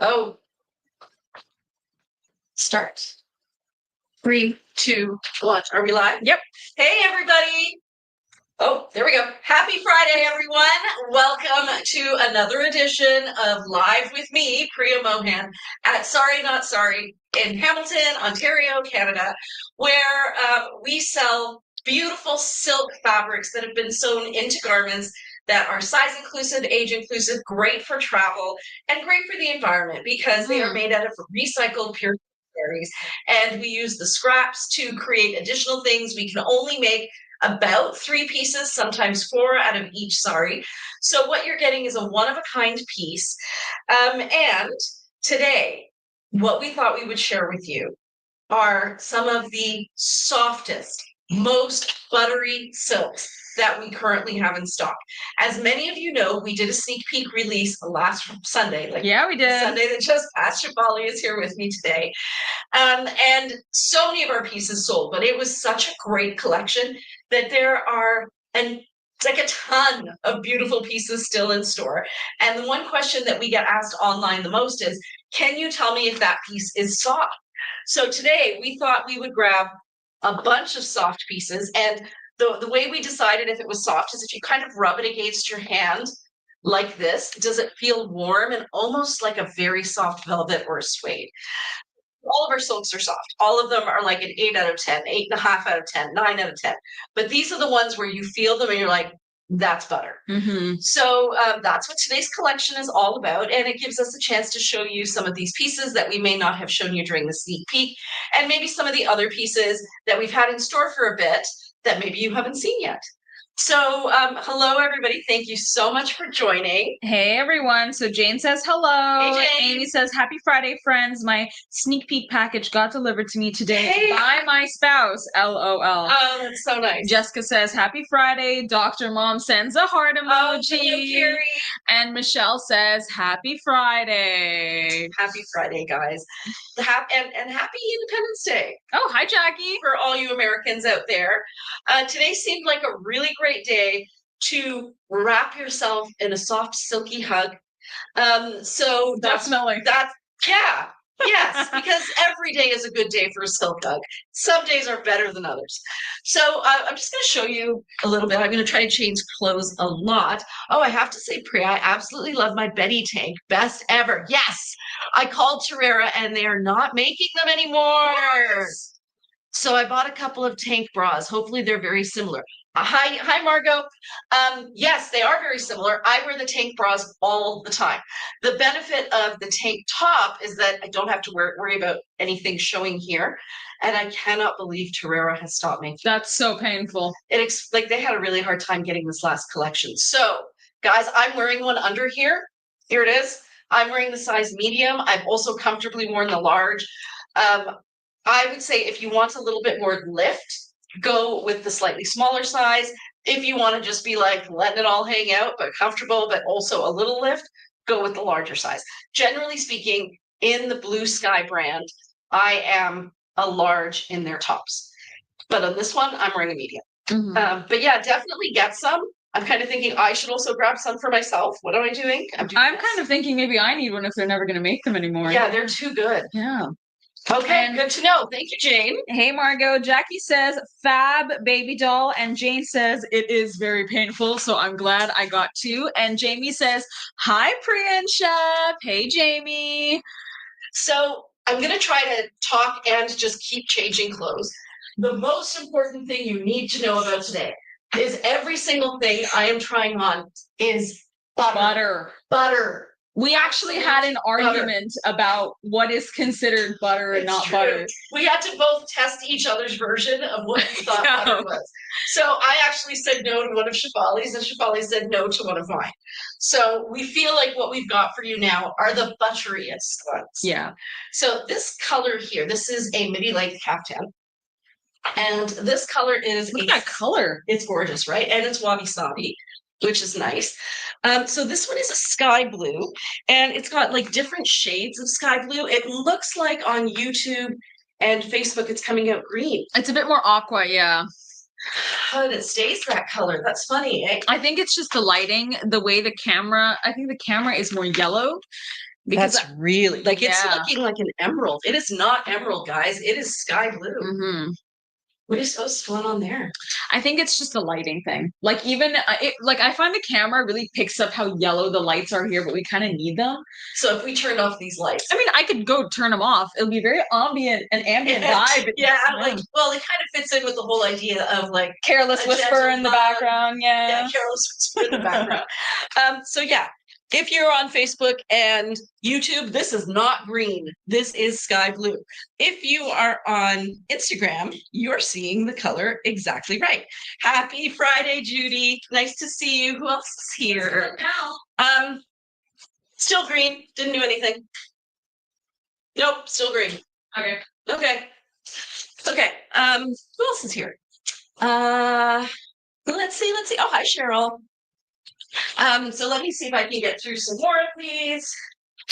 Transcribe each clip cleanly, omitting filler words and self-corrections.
Oh, start. 3, 2, 1. Are we live? Yep. Hey, everybody. Oh, there we go. Happy Friday, everyone. Welcome to another edition of Live with me, Priya Mohan, at Sorry Not Sorry in Hamilton, Ontario, Canada, where we sell beautiful silk fabrics that have been sewn into garments that are size inclusive, age inclusive, great for travel, and great for the environment because they are made out of recycled pure berries. And we use the scraps to create additional things. We can only make about 3 pieces, sometimes 4 out of each sari. So what you're getting is a one-of-a-kind piece. And today, what we thought we would share with you are some of the softest, most buttery silks that we currently have in stock. As many of you know, we did a sneak peek release last Sunday. Yeah, we did. Sunday that just passed. Shefali is here with me today. And so many of our pieces sold, but it was such a great collection that there are like a ton of beautiful pieces still in store. And the one question that we get asked online the most is, can you tell me if that piece is soft? So today we thought we would grab a bunch of soft pieces. And the way we decided if it was soft is if you kind of rub it against your hand like this, does it feel warm and almost like a very soft velvet or a suede? All of our silks are soft. All of them are like an 8 out of 10, 8.5 out of 10, 9 out of 10. But these are the ones where you feel them and you're like, that's butter. So that's what today's collection is all about. And it gives us a chance to show you some of these pieces that we may not have shown you during the sneak peek, and maybe some of the other pieces that we've had in store for a bit that maybe you haven't seen yet. So hello, everybody. Thank you so much for joining. Hey, everyone. So Jane says hello. Hey, Jane. Amy says, happy Friday, friends. My sneak peek package got delivered to me today Hey. by my spouse. LOL. Oh, that's so nice. Jessica says, happy Friday. Dr. Mom sends a heart emoji. Carrie. And Michelle says, happy Friday. Happy Friday, guys. And happy Independence Day. Oh, hi, Jackie. For all you Americans out there. Today seemed like a really great day to wrap yourself in a soft, silky hug. So Definitely. Yes, because every day is a good day for a silk hug. Some days are better than others. So I'm just going to show you a little bit. I'm going to try to change clothes a lot. Oh, I have to say, Priya, I absolutely love my Betty tank. Best ever. Yes, I called Terrera and they are not making them anymore. Yes. So I bought a couple of tank bras. Hopefully they're very similar. Hi, Margot. Yes, they are very similar. I wear the tank bras all the time. The benefit of the tank top is that I don't have to worry about anything showing here. And I cannot believe Terrera has stopped making. That's so painful. Like they had a really hard time getting this last collection. So, guys, I'm wearing one under here. Here it is. I'm wearing the size medium. I've also comfortably worn the large. I would say if you want a little bit more lift, go with the slightly smaller size. If you want to just be like letting it all hang out, but comfortable, but also a little lift, go with the larger size. Generally speaking, in the Blue Sky brand, I am a large in their tops. But on this one, I'm wearing a medium. But yeah, definitely get some. I'm kind of thinking I should also grab some for myself. What am I doing? I'm kind of thinking maybe I need one if they're never going to make them anymore. Yeah, they're too good. Yeah. Okay, good to know. Thank you, Jane. Hey, Margot. Jackie says, fab baby doll. And Jane says, it is very painful, so I'm glad I got 2. And Jamie says, hi, Priya and Chef. Hey, Jamie. So I'm going to try to talk and just keep changing clothes. The most important thing you need to know about today is every single thing I am trying on is butter. Butter. We actually had an argument about what is considered butter and not butter. We had to both test each other's version of what we thought butter was. So I actually said no to one of Shefali's, and Shefali said no to one of mine. So we feel like what we've got for you now are the butteriest ones. Yeah. So this color here, this is a midi-length caftan. And this color is Look at that color. It's gorgeous, right? And it's wabi-sabi, which is nice. So this one is a sky blue, and it's got like different shades of sky blue. It looks like on YouTube and Facebook it's coming out green. It's a bit more aqua, yeah. But it stays that color. That's funny, eh? I think it's just the lighting, the way the camera, I think the camera is more yellow Because That's really, like, it's yeah. looking like an emerald. It is not emerald, guys. It is sky blue. Mhm. What is going on there? I think it's just a lighting thing. Like even like I find the camera really picks up how yellow the lights are here, but we kind of need them. So if we turned off these lights, I mean, I could go turn them off. It'll be very ambient vibe. yeah, like, well, it kind of fits in with the whole idea of like careless whisper in the background. Yeah, careless whisper in the background. So yeah, if you're on Facebook and YouTube, this is not green. This is sky blue. If you are on Instagram, you're seeing the color exactly right. Happy Friday, Judy. Nice to see you. Who else is here? Still green. Didn't do anything. Nope, still green. Okay. Okay. Okay. Who else is here? Let's see. Oh, hi, Cheryl. So let me see if I can get through some more of these.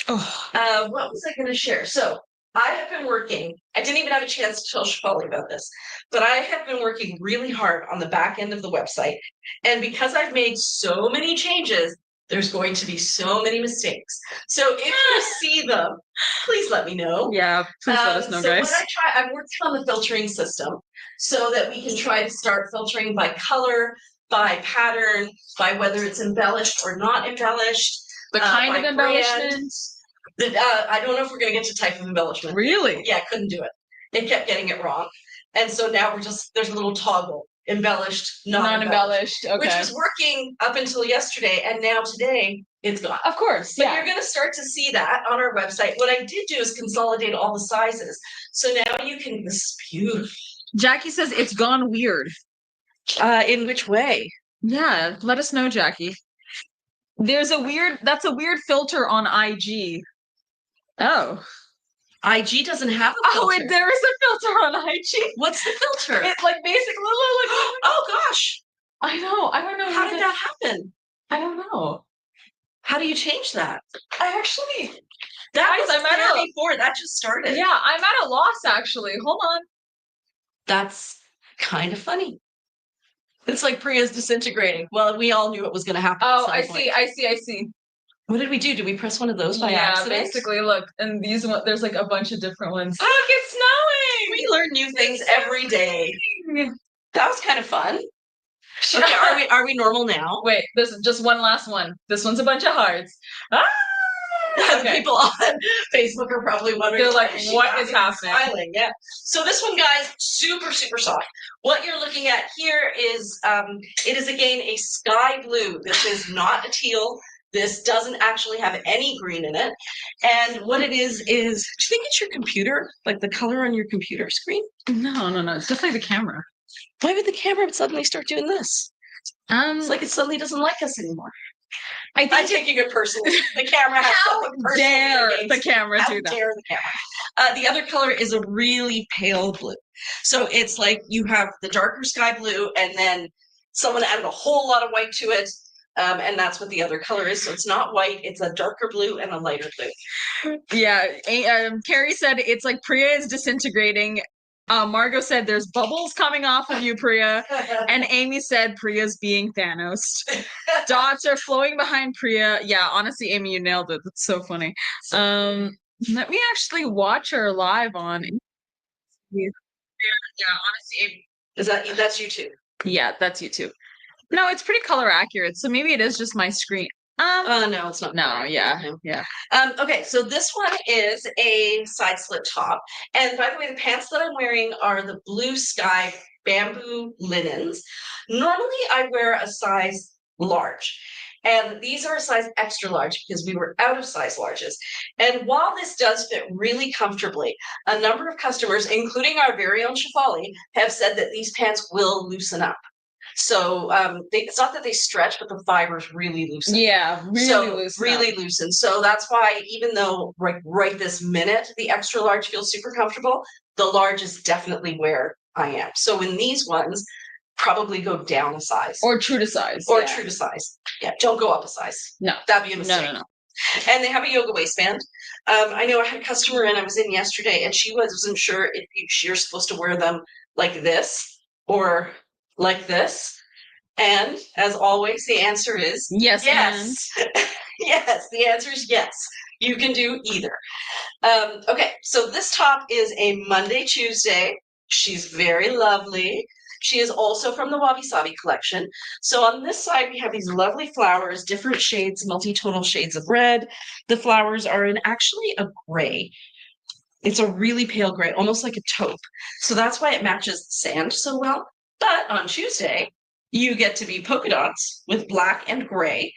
What was I going to share? So I have been working. I didn't even have a chance to tell Shafali about this, but I have been working really hard on the back end of the website. And because I've made so many changes, there's going to be so many mistakes. So if you see them, please let me know. Yeah, please let us know, guys. So I'm working on the filtering system so that we can try to start filtering by color, by pattern, by whether it's embellished or not embellished. The kind of embellishments. I don't know if we're going to get to type of embellishment. Really? Yeah, couldn't do it. It kept getting it wrong. And so now there's a little toggle, embellished, not embellished. Okay. Which was working up until yesterday, and now today it's gone. Of course, but you're going to start to see that on our website. What I did do is consolidate all the sizes. So now you can, this is beautiful. Jackie says it's gone weird. In which way? Yeah, let us know, Jackie. That's a weird filter on IG. Oh. IG doesn't have a filter. Oh, there is a filter on IG. What's the filter? It's like basically like oh gosh. I know. I don't know. How did that happen? I don't know. How do you change that? I actually I'm at before. That just started. Yeah, I'm at a loss actually. Hold on. That's kind of funny. It's like Priya's disintegrating. Well, we all knew it was going to happen. Oh, I see. What did we do? Did we press one of those by accident? Yeah, basically, look, and these ones, there's like a bunch of different ones. Look, it's snowing! We learn new things every day. That was kind of fun. Okay, are we normal now? Wait, this is just one last one. This one's a bunch of hearts. Ah! Okay. People on Facebook are probably wondering. They're like, what is happening? Smiling, yeah. So this one, guys, super, super soft. What you're looking at here is, it is again a sky blue. This is not a teal. This doesn't actually have any green in it. And what it is, do you think it's your computer? Like the color on your computer screen? No. It's definitely the camera. Why would the camera suddenly start doing this? It's like it suddenly doesn't like us anymore. I'm taking it personally. The camera has something personal. How dare the camera do that? How dare the camera? The other color is a really pale blue. So it's like you have the darker sky blue, and then someone added a whole lot of white to it. And that's what the other color is. So it's not white. It's a darker blue and a lighter blue. Yeah. Carrie said it's like Priya is disintegrating. Margot said there's bubbles coming off of you, Priya. And Amy said Priya's being Thanos. Dots are flowing behind Priya. Yeah, honestly, Amy, you nailed it. That's so funny. Let me actually watch her live on. Yeah, honestly, Amy. That's YouTube? Yeah, that's YouTube. No, it's pretty color accurate. So maybe it is just my screen. No, it's not. No, yeah. Okay, so this one is a side slit top. And by the way, the pants that I'm wearing are the Blue Sky bamboo linens. Normally, I wear a size large. And these are a size extra large because we were out of size larges. And while this does fit really comfortably, a number of customers, including our very own Shafali, have said that these pants will loosen up. So it's not that they stretch, but the fibers really loosen. Yeah, really loosen. So that's why, even though right this minute the extra large feels super comfortable, the large is definitely where I am. So in these ones, probably go down a size. Or true to size. True to size. Yeah, don't go up a size. No. That'd be a mistake. No. And they have a yoga waistband. I know I had a customer in, I was in yesterday, and she wasn't sure if you're supposed to wear them like this or like this. And as always, the answer is yes. Yes, the answer is yes. You can do either. Okay, so this top is a Monday, Tuesday. She's very lovely. She is also from the Wabi Sabi collection. So on this side, we have these lovely flowers, different shades, multi-tonal shades of red. The flowers are in actually a gray. It's a really pale gray, almost like a taupe. So that's why it matches the sand so well. But on Tuesday, you get to be polka dots with black and gray.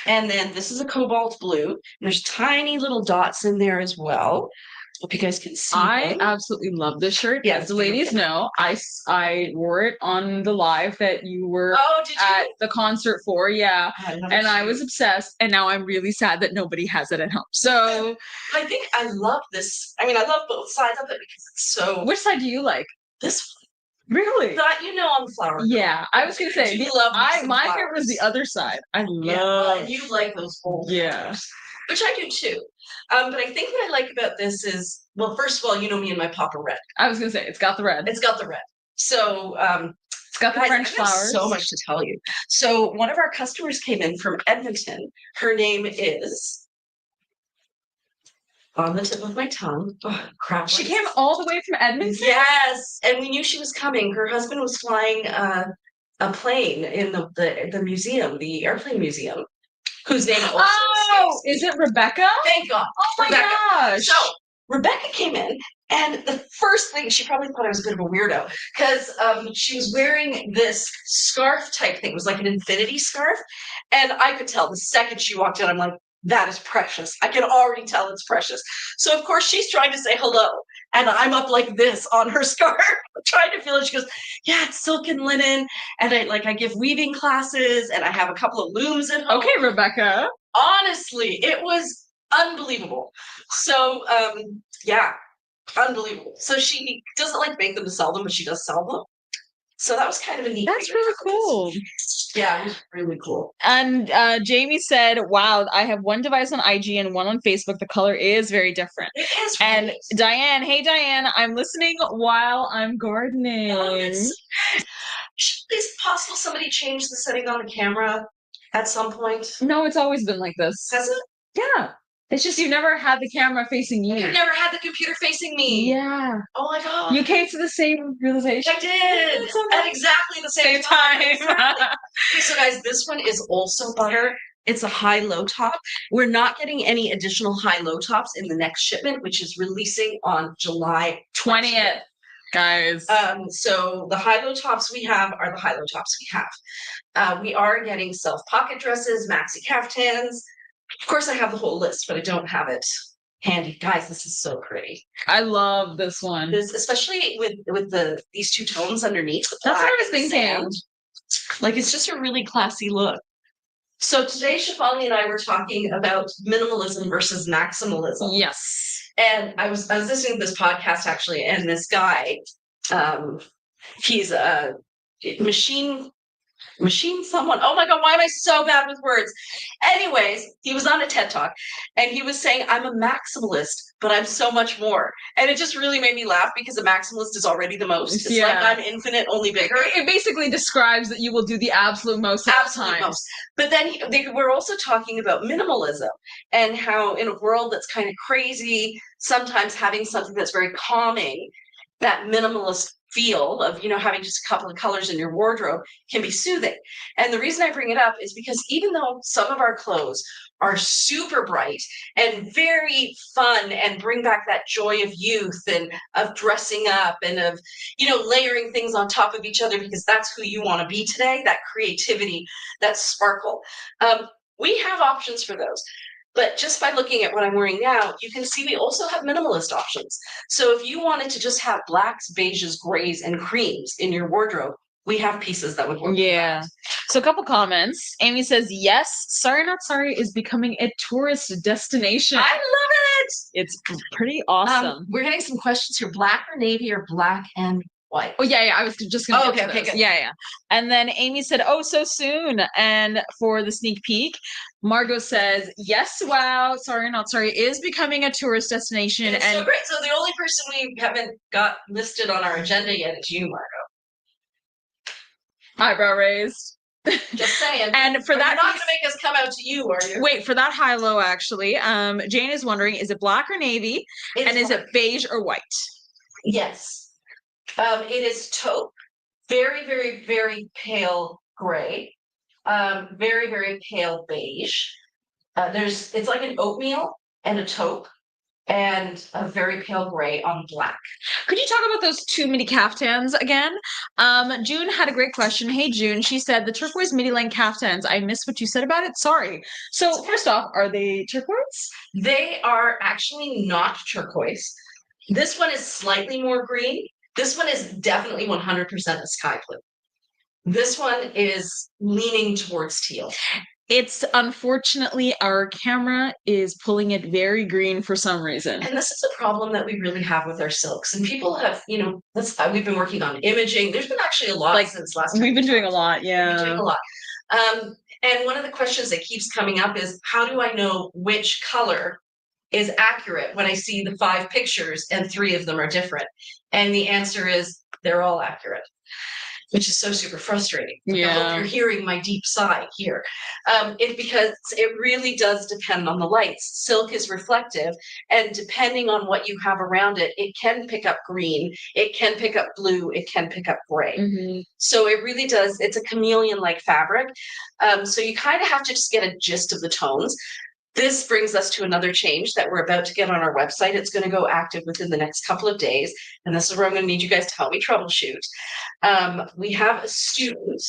And then this is a cobalt blue. There's tiny little dots in there as well. Hope you guys can see I them. absolutely love this shirt. Yeah, As the ladies know, I wore it on the live that you were Did at the concert for. Yeah. love And I it. was obsessed. And now I'm really sad that nobody has it at home. So I think I love this. I mean, I love both sides of it because it's so. which side do you like? This Really? one, you know, I'm flower. Yeah. I was gonna say You love my hair was the other side. I Yeah, well, love you like those bold Yeah. colors, which I do too. But I think what I like about this is, well, first of all, you know me and my Papa Red. I was gonna say it's got the red. It's got the red. So It's got the guys, French I have flowers. so much to tell you. So one of our customers came in from Edmonton. Her name is on the tip of my tongue. Oh, crap. She came all the way from Edmonton? Yes, and we knew she was coming. Her husband was flying a plane in the museum, the airplane museum, whose name also is it Rebecca? Thank God. Oh my Rebecca. gosh. So Rebecca came in, and the first thing, she probably thought I was a bit of a weirdo because she was wearing this scarf type thing. It was like an infinity scarf. And I could tell the second she walked in, I'm like, that is precious. I can already tell it's precious. So of course she's trying to say hello. And I'm up like this on her scarf, trying to feel it. She goes, yeah, it's silk and linen. And I give weaving classes and I have a couple of looms at home. Okay, Rebecca. Honestly, it was unbelievable. So yeah, unbelievable. So she doesn't like make them to sell them, but she does sell them. So that was kind of a neat. That's really cool. Yeah, it was really cool. And Jamie said, wow, I have one device on IG and one on Facebook. The color is very different. It is. And Diane, hey Diane, I'm listening while I'm gardening. Is it possible somebody changed the setting on the camera at some point? No, it's always been like this. Has it? Yeah. It's just you never had the camera facing you. You've never had the computer facing me. Yeah. Oh my God. You came to the same realization. I did. At exactly the same time. Exactly. Okay, so guys, this one is also butter. It's a high-low top. We're not getting any additional high-low tops in the next shipment, which is releasing on July 20th. Guys. So the high-low tops we have are the high-low tops we have. We are getting self-pocket dresses, maxi caftans. Of course, I have the whole list, but I don't have it handy. Guys, this is so pretty. I love this one. This, especially with these two tones underneath. That's what I was thinking. Like, it's just a really classy look. So today, Shefali and I were talking about minimalism versus maximalism. Yes. And I was listening to this podcast actually, and this guy, he's a machine someone. Oh my God, why am I so bad with words? Anyways, he was on a TED Talk and he was saying, I'm a maximalist, but I'm so much more. And it just really made me laugh because a maximalist is already the most. It's like I'm infinite, only bigger. It basically describes that you will do the absolute most absolute most. But then we're also talking about minimalism and how in a world that's kind of crazy, sometimes having something that's very calming, that minimalist feel of, having just a couple of colors in your wardrobe can be soothing. And the reason I bring it up is because even though some of our clothes are super bright and very fun and bring back that joy of youth and of dressing up and of, layering things on top of each other because that's who you want to be today, that creativity, that sparkle. We have options for those. But just by looking at what I'm wearing now, you can see we also have minimalist options. So if you wanted to just have blacks, beiges, grays, and creams in your wardrobe, we have pieces that would work. Yeah. So a couple comments. Amy says, yes, Sorry Not Sorry is becoming a tourist destination. I love it. It's pretty awesome. We're getting some questions here. Black or navy or black and white? Oh, yeah. I was just going to okay, good. Yeah. And then Amy said, oh, so soon. And for the sneak peek, Margot says, yes, wow, Sorry Not Sorry is becoming a tourist destination. It's so great. So the only person we haven't got listed on our agenda yet is you, Margot. Eyebrow raised. Just saying. And for But that, you're not going to make us come out to you, are you? wait, for that high-low, actually, Jane is wondering, is it black or navy? And is it beige or white? Yes. It is taupe. Very, very, very pale gray. Very, very pale beige. It's like an oatmeal and a taupe and a very pale gray on black. Could you talk about those two midi caftans again? June had a great question. Hey, June, she said the turquoise Midlane caftans. I missed what you said about it. Sorry. So first off, are they turquoise? They are actually not turquoise. This one is slightly more green. This one is definitely 100% a sky blue. This one is leaning towards teal. It's unfortunately our camera is pulling it very green for some reason. And this is a problem that we really have with our silks. And people have, we've been working on imaging. There's been actually a lot since last time. We've been doing a lot, yeah. We've been doing a lot. And one of the questions that keeps coming up is, how do I know which color is accurate when I see the 5 pictures and 3 of them are different? And the answer is they're all accurate, which is so super frustrating. Yeah. I hope you're hearing my deep sigh here. Because it really does depend on the lights. Silk is reflective, and depending on what you have around it, it can pick up green, it can pick up blue, it can pick up gray. Mm-hmm. So it really does, it's a chameleon-like fabric. So you kind of have to just get a gist of the tones. This brings us to another change that we're about to get on our website. It's going to go active within the next couple of days. And this is where I'm going to need you guys to help me troubleshoot. We have a student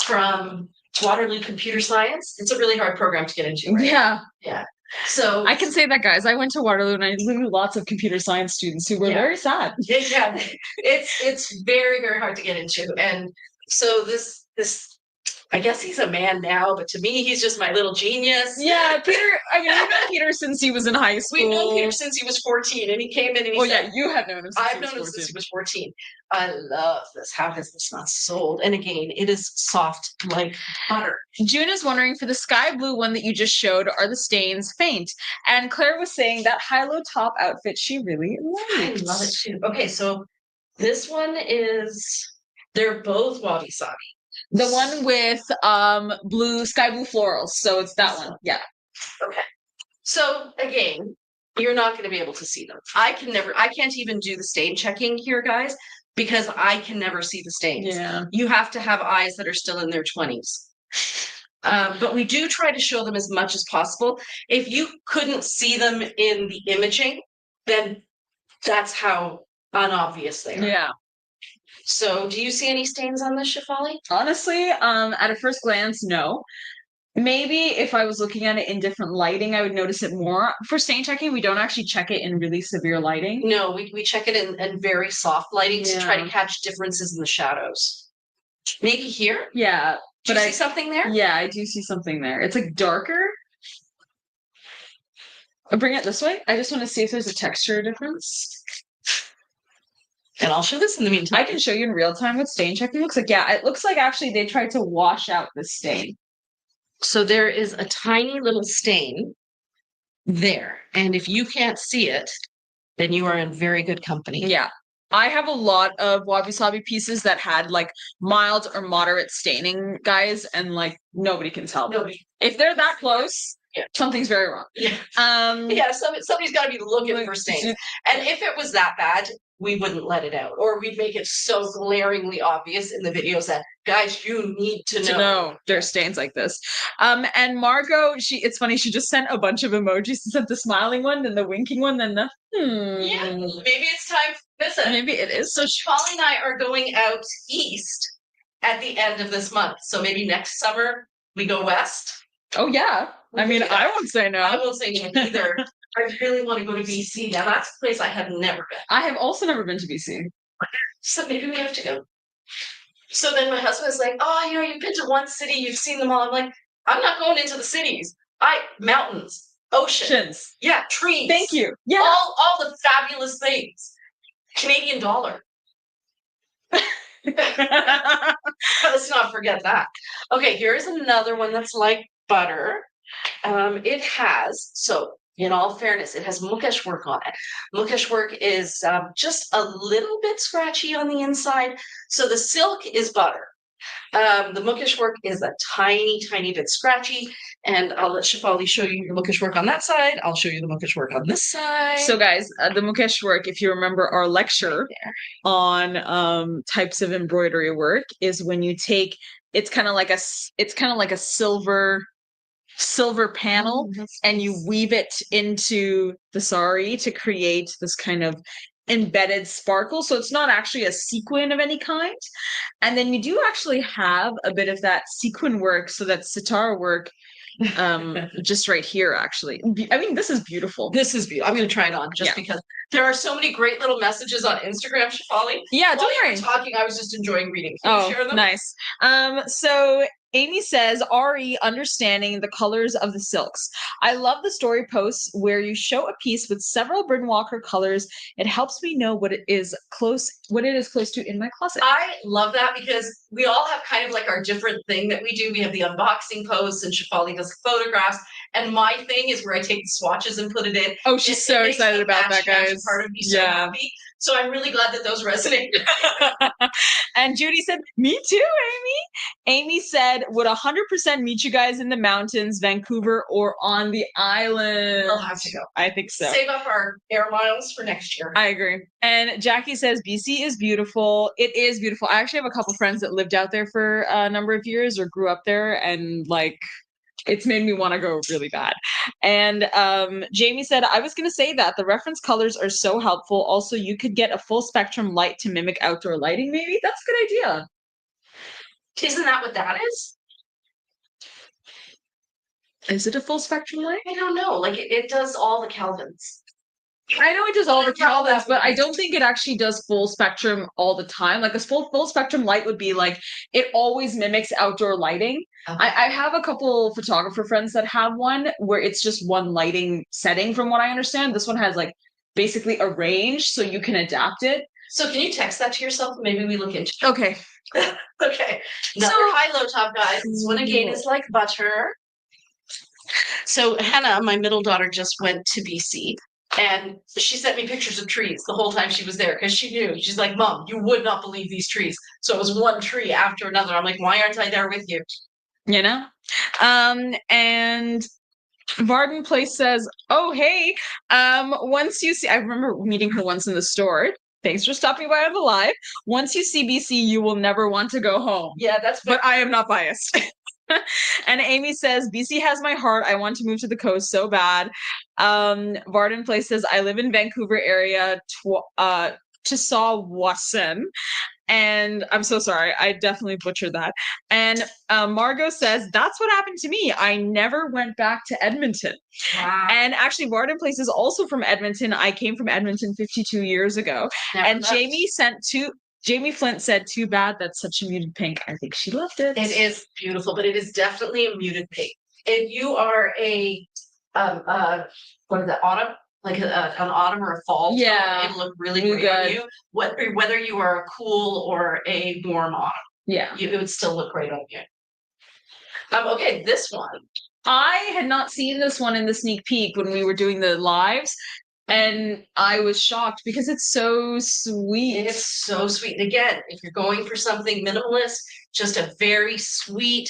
from Waterloo Computer Science. It's a really hard program to get into. Right? Yeah. Yeah. So I can say that, guys. I went to Waterloo and I knew lots of computer science students who were very sad. Yeah. It's very, very hard to get into. And so this I guess he's a man now, but to me, he's just my little genius. Yeah, Peter. I mean, I've known Peter since he was in high school. We've known Peter since he was 14, and he came in and he said, yeah, you have known him since I've known him since he was 14. I love this. How has this not sold? And again, it is soft like butter. June is wondering, for the sky blue one that you just showed, are the stains faint? And Claire was saying that high-low top outfit she really liked. I love it too. Okay, so this one they're both wabi-sabi. The one with sky blue florals. So it's that one. Yeah. Okay. So again, you're not going to be able to see them. I can't even do the stain checking here, guys, because I can never see the stains. Yeah. You have to have eyes that are still in their 20s. But we do try to show them as much as possible. If you couldn't see them in the imaging, then that's how unobvious they are. Yeah. So do you see any stains on this, Shefali? Honestly, at a first glance, no. Maybe if I was looking at it in different lighting, I would notice it more. For stain checking, we don't actually check it in really severe lighting. No, we check it in very soft lighting to try to catch differences in the shadows. Maybe here? Yeah. Do you see something there? Yeah, I do see something there. It's like darker. I'll bring it this way. I just want to see if there's a texture difference. And I'll show this in the meantime. I can show you in real time what stain checking looks like. Yeah, it looks like actually they tried to wash out the stain. So there is a tiny little stain there. And if you can't see it, then you are in very good company. Yeah. I have a lot of wabi-sabi pieces that had like mild or moderate staining, guys, and like nobody can tell. Nobody. If they're that close, something's very wrong. Yeah. Somebody's got to be looking for stains. And if it was that bad, we wouldn't let it out, or we'd make it so glaringly obvious in the videos that, guys, you need to know there's stains like this. And Margot, it's funny, she just sent a bunch of emojis. She sent the smiling one, then the winking one, then the Yeah, maybe it's time for visit. Maybe it is. So Shefali and I are going out east at the end of this month. So maybe next summer we go west. Oh yeah. I mean, I won't say no. I won't say no either. I really want to go to BC. Now that's a place I have never been. I have also never been to BC. So maybe we have to go. So then my husband's like, oh, you've been to one city, you've seen them all. I'm like, I'm not going into the cities. Mountains, oceans. Yeah, trees. Thank you. Yeah. All the fabulous things. Canadian dollar. Let's not forget that. Okay, here's another one that's like butter. It has, in all fairness, it has Mukish Work on it. Mukish Work is just a little bit scratchy on the inside. So the silk is butter. The Mukish Work is a tiny, tiny bit scratchy, and I'll let Shefali show you the Mukish Work on that side. I'll show you the Mukish Work on this side. So guys, the Mukesh work, if you remember our lecture on types of embroidery work, is when you take it's kind of like a silver panel and you weave it into the sari to create this kind of embedded sparkle. So it's not actually a sequin of any kind. And then you do actually have a bit of that sequin work, so that sitar work just right here actually. I mean, this is beautiful. This is beautiful. I'm going to try it on just because there are so many great little messages on Instagram, Shefali. Yeah, don't worry. While you were talking, I was just enjoying reading. Can you share them? Nice. So Amy says, Ari, understanding the colors of the silks. I love the story posts where you show a piece with several Bridwalker colors. It helps me know what it is close to in my closet. I love that because we all have kind of like our different thing that we do. We have the unboxing posts and Shefali does photographs. And my thing is where I take the swatches and put it in. Oh, she's so excited about that, guys. Part of me so happy. So I'm really glad that those resonate. And Judy said, me too, Amy. Amy said, would 100% meet you guys in the mountains, Vancouver, or on the island? I'll have to go. I think so. Save up our air miles for next year. I agree. And Jackie says, BC is beautiful. It is beautiful. I actually have a couple friends that lived out there for a number of years or grew up there, and like, it's made me want to go really bad. And Jamie said, I was going to say that the reference colors are so helpful. Also, you could get a full spectrum light to mimic outdoor lighting, maybe. That's a good idea. Isn't that what that is? Is it a full spectrum light? I don't know. Like it does all the Kelvins. I know it does all the Kelvins, but I don't think it actually does full spectrum all the time. Like a full spectrum light would be like, it always mimics outdoor lighting. Okay. I have a couple photographer friends that have one where it's just one lighting setting from what I understand. This one has like basically a range so you can adapt it. So can you text that to yourself? Maybe we look into it. Okay. Okay. Another high low top, guys. This one again is like butter. So Hannah, my middle daughter, just went to BC. And she sent me pictures of trees the whole time she was there because she knew. She's like, Mom, you would not believe these trees. So it was one tree after another. I'm like, why aren't I there with you? You know? And Varden Place says, oh, hey, once you see, I remember meeting her once in the store. Thanks for stopping by on the live. Once you see BC, you will never want to go home. Yeah, but I am not biased. And Amy says, BC has my heart. I want to move to the coast so bad. Varden Place says, I live in Vancouver area, Tusawwassen. And I'm so sorry. I definitely butchered that. And Margot says, that's what happened to me. I never went back to Edmonton. Wow. And actually, Varden Place is also from Edmonton. I came from Edmonton 52 years ago. Jamie Flint said, too bad that's such a muted pink. I think she loved it. It is beautiful, but it is definitely a muted pink. If you are a, what is that, autumn? Like an autumn or a fall tone, it'll look really great on you. Whether you are a cool or a warm autumn. Yeah. It would still look great on you. Okay, this one. I had not seen this one in the sneak peek when we were doing the lives. And I was shocked because it's so sweet. It's so sweet. And again, if you're going for something minimalist, just a very sweet,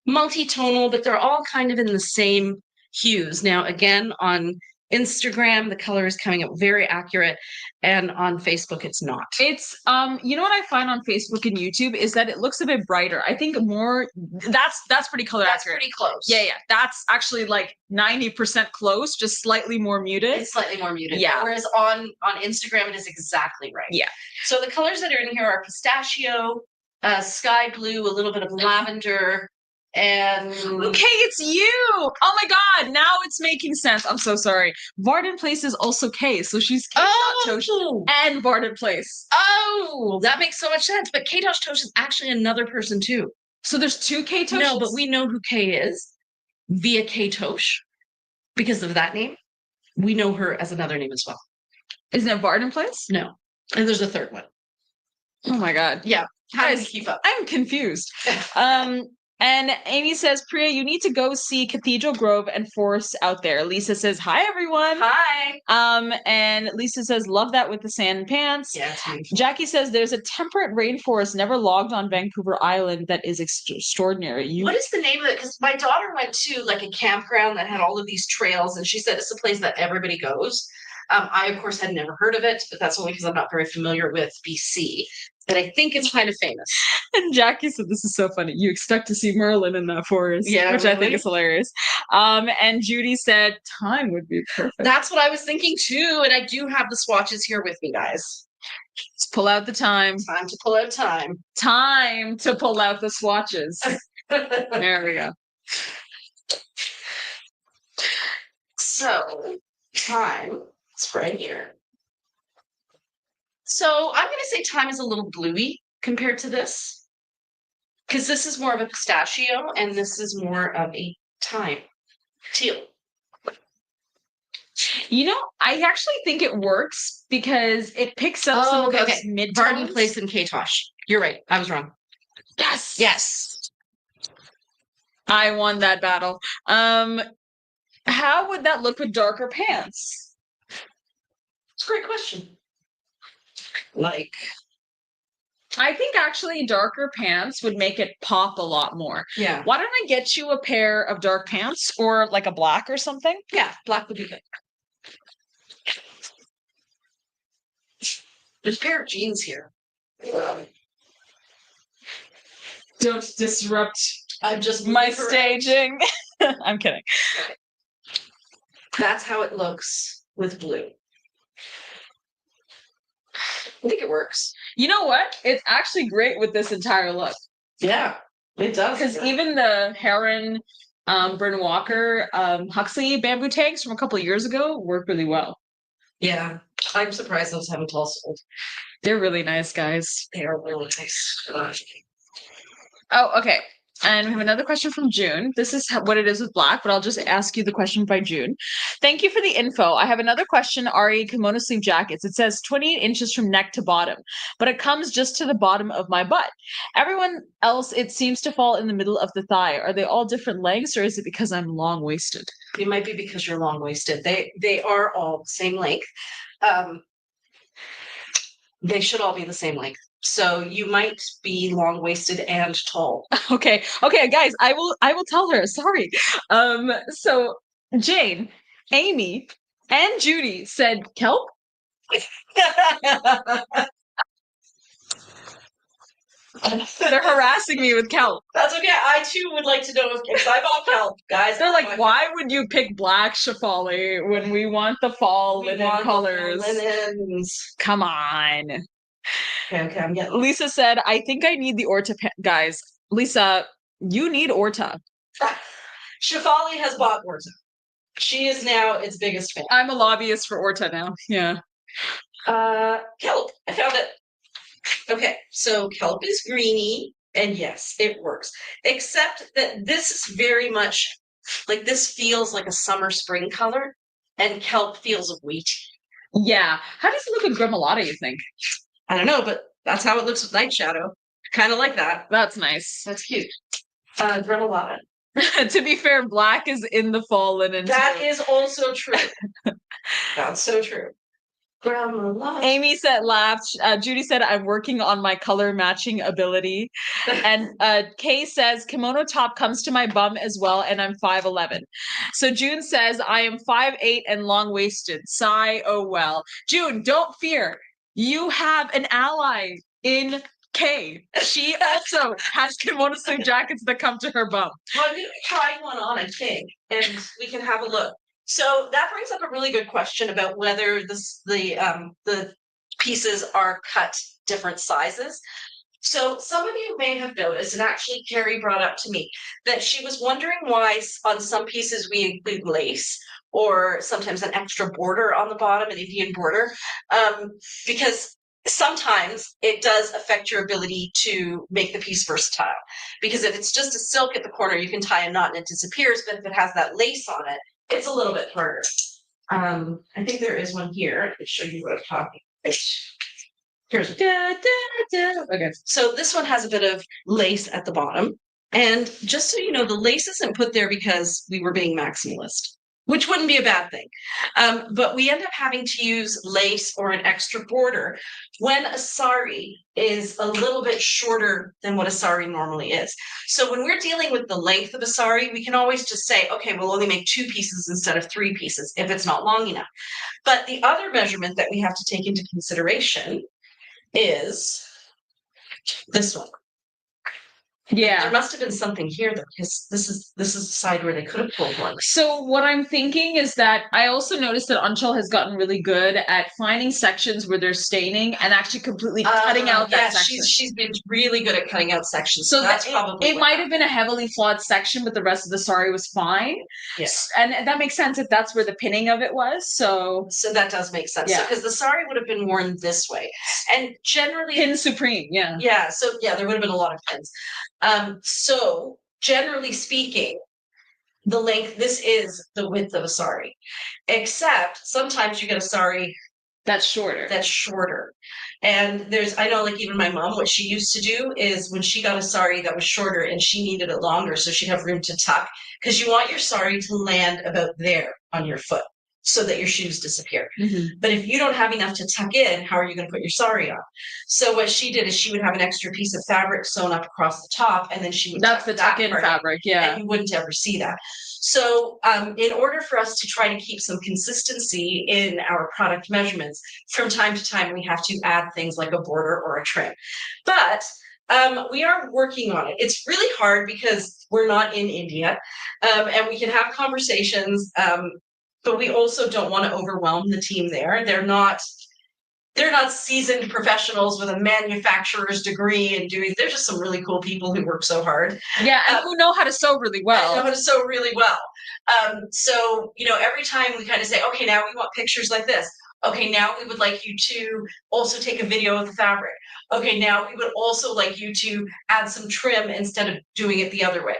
multi-tonal, but they're all kind of in the same hues. Now, again, on Instagram, the color is coming up very accurate, and on Facebook, it's not. It's you know what I find on Facebook and YouTube is that it looks a bit brighter. I think more that's pretty color accurate. Pretty close. Yeah. That's actually like 90% close, just slightly more muted. It's slightly more muted. Yeah. Whereas on Instagram, it is exactly right. Yeah. So the colors that are in here are pistachio, sky blue, a little bit of lavender. And okay, it's you. Oh my God, now it's making sense. I'm so sorry. Varden Place is also K, so she's K-Tosh and Varden Place. Oh, that makes so much sense. But K-Tosh is actually another person too. So there's two K-Toshes? No, but we know who K is via K-Tosh because of that name. We know her as another name as well. Isn't it Varden Place? No, and there's a third one. Oh my God. Yeah, how do you keep up? I'm confused. And Amy says, Priya, you need to go see Cathedral Grove and Forest out there. Lisa says, hi, everyone. Hi. And Lisa says, love that with the sand pants. Yeah, it's beautiful. Jackie says, there's a temperate rainforest never logged on Vancouver Island that is extraordinary. What is the name of it? Because my daughter went to like a campground that had all of these trails, and she said it's a place that everybody goes. I, of course, had never heard of it, but that's only because I'm not very familiar with BC. But I think it's kind of famous. And Jackie said, this is so funny. You expect to see Merlin in that forest, Yeah, which I think really? is hilarious. And Judy said, time would be perfect. That's what I was thinking too. And I do have the swatches here with me, guys. Let's pull out the time. Time to pull out time. Time to pull out the swatches. There we go. So, time. It's right here. So I'm going to say time is a little bluey compared to this, because this is more of a pistachio and this is more of a thyme teal. You know, I actually think it works because it picks up some of those mid Garden Place and Katosh. You're right. I was wrong. Yes. Yes. I won that battle. How would that look with darker pants? It's a great question. Like, I think actually darker pants would make it pop a lot more. yeah. Why don't I get you a pair of dark pants or like a black or something? Yeah, black would be good. There's a pair of jeans here. Don't disrupt I'm just my staging. I'm kidding. Okay. That's how it looks with blue. I think it works. You know what? It's actually great with this entire look. Yeah, it does. Because even the Heron, Byrne Walker, Huxley bamboo tags from a couple of years ago work really well. Yeah, I'm surprised those haven't all sold. They're really nice, guys. They are really nice. Oh, okay. And we have another question from June. This is what it is with black, but I'll just ask you the question by June. Thank you for the info. I have another question, Ari, kimono sleeve jackets. It says 28 inches from neck to bottom, but it comes just to the bottom of my butt. Everyone else, it seems to fall in the middle of the thigh. Are they all different lengths, or is it because I'm long-waisted? It might be because you're long-waisted. They are all the same length. They should all be the same length. So you might be long-waisted and tall. Okay, guys, I will tell her. Sorry. So Jane, Amy, and Judy said kelp. They're harassing me with kelp. That's okay. I too would like to know if I bought kelp, guys. They're like, why would you pick black Shefali when we want the fall linen colors? Linens. Come on. Okay, I'm getting. Lisa said, I think I need the Orta guys. Lisa, you need Orta. Shefali has bought Orta. She is now its biggest fan. I'm a lobbyist for Orta now. Yeah. Kelp. I found it. Okay, so kelp is greeny, and yes, it works. Except that this is very much like this feels like a summer spring color, and kelp feels wheaty. Yeah. How does it look with Gremolata, you think? I don't know, but that's how it looks with Night Shadow. Kind of like that. That's nice. That's cute. Gremolata. To be fair, black is in the fall linen. That is also true. That's so true. Gremolata. Amy said, laughed. Judy said, I'm working on my color matching ability. And Kay says, kimono top comes to my bum as well, and I'm 5'11". So June says, I am 5'8" and long-waisted. Sigh, oh well. June, don't fear. You have an ally in Kay. She also has kimono sleeve jackets that come to her bum. Well, I'm going to try one on, I think, and we can have a look. So that brings up a really good question about whether the pieces are cut different sizes. So some of you may have noticed, and actually Carrie brought up to me, that she was wondering why on some pieces we include lace or sometimes an extra border on the bottom, an Indian border, because sometimes it does affect your ability to make the piece versatile. Because if it's just a silk at the corner, you can tie a knot and it disappears, but if it has that lace on it, it's a little bit harder. I think there is one here. I'll show you what I'm talking about. Here's okay. So this one has a bit of lace at the bottom. And just so you know, the lace isn't put there because we were being maximalist, which wouldn't be a bad thing. But we end up having to use lace or an extra border when a sari is a little bit shorter than what a sari normally is. So when we're dealing with the length of a sari, we can always just say, okay, we'll only make 2 pieces instead of 3 pieces if it's not long enough. But the other measurement that we have to take into consideration is this one. Yeah. There must have been something here though, because this is the side where they could have pulled one. So what I'm thinking is that I also noticed that Anchal has gotten really good at finding sections where they're staining and actually completely cutting out that section. She's been really good at cutting out sections. So that's probably it might have been a heavily flawed section, but the rest of the sari was fine. Yes. And that makes sense if that's where the pinning of it was. So that does make sense. Yeah. Because the sari would have been worn this way. And generally pin supreme, yeah. Yeah, so there would have been a lot of pins. So generally speaking, the length, this is the width of a sari, except sometimes you get a sari that's shorter. And I know, like, even my mom, what she used to do is when she got a sari that was shorter and she needed it longer, so she'd have room to tuck, because you want your sari to land about there on your foot so that your shoes disappear. Mm-hmm. But if you don't have enough to tuck in, how are you going to put your sari on? So what she did is she would have an extra piece of fabric sewn up across the top, and then she would that's the tuck-in fabric, yeah. And you wouldn't ever see that. So in order for us to try to keep some consistency in our product measurements, from time to time, we have to add things like a border or a trim. But we are working on it. It's really hard because we're not in India, and we can have conversations, but we also don't want to overwhelm the team there. They're not seasoned professionals with a manufacturer's degree and they're just some really cool people who work so hard. Yeah, and who know how to sew really well. So, every time we kind of say, okay, now we want pictures like this. Okay, now we would like you to also take a video of the fabric. Okay, now we would also like you to add some trim instead of doing it the other way.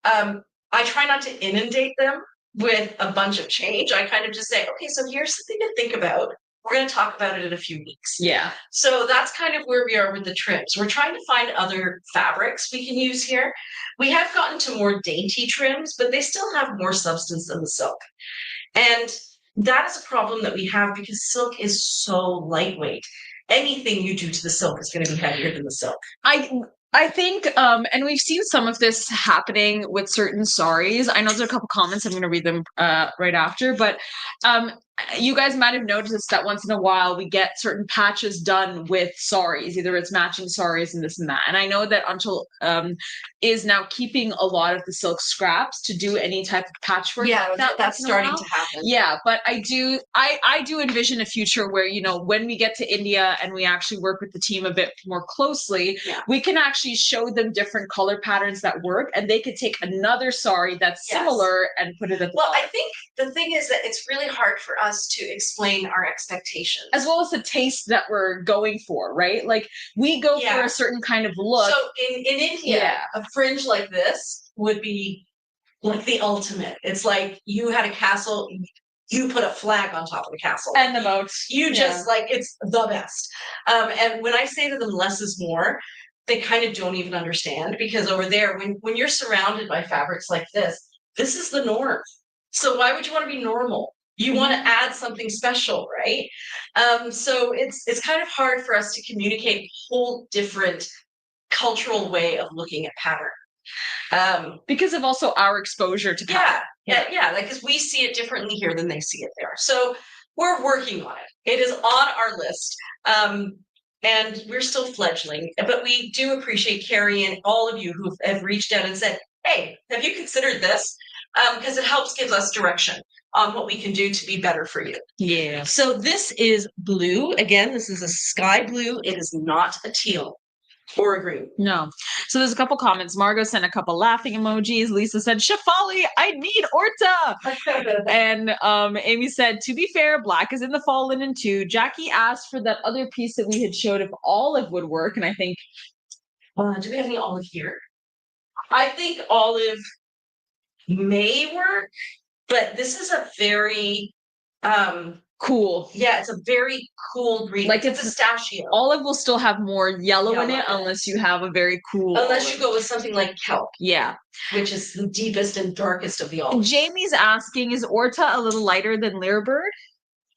I try not to inundate them with a bunch of change. I kind of just say, okay, so here's something to think about. We're going to talk about it in a few weeks. Yeah. So that's kind of where we are with the trims. We're trying to find other fabrics we can use here. We have gotten to more dainty trims, but they still have more substance than the silk. And that is a problem that we have because silk is so lightweight. Anything you do to the silk is going to be heavier than the silk. I think, and we've seen some of this happening with certain saris. I know there's a couple comments. I'm going to read them right after, but you guys might have noticed that once in a while we get certain patches done with saris, either it's matching saris and this and that. And I know that Anchal is now keeping a lot of the silk scraps to do any type of patchwork. Yeah, that's starting to happen. Yeah, but I do envision a future where, when we get to India and we actually work with the team a bit more closely, we can actually show them different color patterns that work, and they could take another sari that's similar and put it at the Well, I think the thing is that it's really hard for us to explain our expectations. As well as the taste that we're going for, right? Like, we go for a certain kind of look. So in India, a fringe like this would be like the ultimate. It's like you had a castle, you put a flag on top of the castle. And the moat. You just, it's the best. And when I say to them less is more, they kind of don't even understand, because over there, when you're surrounded by fabrics like this is the norm. So why would you want to be normal? You want to add something special, right? So it's kind of hard for us to communicate a whole different cultural way of looking at pattern. Because of also our exposure to pattern. Because we see it differently here than they see it there. So we're working on it. It is on our list. And we're still fledgling, but we do appreciate Carrie and all of you who have reached out and said, hey, have you considered this? Because it helps give us direction on what we can do to be better for you. Yeah. So this is blue. Again, this is a sky blue. It is not a teal or a green. No. So there's a couple comments. Margot sent a couple laughing emojis. Lisa said, Shafali, I need Orta. And Amy said, to be fair, black is in the fall linen too. Jackie asked for that other piece that we had showed if olive would work. And I think, do we have any olive here? I think olive may work, but this is a very Cool. Yeah, it's a very cool green. Like it's it's pistachio. Olive will still have more yellow in Yellow. it unless you have a very cool Unless olive. you go with something like kelp, Yeah. which is the deepest and darkest of the olives. Jamie's asking, is Orta a little lighter than Lyrebird?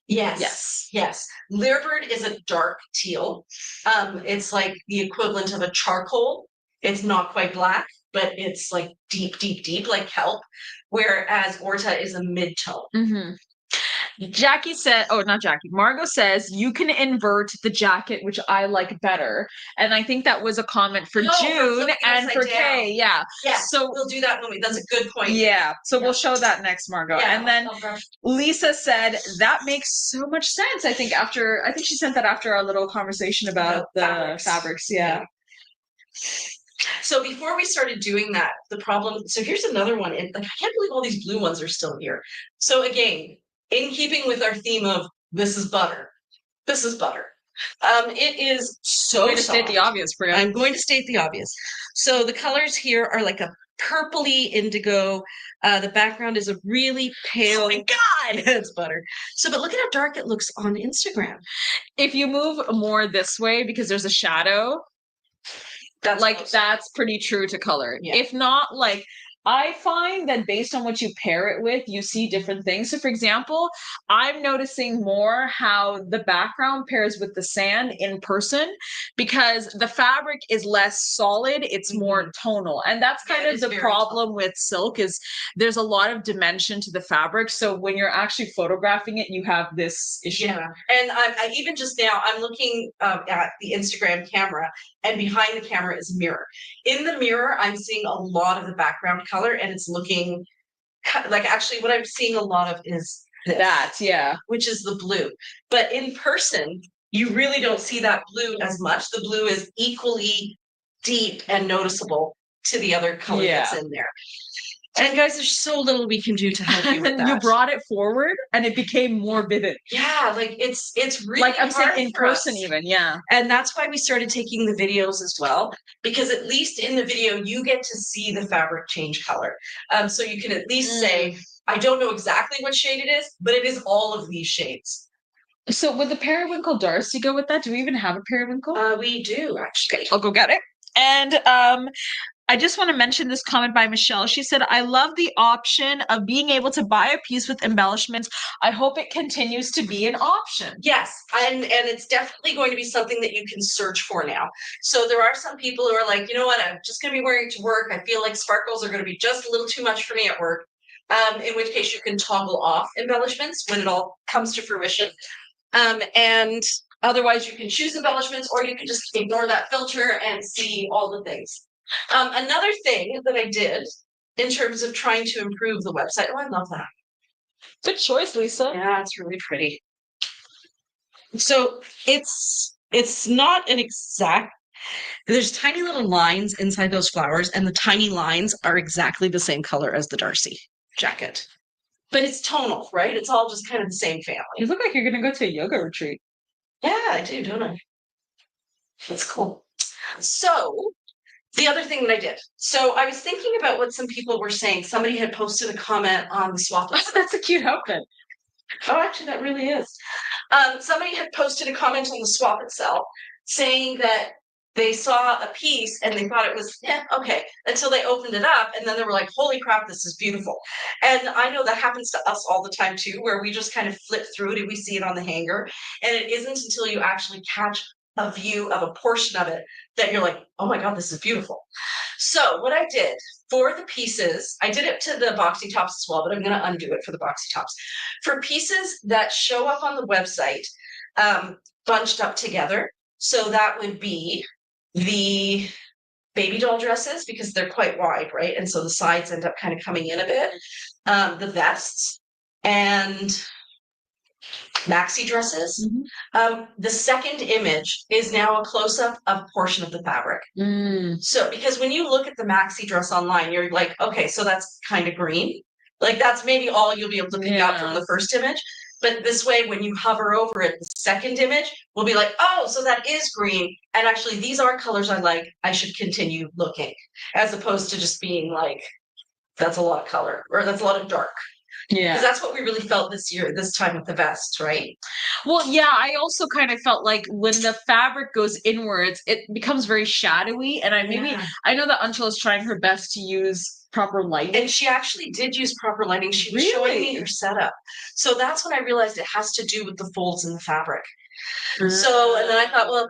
Yes. Yes. Lyrebird is a dark teal. It's like the equivalent of a charcoal. It's not quite black, but it's like deep, deep, deep, like kelp. Whereas Orta is a mid-tone. Mm-hmm. Jackie said, oh, not Jackie, Margot says, you can invert the jacket, which I like better. And I think that was a comment for June and for Kay. Yeah. Yes, so we'll do that when that's a good point. Yeah. So we'll show that next, Margot. Yeah, and then Lisa said, that makes so much sense. I think she sent that after our little conversation about the fabrics. Yeah. So before we started doing that, the problem, so here's another one. And I can't believe all these blue ones are still here. So again, in keeping with our theme of this is butter. This is butter. It is so Going to state the obvious, Priya. I'm going to state the obvious. So the colors here are like a purpley indigo. The background is a really pale. Oh my God, it's butter. So, but look at how dark it looks on Instagram. If you move more this way, because there's a shadow, that's pretty true to color. Yeah. If not, like, I find that based on what you pair it with, you see different things. So for example, I'm noticing more how the background pairs with the sand in person because the fabric is less solid, it's more tonal. And that's kind of the problem with silk is there's a lot of dimension to the fabric. So when you're actually photographing it, you have this issue. Yeah. And I even just now, I'm looking at the Instagram camera and behind the camera is a mirror. In the mirror, I'm seeing a lot of the background color and it's looking like actually what I'm seeing a lot of is this, which is the blue. But in person, you really don't see that blue as much. The blue is equally deep and noticeable to the other color that's in there. And guys, there's so little we can do to help you with that. You brought it forward and it became more vivid. Yeah, like it's really like I'm saying in person even, yeah. And that's why we started taking the videos as well, because at least in the video you get to see the fabric change color. So you can at least say, I don't know exactly what shade it is, but it is all of these shades. So would the periwinkle Darcy go with that? Do we even have a periwinkle? We do, actually. I'll go get it. And I just want to mention this comment by Michelle. She said, I love the option of being able to buy a piece with embellishments. I hope it continues to be an option. Yes, and it's definitely going to be something that you can search for now. So there are some people who are like, you know what, I'm just going to be wearing it to work. I feel like sparkles are going to be just a little too much for me at work. In which case you can toggle off embellishments when it all comes to fruition. And otherwise you can choose embellishments or you can just ignore that filter and see all the things. Another thing that I did in terms of trying to improve the website. Oh, I love that. Good choice, Lisa. Yeah, it's really pretty. So it's not an exact, there's tiny little lines inside those flowers and the tiny lines are exactly the same color as the Darcy jacket. But it's tonal, right? It's all just kind of the same family. You look like you're going to go to a yoga retreat. Yeah, I do, don't I? That's cool. So the other thing that I did, so I was thinking about what some people were saying. Somebody had posted a comment on the swap. Oh, that's a cute outfit. Oh, actually, that really is. Somebody had posted a comment on the swap itself saying that they saw a piece and they thought it was, okay, until they opened it up and then they were like, holy crap, this is beautiful. And I know that happens to us all the time too, where we just kind of flip through it and we see it on the hanger. And it isn't until you actually catch a view of a portion of it that you're like, oh my God, this is beautiful. So what I did for the pieces, I did it to the boxy tops as well, but I'm going to undo it for the boxy tops. For pieces that show up on the website, bunched up together. So that would be the baby doll dresses because they're quite wide, right? And so the sides end up kind of coming in a bit. The vests and maxi dresses. The second image is now a close-up of a portion of the fabric. So because when you look at the maxi dress online, you're like, okay, so that's kind of green. Like that's maybe all you'll be able to pick out from the first image. But this way, when you hover over it, the second image will be like, oh, so that is green. And actually, these are colors I like. I should continue looking, as opposed to just being like, that's a lot of color, or that's a lot of dark. Yeah. Because that's what we really felt this year, this time with the vests, right? Well, yeah, I also kind of felt like when the fabric goes inwards, it becomes very shadowy. And I know that Anshul is trying her best to use proper lighting. And she actually did use proper lighting. She was showing me her setup. So that's when I realized it has to do with the folds in the fabric. So, and then I thought, well,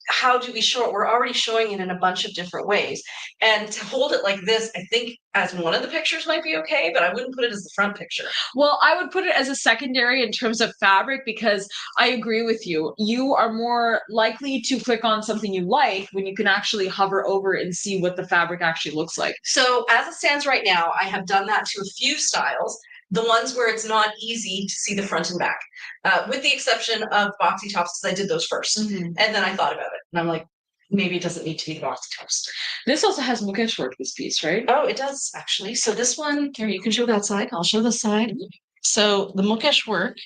how do we show it? We're already showing it in a bunch of different ways. And to hold it like this, I think as one of the pictures might be okay, but I wouldn't put it as the front picture. Well, I would put it as a secondary in terms of fabric because I agree with you. You are more likely to click on something you like when you can actually hover over and see what the fabric actually looks like. So as it stands right now, I have done that to a few styles. The ones where it's not easy to see the front and back, with the exception of boxy tops, because I did those 1st. And then I thought about it, and I'm like, maybe it doesn't need to be the boxy tops. This also has Mukish Work, this piece, right? Oh, it does, actually. So this one, here, you can show that side. I'll show this side. So the Mukish Work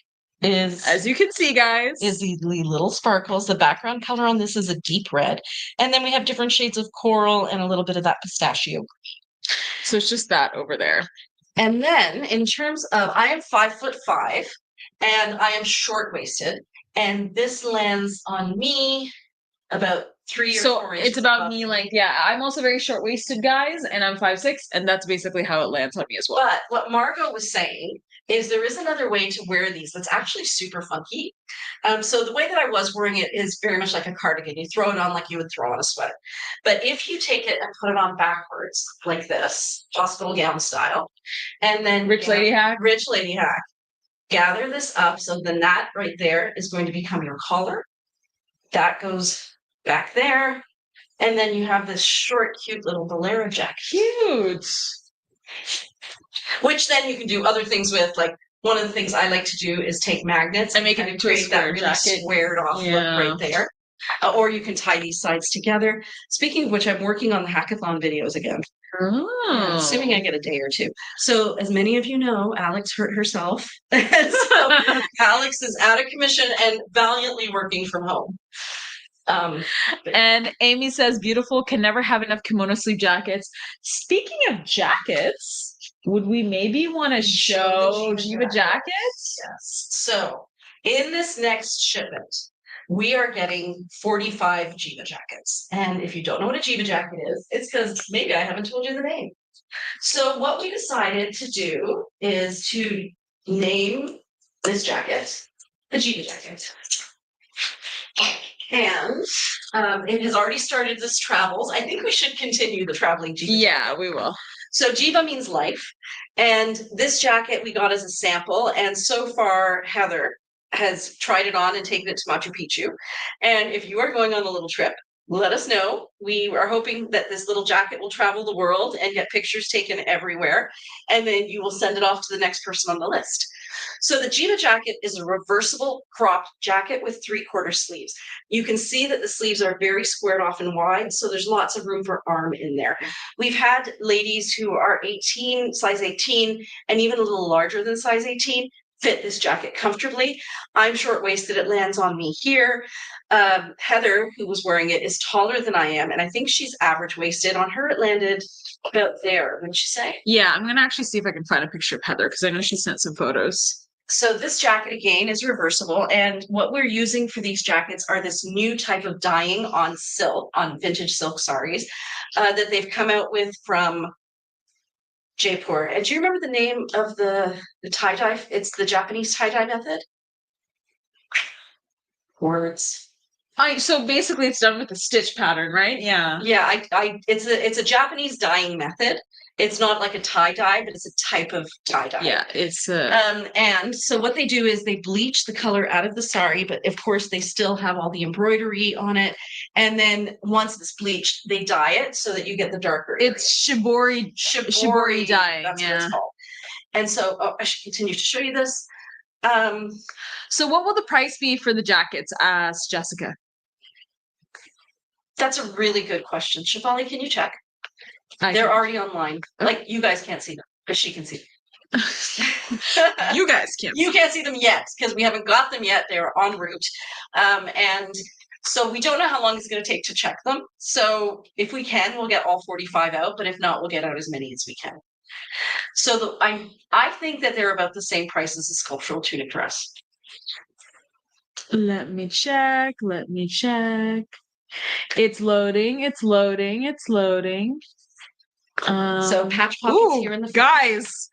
is, as you can see, guys, is the little sparkles. The background color on this is a deep red. And then we have different shades of coral and a little bit of that pistachio. So it's just that over there. And then in terms of, I am 5'5" and I am short-waisted, and this lands on me about 3 or 4 inches. So it's about me, like, yeah, I'm also very short-waisted, guys, and I'm 5'6", and that's basically how it lands on me as well. But what Margot was saying is there is another way to wear these that's actually super funky. So the way that I was wearing it is very much like a cardigan. You throw it on like you would throw on a sweater. But if you take it and put it on backwards like this, hospital gown style, and then Rich lady hack, gather this up. So then that right there is going to become your collar. That goes back there. And then you have this short, cute little bolero jacket. Cute. Which then you can do other things with. Like one of the things I like to do is take magnets and make it into a square jacket. Squared off look right there. Or you can tie these sides together. Speaking of which, I'm working on the hackathon videos again. Oh. Assuming I get a day or two. So as many of you know, Alex hurt herself. So Alex is out of commission and valiantly working from home. And Amy says, beautiful, can never have enough kimono sleeve jackets. Speaking of jackets, would we maybe want to show Jiva jackets? Yes. So in this next shipment, we are getting 45 Jiva jackets. And if you don't know what a Jiva jacket is, it's because maybe I haven't told you the name. So what we decided to do is to name this jacket the Jiva jacket. And it has already started this travels. I think we should continue the traveling Jiva. Yeah, we will. So Jiva means life. And this jacket we got as a sample. And so far, Heather has tried it on and taken it to Machu Picchu. And if you are going on a little trip, let us know. We are hoping that this little jacket will travel the world and get pictures taken everywhere. And then you will send it off to the next person on the list. So the Jiva jacket is a reversible cropped jacket with 3/4 sleeves. You can see that the sleeves are very squared off and wide, so there's lots of room for arm in there. We've had ladies who are 18, size 18, and even a little larger than size 18 fit this jacket comfortably. I'm short-waisted, it lands on me here. Heather, who was wearing it, is taller than I am, and I think she's average-waisted. On her, it landed about there, wouldn't you say? Yeah, I'm gonna actually see if I can find a picture of Heather because I know she sent some photos. So this jacket again is reversible, and what we're using for these jackets are this new type of dyeing on silk, on vintage silk saris, that they've come out with from Jaipur. And do you remember the name of the tie-dye? It's the Japanese tie-dye method. Words. So basically it's done with the stitch pattern, right? Yeah. Yeah, it's a Japanese dyeing method. It's not like a tie-dye, but it's a type of tie-dye. Yeah, it's and so what they do is they bleach the color out of the sari, but of course they still have all the embroidery on it. And then once it's bleached, they dye it so that you get the darker area. It's shibori dyeing. That's what it's called. And so I should continue to show you this. So what will the price be for the jackets? Asked Jessica. That's a really good question. Shefali, can you check? They're already online. Like, you guys can't see them, but she can see them. You guys can't. You can't see them yet, because we haven't got them yet. They're en route. And so we don't know how long it's going to take to check them. So if we can, we'll get all 45 out. But if not, we'll get out as many as we can. So I think that they're about the same price as a sculptural tunic dress. Let me check. Let me check. It's loading. It's loading. It's loading. So patch pockets here in the front. Guys,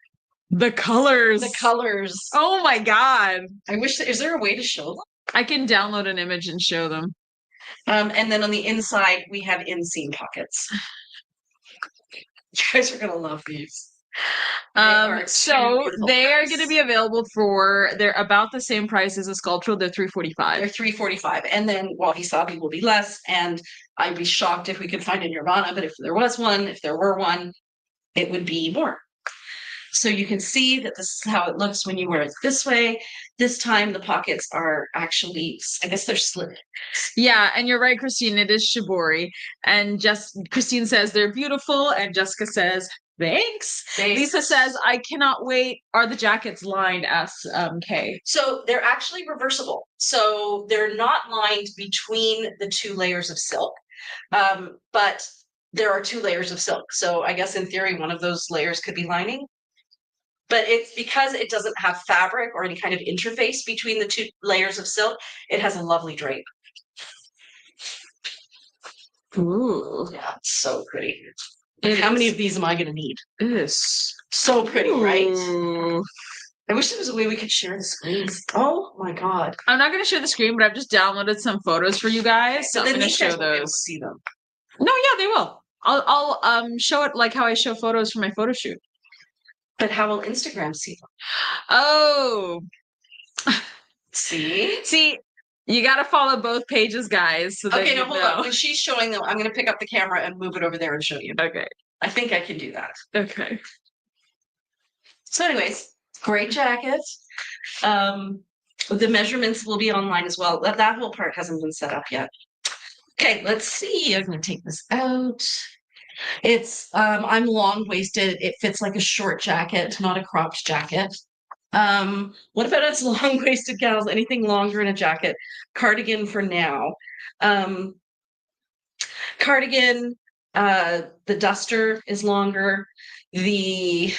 the colors. The colors. Oh my God. I wish, is there a way to show them? I can download an image and show them. And then on the inside, we have inseam pockets. You guys are going to love these. So they are going to be available they're about the same price as a sculptural. They're $345. They're $345. And then wabi sabi will be less. And I'd be shocked if we could find a Nirvana, but if there were one, it would be more. So you can see that this is how it looks when you wear it this way. This time the pockets are actually, I guess they're slit. Yeah, and you're right, Christine. It is shibori. And Christine says they're beautiful, and Jessica says, thanks. Lisa says, I cannot wait. Are the jackets lined? Asks Kay. So they're actually reversible. So they're not lined between the two layers of silk. But there are two layers of silk. So I guess in theory, one of those layers could be lining. But it's because it doesn't have fabric or any kind of interface between the two layers of silk, it has a lovely drape. Ooh. Yeah, it's so pretty. How many of these am I going to need? It is so pretty, right? Ooh. I wish there was a way we could share the screens. Oh my God. I'm not going to share the screen, but I've just downloaded some photos for you guys. So I'm going to show those. See them. No, yeah, they will. I'll show it like how I show photos for my photo shoot. But how will Instagram see them? Oh. See, you got to follow both pages, guys. So okay, no, hold on. When she's showing them, I'm going to pick up the camera and move it over there and show you. Okay. I think I can do that. Okay. So anyways, great jacket. The measurements will be online as well. That whole part hasn't been set up yet. Okay, let's see. I'm going to take this out. It's I'm long-waisted. It fits like a short jacket, not a cropped jacket. What about us long-waisted gals? Anything longer in a jacket? Cardigan for now. Cardigan, the duster is longer. This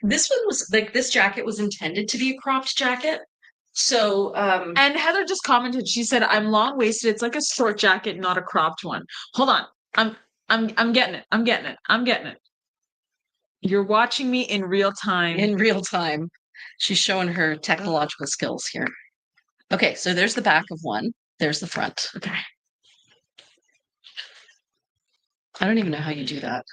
one was like, this jacket was intended to be a cropped jacket. So, and Heather just commented, she said, I'm long-waisted. It's like a short jacket, not a cropped one. Hold on. I'm getting it. I'm getting it. I'm getting it. You're watching me in real time. In real time. She's showing her technological skills here. Okay, so there's the back of one. There's the front. Okay. I don't even know how you do that.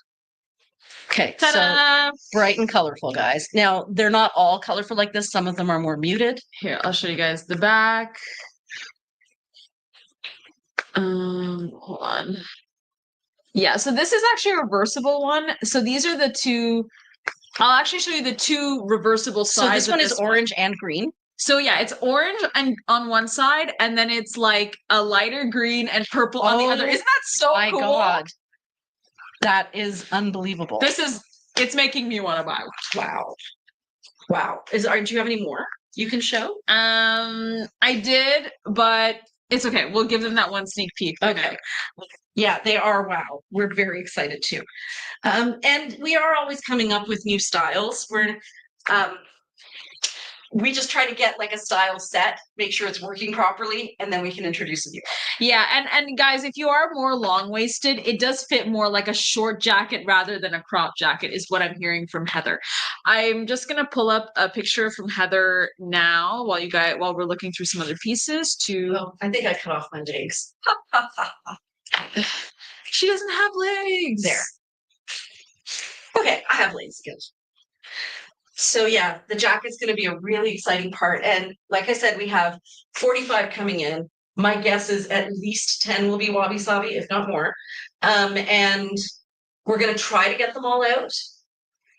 Okay, Ta-da! So bright and colorful, guys. Now, they're not all colorful like this. Some of them are more muted. Here, I'll show you guys the back. Hold on. Yeah, so this is actually a reversible one. So these are the two. I'll actually show you the two reversible sides. So this one is orange and green. So yeah, it's orange and on one side, and then it's like a lighter green and purple on the other. Isn't that so cool? My God. That is unbelievable. It's making me want to buy one. Wow. Wow. Do you have any more you can show? I did, but it's okay. We'll give them that one sneak peek. Okay. Yeah, they are. Wow. We're very excited too. And we are always coming up with new styles. We just try to get like a style set, make sure it's working properly, and then we can introduce it. Yeah, and guys, if you are more long-waisted, it does fit more like a short jacket rather than a crop jacket, is what I'm hearing from Heather. I'm just gonna pull up a picture from Heather now while we're looking through some other pieces to. Oh, I think I cut off my legs. She doesn't have legs. There. Okay, I have legs again. So yeah, the jacket's going to be a really exciting part. And like I said, we have 45 coming in. My guess is at least 10 will be wabi-sabi, if not more. And we're going to try to get them all out.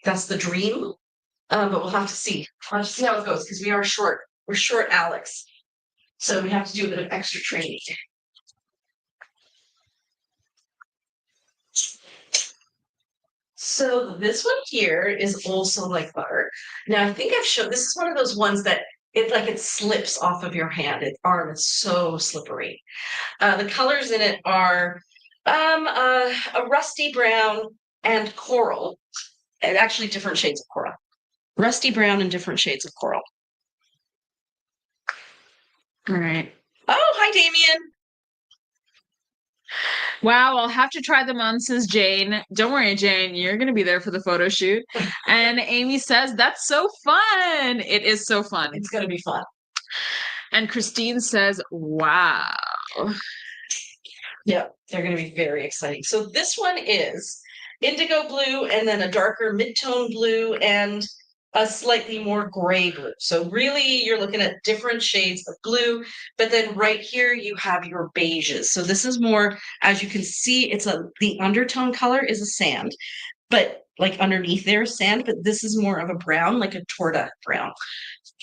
That's the dream. But we'll have to see. We'll have to see how it goes because we are short. We're short Alex. So we have to do a bit of extra training. So this one here is also like butter. Now I think I've shown, this is one of those ones that it slips off of your hand. Its arm is so slippery. The colors in it are a rusty brown, and coral, and actually different shades of coral. Rusty brown and different shades of coral. All right. Oh, hi, Damien. Wow, I'll have to try them on, says Jane. Don't worry, Jane, you're going to be there for the photo shoot. And Amy says, that's so fun. It is so fun. It's going to be fun. And Christine says, wow. Yeah, they're going to be very exciting. So this one is indigo blue and then a darker mid-tone blue and a slightly more gray blue. So really you're looking at different shades of blue, but then right here you have your beiges. So this is more, as you can see, the undertone color is a sand, but like underneath there is sand, but this is more of a brown, like a torta brown.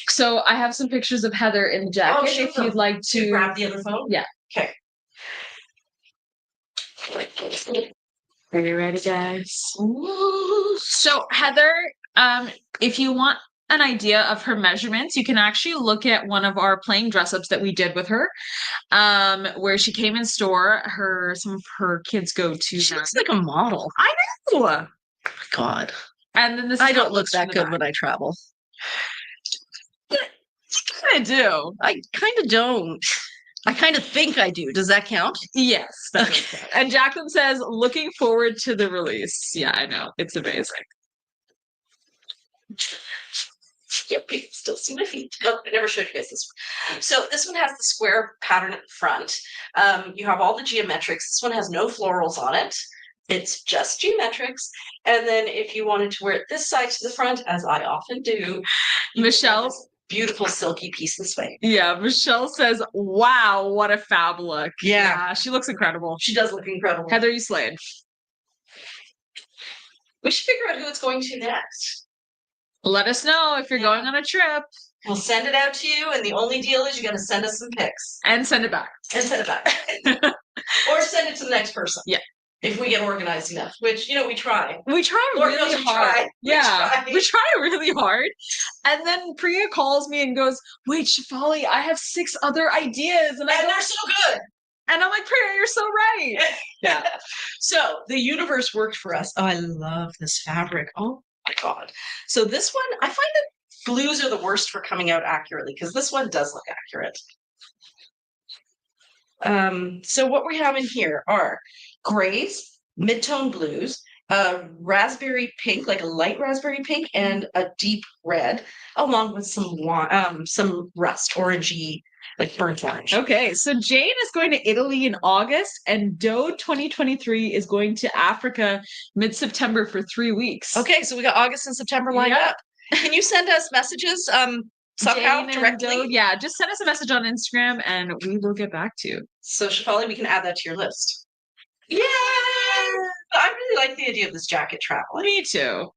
So I have some pictures of Heather in the jacket if you'd like to grab the other phone. Yeah. Okay. Are you ready, guys? So Heather, if you want an idea of her measurements, you can actually look at one of our playing dress ups that we did with her, where she came in store. Some of her kids go to. She looks like a model. I know. Oh my God. And then I don't look that good when I travel. I do. I kind of don't. I kind of think I do. Does that count? Yes. Okay. And Jacqueline says, looking forward to the release. Yeah, I know. It's amazing. Yep, you can still see my feet. Oh, I never showed you guys this one. So this one has the square pattern at the front. You have all the geometrics. This one has no florals on it. It's just geometrics. And then if you wanted to wear it this side to the front, as I often do, Michelle, beautiful silky piece this way. Yeah, Michelle says, wow, what a fab look. Yeah, she looks incredible. She does look incredible. Heather, you slayed. We should figure out who it's going to next. Let us know if you're going on a trip. We'll send it out to you, and the only deal is you got to send us some pics. And send it back. And send it back. Or send it to the next person. Yeah. If we get organized enough, which, we try. We try Lord really knows hard. We try. We try really hard. And then Priya calls me and goes, wait, Shefali, I have 6 other ideas. And they're so good. And I'm like, Priya, you're so right. Yeah. So the universe worked for us. Oh, I love this fabric. Oh my God. So this one, I find that blues are the worst for coming out accurately because this one does look accurate. So what we have in here are grays, mid-tone blues, raspberry pink, like a light raspberry pink, and a deep red, along with some rust, orangey, like burnt orange. Okay, so Jane is going to Italy in August, and Doe 2023 is going to Africa mid-September for 3 weeks. Okay, so we got August and September lined up. Can you send us messages somehow directly? Yeah, just send us a message on Instagram, and we will get back to you. So Shefali, we can add that to your list. Yeah, I really like the idea of this jacket traveling. Me too.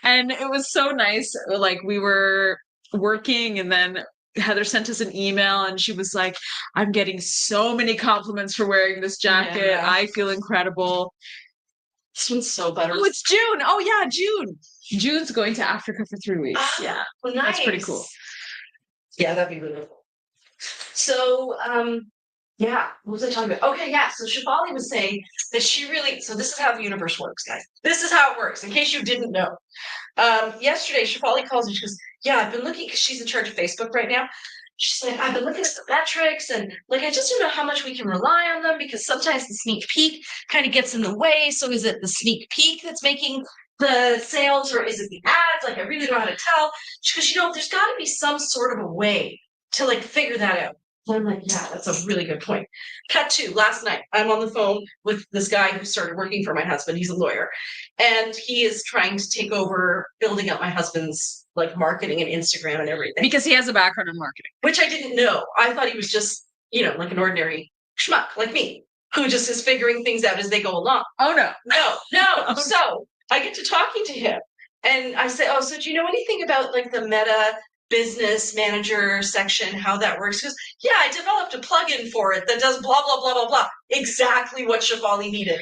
And it was so nice. Like we were working and then Heather sent us an email and she was like, I'm getting so many compliments for wearing this jacket. Yeah. I feel incredible. This one's so better. Oh, it's June. Oh yeah, June. June's going to Africa for 3 weeks. Oh, yeah. Well, nice. That's pretty cool. Yeah, that'd be really cool. So, yeah, what was I talking about? Okay, yeah. So Shefali was saying that so this is how the universe works, guys. This is how it works, in case you didn't know. Yesterday, Shefali calls me, she goes, yeah, I've been looking, because she's in charge of Facebook right now. She's like, I've been looking at the metrics, and like, I just don't know how much we can rely on them, because sometimes the sneak peek kind of gets in the way. So is it the sneak peek that's making the sales, or is it the ads? Like, I really don't know how to tell. She goes, there's got to be some sort of a way to like figure that out. And I'm like, yeah, that's a really good point. Cut to last night, I'm on the phone with this guy who started working for my husband. He's a lawyer, and he is trying to take over building up my husband's like marketing and Instagram and everything. Because he has a background in marketing. Which I didn't know. I thought he was just, like an ordinary schmuck like me, who just is figuring things out as they go along. Oh, no. No. So I get to talking to him, and I say, oh, so do you know anything about like the Meta business manager section, how that works? He goes, yeah, I developed a plugin for it that does blah, blah, blah, blah, blah. Exactly what Shefali needed.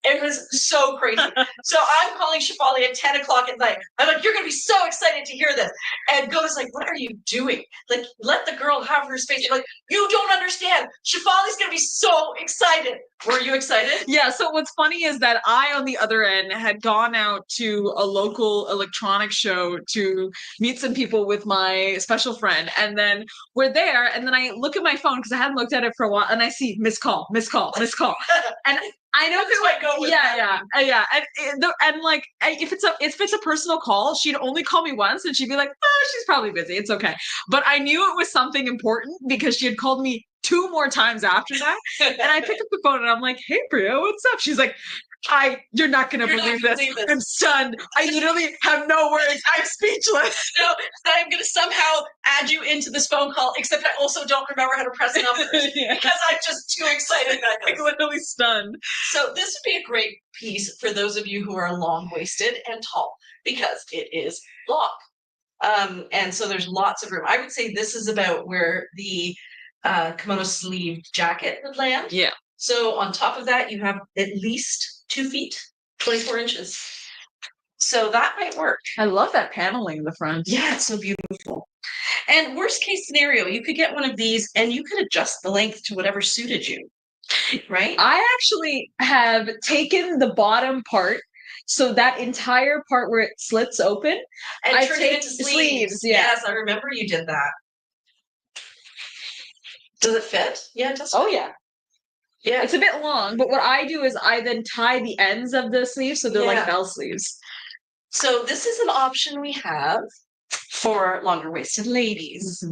It was so crazy. So I'm calling Shefali at 10 o'clock at night. I'm like, you're going to be so excited to hear this. And Go's like, what are you doing? Like, let the girl have her space. I'm like, you don't understand. Shefali's going to be so excited. Were you excited? Yeah, so what's funny is that I, on the other end, had gone out to a local electronics show to meet some people with my special friend. And then we're there, and then I look at my phone because I hadn't looked at it for a while, and I see missed call, missed call, missed call. And I know That's why I go with yeah, and like if it's a personal call, she'd only call me once, and she'd be like, "Oh, she's probably busy. It's okay." But I knew it was something important because she had called me 2 more times after that, and I picked up the phone and I'm like, "Hey, Priya, what's up?" She's like, you're not gonna believe this. I'm stunned. I literally have no words. I'm speechless." No, I'm going to somehow add you into this phone call, except I also don't remember how to press numbers because I'm just too excited. I'm literally stunned. So this would be a great piece for those of you who are long-waisted and tall because it is long. And so there's lots of room. I would say this is about where the kimono sleeved jacket would land. Yeah. So on top of that, you have at least 2 feet, 24 inches. So that might work. I love that paneling in the front. Yeah, it's so beautiful. And worst case scenario, you could get one of these and you could adjust the length to whatever suited you, right? I actually have taken the bottom part, so that entire part where it slits open, And I turn it take into sleeves. sleeves, yeah. Yes, I remember you did that. Does it fit? Yeah, it does. Oh yeah. Yeah. It's a bit long, but what I do is I then tie the ends of the sleeves so they're Yeah. like bell sleeves. So this is an option we have for longer waisted ladies.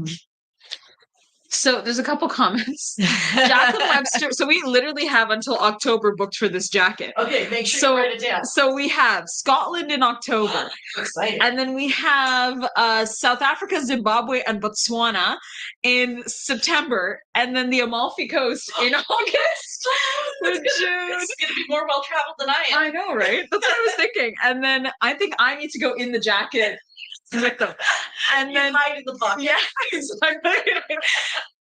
So there's a couple comments. Jacqueline Webster. So we literally have until October booked for this jacket. Okay, make sure So- you write it down. So we have Scotland in October. Exciting. And then we have South Africa, Zimbabwe, and Botswana in September. And then the Amalfi Coast in August. It's June. going to be more well traveled than I am. I know, right? That's what I was thinking. And then I think I need to go in the jacket with them. And You then hide in the pocket. yeah, exactly.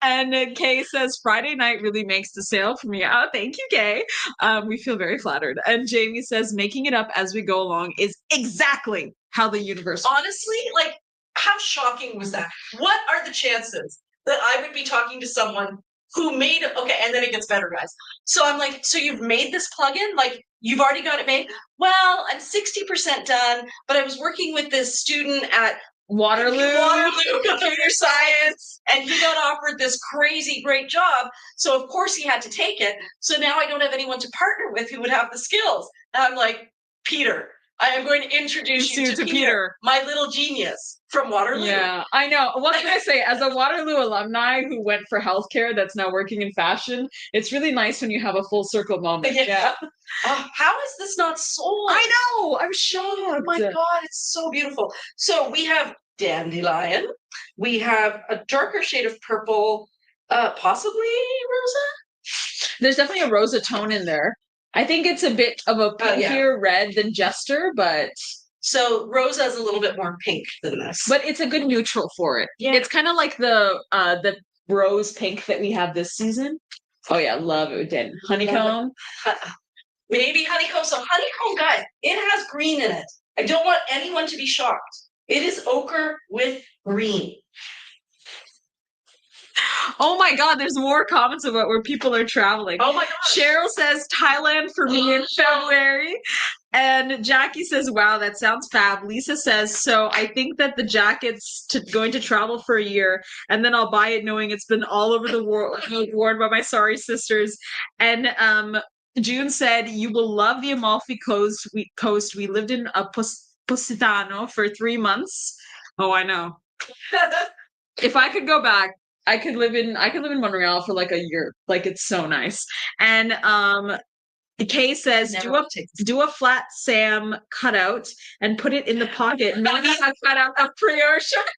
And Kay says Friday night really makes the sale for me. Oh, thank you, Kay. We feel very flattered. And Jamie says making it up as we go along is exactly how the universe. Honestly, like, how shocking was that? What are the chances that I would be talking to someone who made it? Okay, and then it gets better, guys. So I'm like, so you've made this plugin? Like, you've already got it made? Well, I'm 60% done, but I was working with this student at Waterloo Computer Science, and he got offered this crazy great job. So of course he had to take it. So now I don't have anyone to partner with who would have the skills. And I'm like, Peter, I am going to introduce you to Peter, my little genius from Waterloo. Yeah, I know. What can I say? As a Waterloo alumni who went for healthcare that's now working in fashion, it's really nice when you have a full circle moment. Yeah. How is this not sold? I know. I'm shocked. Oh my God, it's so beautiful. So we have dandelion. We have a darker shade of purple, possibly rosa. There's definitely a rosa tone in there. I think it's a bit of a pinkier red than Jester, but so rosa is a little bit more pink than this. But it's a good neutral for it. Yeah. It's kind of like the rose pink that we have this season. Oh yeah, love it. Then honeycomb. Maybe honeycomb. So honeycomb, guys, it has green in it. I don't want anyone to be shocked. It is ochre with green. Oh my God, there's more comments about where people are traveling. Oh my gosh. Cheryl says Thailand for me in February. And Jackie says, wow, that sounds fab. Lisa says, so I think that the jacket's going to travel for a year, and then I'll buy it knowing it's been all over the world, worn by my sorry sisters. And June said, you will love the Amalfi Coast. We lived in Positano for 3 months. Oh, I know. If I could go back, I could live in Montreal for like a year. Like, it's so nice. And Kay says, do a flat Sam cutout and put it in the pocket. Maybe a cutout of Prior shirt.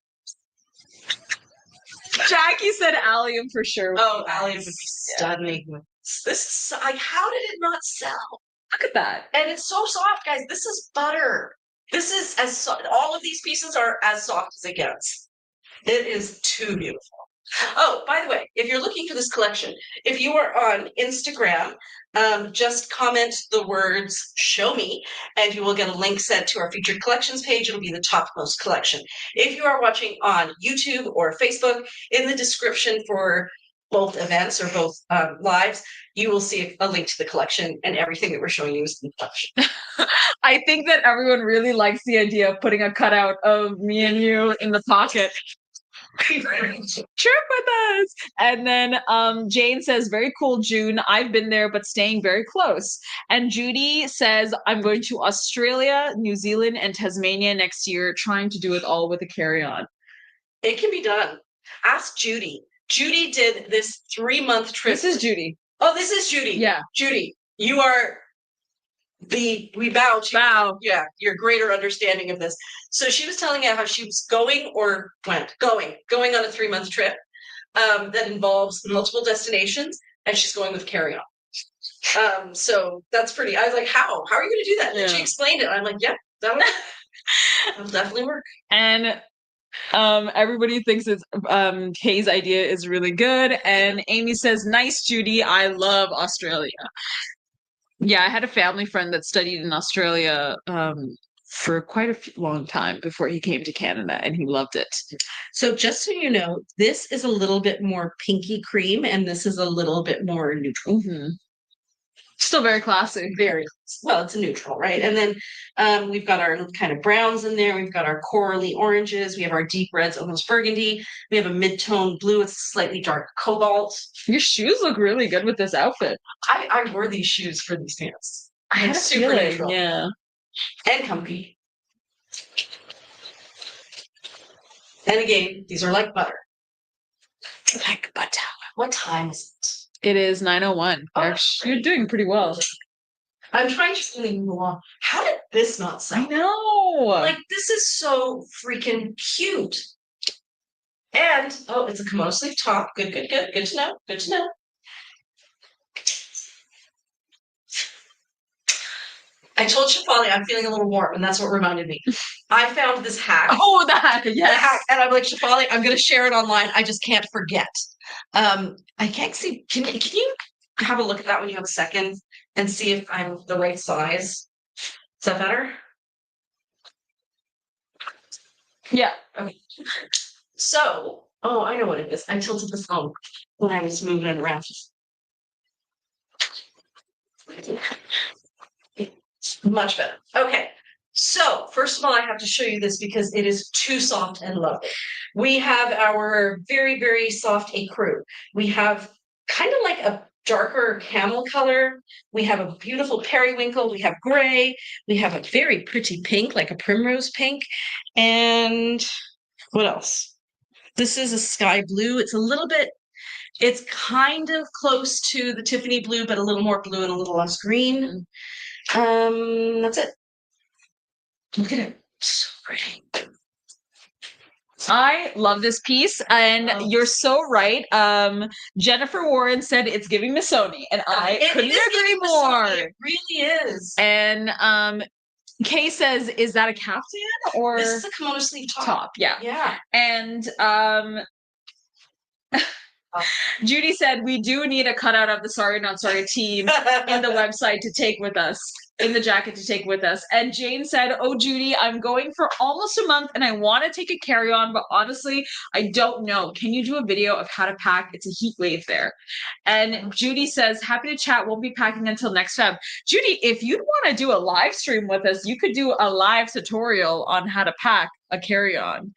Jackie said allium for sure. Oh, allium would be stunning. Yeah. This is like, how did it not sell? Look at that. And it's so soft, guys. This is butter. This is all of these pieces are as soft as it gets. It is too beautiful. Oh, by the way, if you're looking for this collection, if you are on Instagram, just comment the words "show me," and you will get a link sent to our featured collections page. It'll be the topmost collection. If you are watching on YouTube or Facebook, in the description for both events or both lives, you will see a link to the collection, and everything that we're showing you is in the collection. I think that everyone really likes the idea of putting a cutout of me and you in the pocket. Trip with us. And then Jane says, very cool, June. I've been there, but staying very close. And Judy says, I'm going to Australia, New Zealand, and Tasmania next year, trying to do it all with a carry-on. It can be done. Ask Judy. Judy did this 3-month trip. This is Judy. Oh, this is Judy. Yeah. Judy, you are we bow to your greater understanding of this. So she was telling you how she was going on a 3-month trip that involves multiple destinations, and she's going with carry-on. So that's pretty. I was like, how are you going to do that? And she explained it. I'm like, yeah, that'll definitely work. And everybody thinks it's Kay's idea is really good, and Amy says, nice, Judy, I love Australia. Yeah, I had a family friend that studied in Australia for quite a long time before he came to Canada, and he loved it. So just so you know, this is a little bit more pinky cream, and this is a little bit more neutral. Mm-hmm. Still very classy. Very well, it's a neutral, right? And then we've got our kind of browns in there. We've got our corally oranges. We have our deep reds, almost burgundy. We have a mid-tone blue. It's slightly dark cobalt. Your shoes look really good with this outfit. I wore these shoes for these pants. I had a super neutral. Yeah. And comfy. And again, these are like butter. Like butter. What time is it? It is 9:01. Oh, you're doing pretty well. I'm trying to really move on. How did this not sell? I know. Like, this is so freaking cute. And, it's a kimono sleeve top. Good to know. Good to know. I told Shafali I'm feeling a little warm, and that's what reminded me. I found this hack. Oh, the hack, yes. The hack, and I'm like, Shafali, I'm going to share it online. I just can't forget. I can't see. Can you have a look at that when you have a second and see if I'm the right size? Is that better? Yeah. Okay. So, I know what it is. I tilted the phone when I was moving it around. Much better. Okay. So, first of all, I have to show you this because it is too soft and lovely. We have our very, very soft ecru. We have kind of like a darker camel color. We have a beautiful periwinkle. We have gray. We have a very pretty pink, like a primrose pink. And what else? This is a sky blue. It's kind of close to the Tiffany blue, but a little more blue and a little less green. That's it. Look at it. So pretty. I love this piece, and you're so right. Jennifer Warren said it's giving Missoni, and I couldn't agree more. It really is. And Kay says, is that a caftan or this is a kimono sleeve top? Yeah. Yeah. And Judy said, we do need a cutout of the Sorry Not Sorry team in the website to take with us, in the jacket to take with us. And Jane said, oh, Judy, I'm going for almost a month and I want to take a carry-on, but honestly, I don't know. Can you do a video of how to pack? It's a heat wave there. And Judy says, happy to chat. Won't be packing until next Feb. Judy, if you'd want to do a live stream with us, you could do a live tutorial on how to pack a carry-on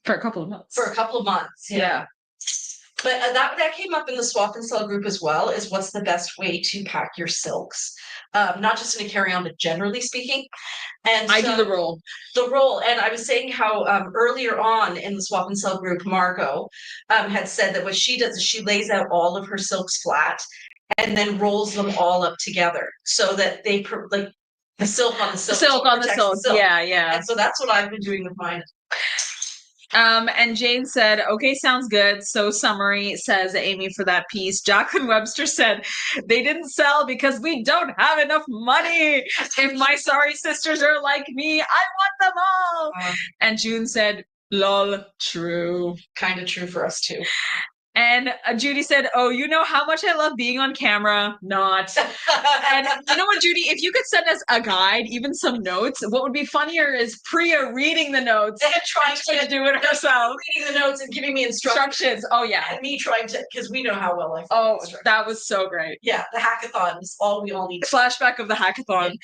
for a couple of months. Yeah. But that came up in the swap and sell group as well, is what's the best way to pack your silks, not just in a carry-on, but generally speaking. And I do the roll. And I was saying how earlier on in the swap and sell group, Margot had said that what she does is she lays out all of her silks flat and then rolls them all up together so that they like the silk on the silk. Silk on the silk. Yeah. And so that's what I've been doing with mine. And Jane said, okay, sounds good. So summary, says Amy, for that piece. Jacqueline Webster said, they didn't sell because we don't have enough money. If my sorry sisters are like me, I want them all. And June said, Lol, true. Kind of true for us too. And Judy said, "Oh, you know how much I love being on camera." Not. And you know what, Judy? If you could send us a guide, even some notes, what would be funnier is Priya reading the notes and trying to do it herself. Reading the notes and giving me instructions. Oh yeah. And me trying to, because we know how well I. Oh, that was so great. Yeah, the hackathon is all we all need. Flashback of the hackathon.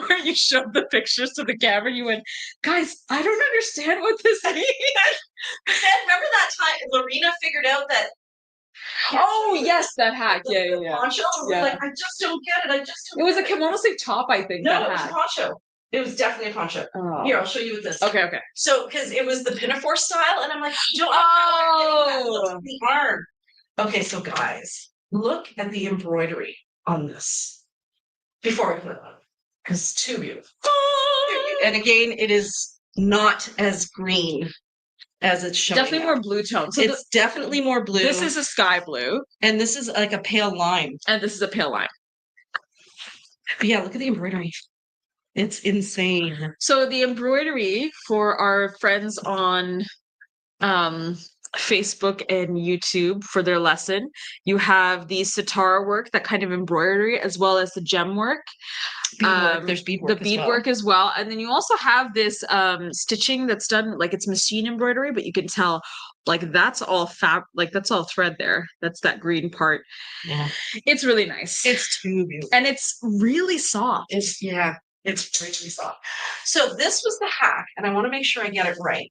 Where you showed the pictures to the camera, you went, "Guys, I don't understand what this means." Then remember that time Lorena figured out that. Oh yes, that hack. Yeah. Poncho. Yeah. Like, I just don't get it. It was a kimono sleeve top, I think. No, it was a poncho. It was definitely a poncho. Oh. Here, I'll show you with this. Okay. So, because it was the pinafore style, and I'm like, the arm. Okay, so guys, look at the embroidery on this before I put it on, because it's too beautiful. And again, it is not as green as it's showing. Definitely more blue tone. So it's definitely more blue. This is a sky blue, and this is like a pale lime, and this is a pale lime. But yeah, look at the embroidery. It's insane. So the embroidery for our friends on Facebook and YouTube for their lesson, you have the sitar work, that kind of embroidery, as well as the gem work. There's beadwork as well. And then you also have this stitching that's done like it's machine embroidery, but you can tell like that's all that's all thread there. That's that green part. Yeah. It's really nice. It's too beautiful. And it's really soft. It's really soft. So this was the hack, and I want to make sure I get it right.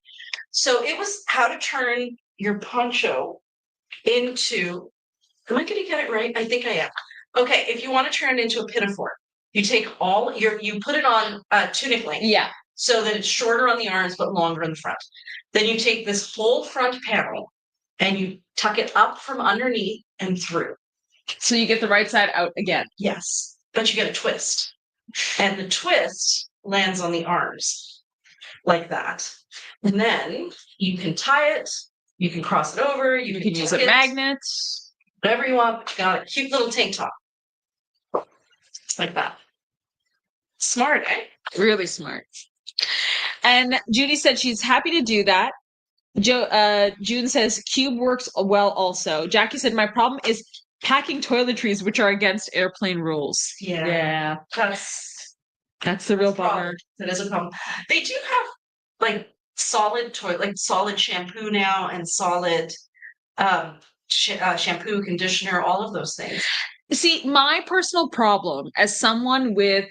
So it was how to turn your poncho into, am I going to get it right? I think I am. Okay, if you want to turn it into a pinafore, you take you put it on tunic length. Yeah. So that it's shorter on the arms, but longer in the front. Then you take this whole front panel and you tuck it up from underneath and through. So you get the right side out again. Yes, but you get a twist. And the twist lands on the arms like that. And then you can tie it, you can cross it over, you can use a magnet, whatever you want, but you got a cute little tank top. Like that. Smart, eh? Really smart. And Judy said she's happy to do that. June says cube works well also. Jackie said my problem is packing toiletries, which are against airplane rules. Yeah. That's the real bummer. That is a problem. They do have like solid solid shampoo now, and solid shampoo, conditioner, all of those things. See, my personal problem as someone with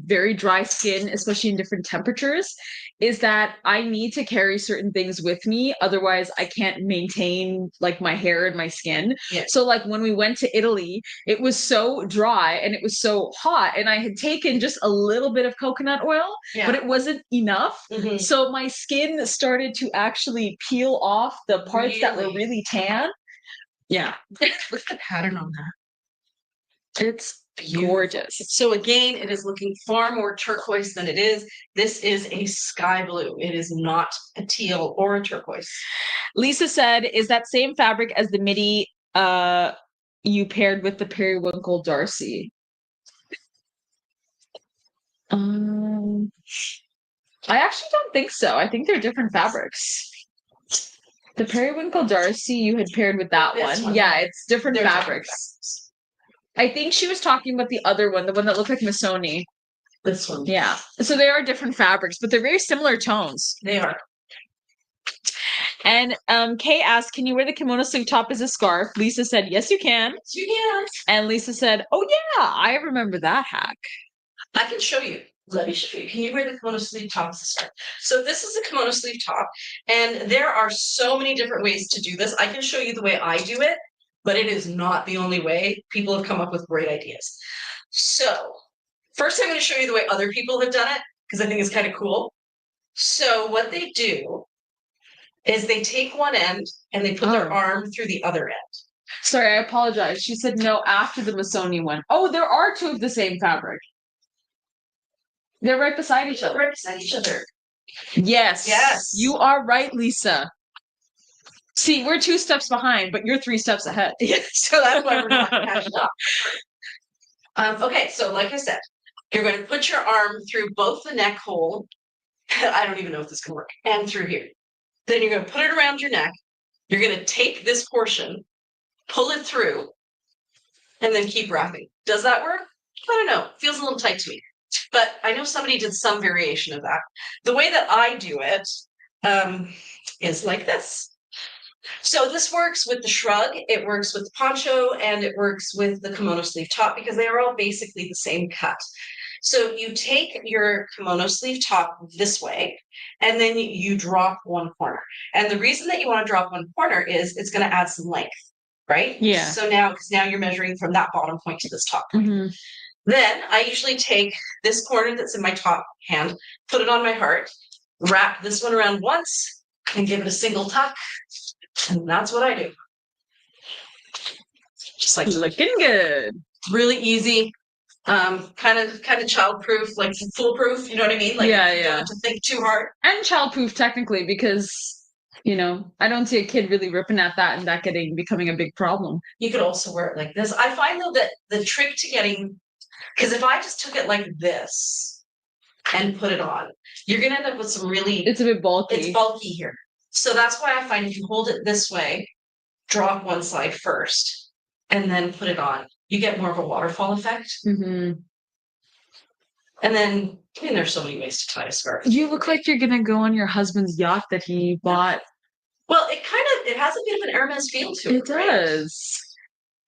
very dry skin, especially in different temperatures, is that I need to carry certain things with me. Otherwise, I can't maintain like my hair and my skin. Yeah. So like when we went to Italy, it was so dry and it was so hot. And I had taken just a little bit of coconut oil, but it wasn't enough. Mm-hmm. So my skin started to actually peel off the parts that were really tan. Yeah. Look at the pattern on that. It's gorgeous. So again, it is looking far more turquoise than it is. This is a sky blue. It is not a teal or a turquoise. Lisa said, is that same fabric as the midi you paired with the periwinkle Darcy? I actually don't think so. I think they're different fabrics. The periwinkle Darcy you had paired with that one. Yeah, it's different fabrics. I think she was talking about the other one, the one that looked like Missoni. This one. Yeah. So they are different fabrics, but they're very similar tones. They are. And Kay asked, can you wear the kimono sleeve top as a scarf? Lisa said, yes, you can. Yes, you can. And Lisa said, oh, yeah, I remember that hack. I can show you. Let me show you. Can you wear the kimono sleeve top as a scarf? So this is a kimono sleeve top, and there are so many different ways to do this. I can show you the way I do it, but it is not the only way. People have come up with great ideas. So first I'm going to show you the way other people have done it, because I think it's kind of cool. So what they do is they take one end and they put their arm through the other end. Sorry, I apologize. She said no after the Missoni one. Oh, there are two of the same fabric. They're right beside each other. Right beside each other. Yes. Yes. You are right, Lisa. See, we're 2 steps behind, but you're 3 steps ahead. So that's why we're not catching up. Okay, so like I said, you're going to put your arm through both the neck hole I don't even know if this can work. And through here. Then you're going to put it around your neck. You're going to take this portion, pull it through, and then keep wrapping. Does that work? I don't know. Feels a little tight to me. But I know somebody did some variation of that. The way that I do it is like this. So this works with the shrug, it works with the poncho, and it works with the kimono sleeve top because they are all basically the same cut. So you take your kimono sleeve top this way, and then you drop one corner. And the reason that you want to drop one corner is it's going to add some length, right? Yeah. So because now you're measuring from that bottom point to this top point. Mm-hmm. Then I usually take this corner that's in my top hand, put it on my heart, wrap this one around once, and give it a single tuck. And that's what I do. Just like Looking good. really easy, kind of childproof, like foolproof. You know what I mean? Like Yeah, you yeah. don't have to think too hard. And childproof technically, because I don't see a kid really ripping at that and that becoming a big problem. You could also wear it like this. I find though that the trick to getting, because if I just took it like this and put it on, you're gonna end up with some really. It's a bit bulky. It's bulky here. So that's why I find if you hold it this way, drop one side first, and then put it on, you get more of a waterfall effect. Mm-hmm. And then, there's so many ways to tie a scarf. You look like you're gonna go on your husband's yacht that he bought. Well, it has a bit of an Hermes feel to it. It does.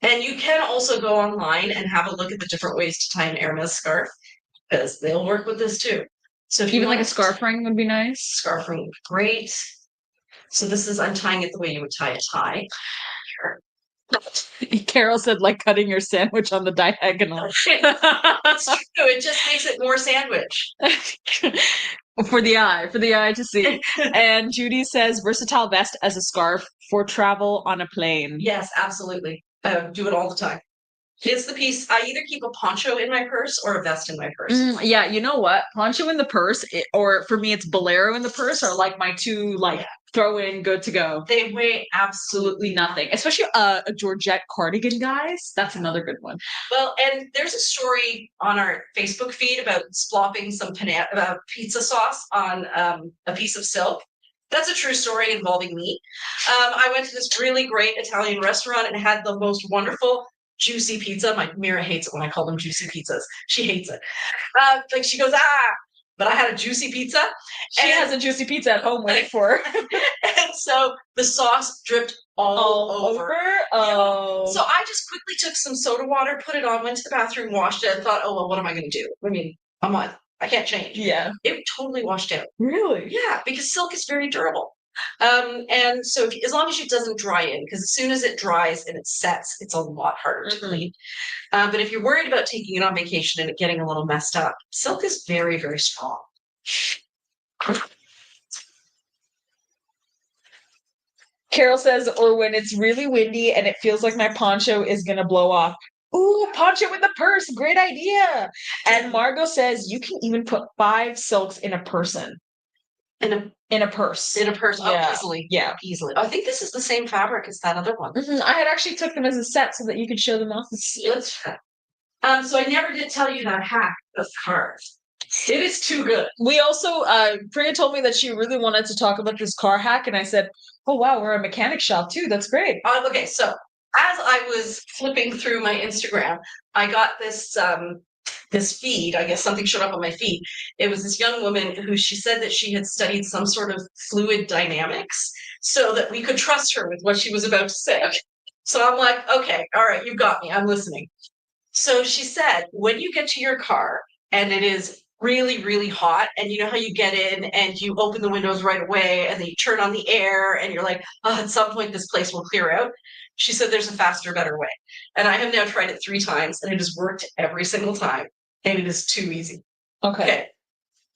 Right? And you can also go online and have a look at the different ways to tie an Hermes scarf because they'll work with this too. So if even like a scarf ring would be nice. Scarf ring would be great. So I'm tying it the way you would tie a tie. Sure. Carol said like cutting your sandwich on the diagonal. It's true. It just makes it more sandwich. For the eye to see. And Judy says versatile vest as a scarf for travel on a plane. Yes, absolutely. I do it all the time. It's the piece. I either keep a poncho in my purse or a vest in my purse. Yeah, you know what? Poncho in the purse, or for me, it's bolero in the purse, are like my two throw in, good to go. They weigh absolutely nothing, especially a Georgette cardigan, guys. That's another good one. Well, and there's a story on our Facebook feed about splopping some pizza sauce on a piece of silk. That's a true story involving me. I went to this really great Italian restaurant and had the most wonderful juicy pizza. My Mira hates it when I call them juicy pizzas. She hates it. She goes, but I had a juicy pizza. She has a juicy pizza at home waiting for her. And so the sauce dripped all over. Oh. So I just quickly took some soda water, put it on, went to the bathroom, washed it, and thought, oh, well, what am I going to do? I mean, I can't change. Yeah. It totally washed out. Really? Yeah, because silk is very durable. And so as long as it doesn't dry in, because as soon as it dries and it sets, it's a lot harder to clean. But if you're worried about taking it on vacation and it getting a little messed up, silk is very, very strong. Carol says, or when it's really windy and it feels like my poncho is going to blow off. Ooh, poncho in the purse. Great idea. And Margot says you can even put 5 silks in a person. In a purse. In a purse. Yeah. Oh, easily. Yeah. Easily. I think this is the same fabric as that other one. I had actually took them as a set so that you could show them off. So I never did tell you that hack of cars. It is too good. We also, Priya told me that she really wanted to talk about this car hack, and I said, oh, wow, we're a mechanic shop too. That's great. Okay, so as I was flipping through my Instagram, I got this this feed. I guess something showed up on my feed. It was this young woman who she said that she had studied some sort of fluid dynamics so that we could trust her with what she was about to say. So I'm like, okay, all right, you got me. I'm listening. So she said, when you get to your car and it is really, really hot, and you know how you get in and you open the windows right away and then you turn on the air and you're like, oh, at some point this place will clear out. She said there's a faster, better way. And I have now tried it 3 times and it has worked every single time. And it is too easy. Okay.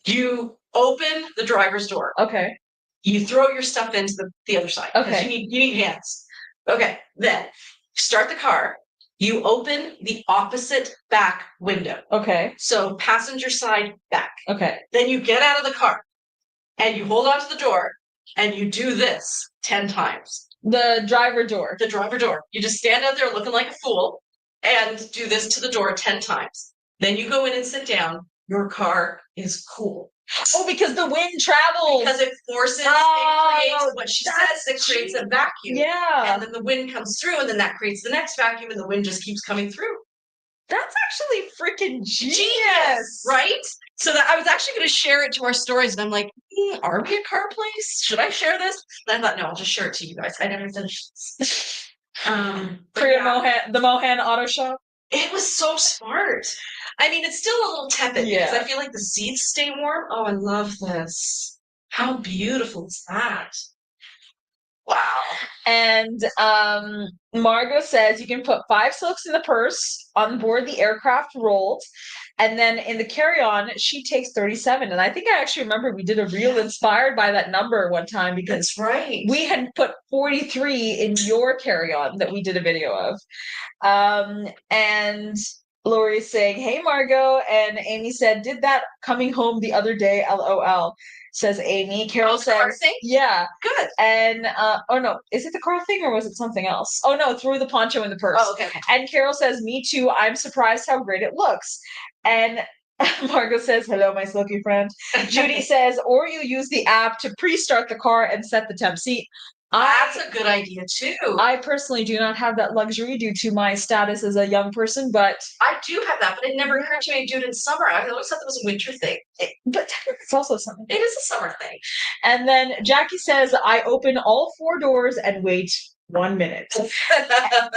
You open the driver's door. Okay. You throw your stuff into the other side. Okay. You need hands. Okay. Then start the car. You open the opposite back window. Okay. So passenger side back. Okay. Then you get out of the car and you hold onto the door and you do this 10 times. The driver door. The driver door. You just stand out there looking like a fool and do this to the door 10 times. Then you go in and sit down. Your car is cool. Oh, because the wind travels. Because it forces, it creates what she says, it creates a vacuum. Yeah. And then the wind comes through, and then that creates the next vacuum, and the wind just keeps coming through. That's actually freaking genius, right? So that I was actually going to share it to our stories, and I'm like, are we a car place? Should I share this? And I thought, no, I'll just share it to you guys. I never finished this. For your the Mohan Auto Shop. It was so smart. I mean, it's still a little tepid because I feel like the seats stay warm. Oh, I love this. How beautiful is that? Wow. And Margot says you can put 5 silks in the purse on board the aircraft rolled. And then in the carry-on, she takes 37. And I think I actually remember we did a reel inspired by that number one time because we had put 43 in your carry-on that we did a video of. And Lori's saying, hey, Margot. And Amy said, did that coming home the other day, LOL. Says Amy. Carol says, car thing? Yeah. Good. And, oh no, is it the car thing or was it something else? Oh no, threw the poncho in the purse. Oh, okay. And Carol says, me too. I'm surprised how great it looks. And Margot says, hello, my silky friend. Judy says, or you use the app to pre-start the car and set the temp seat. That's a good idea too. I personally do not have that luxury due to my status as a young person, but I do have that, but it never occurred to me to do it in summer. I always thought that was a winter thing. But it's also summer. It is a summer thing. And then Jackie says, I open all 4 doors and wait 1 minute.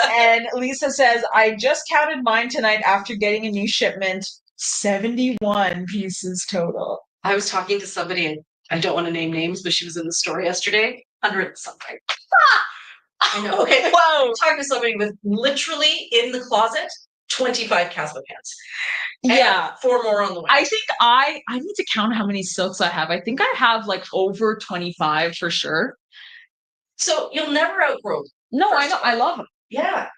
And Lisa says, I just counted mine tonight after getting a new shipment. 71 pieces total. I was talking to somebody, and I don't want to name names, but she was in the store yesterday. 100 something. I know. Okay. Whoa. Talking to somebody with literally in the closet 25 Casmo pants. Yeah. 4 more on the way. I think I need to count how many silks I have. I think I have like over 25 for sure. So you'll never outgrow them. No, I know. I love them. Yeah.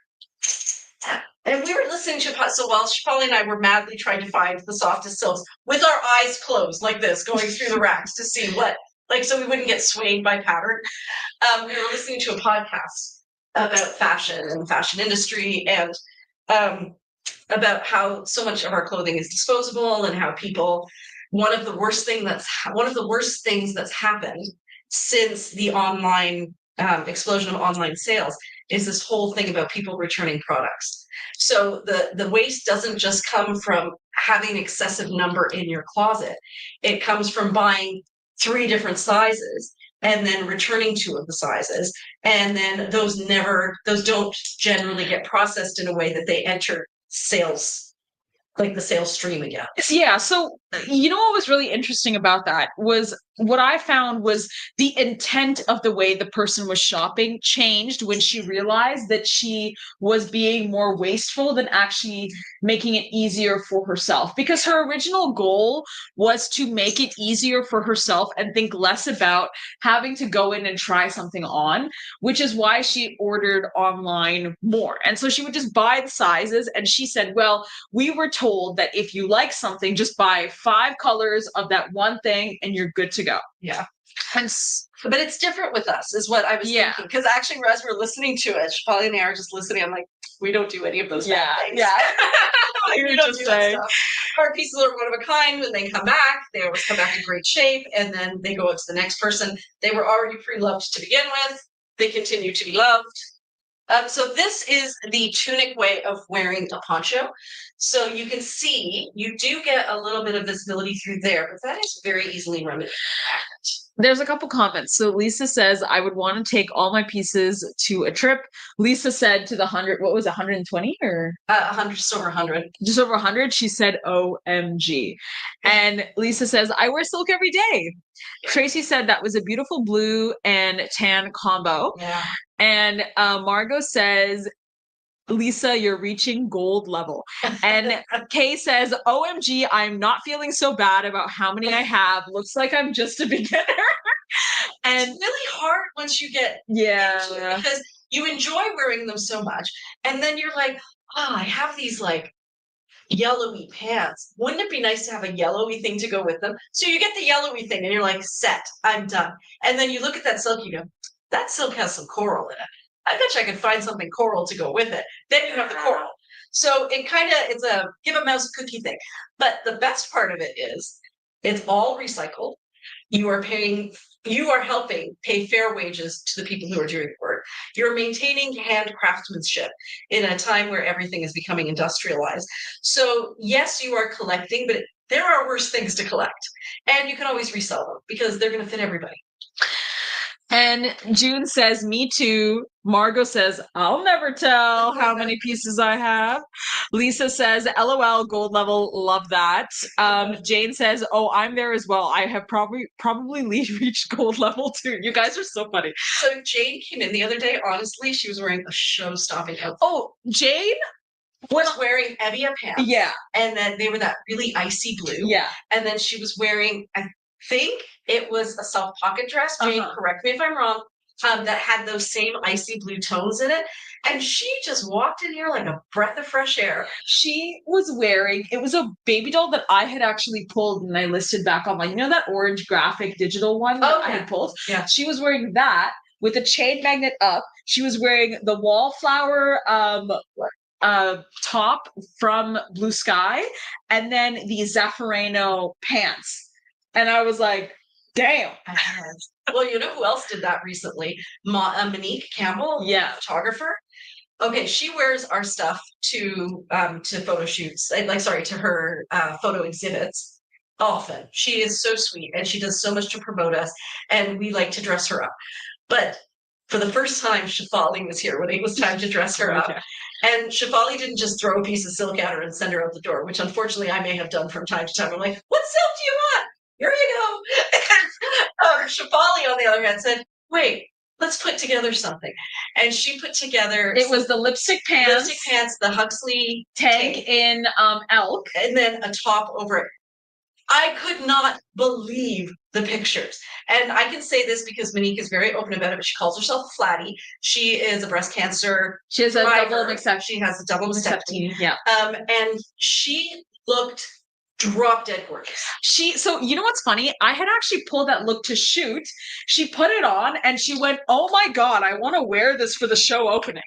And we were listening to, so while Polly and I were madly trying to find the softest silks with our eyes closed like this, going through the racks to see what, like, so we wouldn't get swayed by pattern. We were listening to a podcast about fashion and the fashion industry and about how so much of our clothing is disposable and how people, one of the worst things that's happened since the online explosion of online sales is this whole thing about people returning products. So the waste doesn't just come from having an excessive number in your closet. It comes from buying 3 different sizes and then returning 2 of the sizes. And then those don't generally get processed in a way that they enter sales, like the sales stream again. Yeah. So, you know, what was really interesting about that was what I found was the intent of the way the person was shopping changed when she realized that she was being more wasteful than actually making it easier for herself, because her original goal was to make it easier for herself and think less about having to go in and try something on, which is why she ordered online more. And so she would just buy the sizes. And she said, well, we were told that if you like something, just buy 5 colors of that one thing and you're good to go. Yeah. But it's different with us, is what I was thinking. Because actually, as we're listening to it, Polly and I are just listening. I'm like, we don't do any of those bad things. Yeah. We don't do that stuff. Our pieces are one of a kind. When they come back, they always come back in great shape. And then they go out to the next person. They were already pre-loved to begin with. They continue to be loved. So this is the tunic way of wearing a poncho. So you can see, you do get a little bit of visibility through there, but that is very easily remedied. There's a couple comments. So Lisa says, I would want to take all my pieces to a trip. Lisa said to the 100, what was it, 120 or? 100, just over 100. Just over 100. She said, OMG. And Lisa says, I wear silk every day. Tracy said that was a beautiful blue and tan combo. Yeah. And Margot says, Lisa, you're reaching gold level. And Kay says, OMG, I'm not feeling so bad about how many I have. Looks like I'm just a beginner. And it's really hard once you get into it, because you enjoy wearing them so much. And then you're like, I have these like yellowy pants. Wouldn't it be nice to have a yellowy thing to go with them? So you get the yellowy thing and you're like, set, I'm done. And then you look at that silk, you go, that silk has some coral in it. I bet you I could find something coral to go with it. Then you have the coral. So it's a give a mouse a cookie thing. But the best part of it is It's all recycled. You are helping pay fair wages to the people who are doing the work. You're maintaining hand craftsmanship in a time where everything is becoming industrialized. So yes, you are collecting, but there are worse things to collect. And you can always resell them because they're going to fit everybody. And June says, me too. Margot says, I'll never tell how many pieces I have. Lisa says, LOL, gold level, love that. Jane says, oh, I'm there as well. I have probably reached gold level too. You guys are so funny. So Jane came in the other day. Honestly, she was wearing a show-stopping outfit. Oh, Jane was wearing Evia pants. Yeah. And then they were that really icy blue. Yeah. And then she was wearing, I think it was a self-pocket dress. Jane, correct me if I'm wrong. That had those same icy blue tones in it. And she just walked in here like a breath of fresh air. She was wearing, it was a baby doll that I had actually pulled and I listed back online. You know that orange graphic digital one that I had pulled? Yeah. She was wearing that with a chain magnet up. She was wearing the wallflower top from Blue Sky and then the Zaffarano pants. And I was like, damn. Well, you know who else did that recently? Monique Campbell, photographer. Okay, she wears our stuff to photo shoots, to her photo exhibits often. She is so sweet and she does so much to promote us, and we like to dress her up. But for the first time, Shefali was here when it was time to dress her up. And Shefali didn't just throw a piece of silk at her and send her out the door, which unfortunately I may have done from time to time. I'm like, what silk do you want? Here you go. And Shefali, on the other hand, said, wait, let's put together something. And she put together... It was the lipstick pants, the Huxley tank in elk. And then a top over it. I could not believe the pictures. And I can say this because Monique is very open about it, but she calls herself Flatty. She is a breast cancer. She has a double mastectomy. She has a double mastectomy. Yeah. And she looked drop dead gorgeous. So you know what's funny? I had actually pulled that look to shoot. She put it on and she went, oh my God, I want to wear this for the show opening.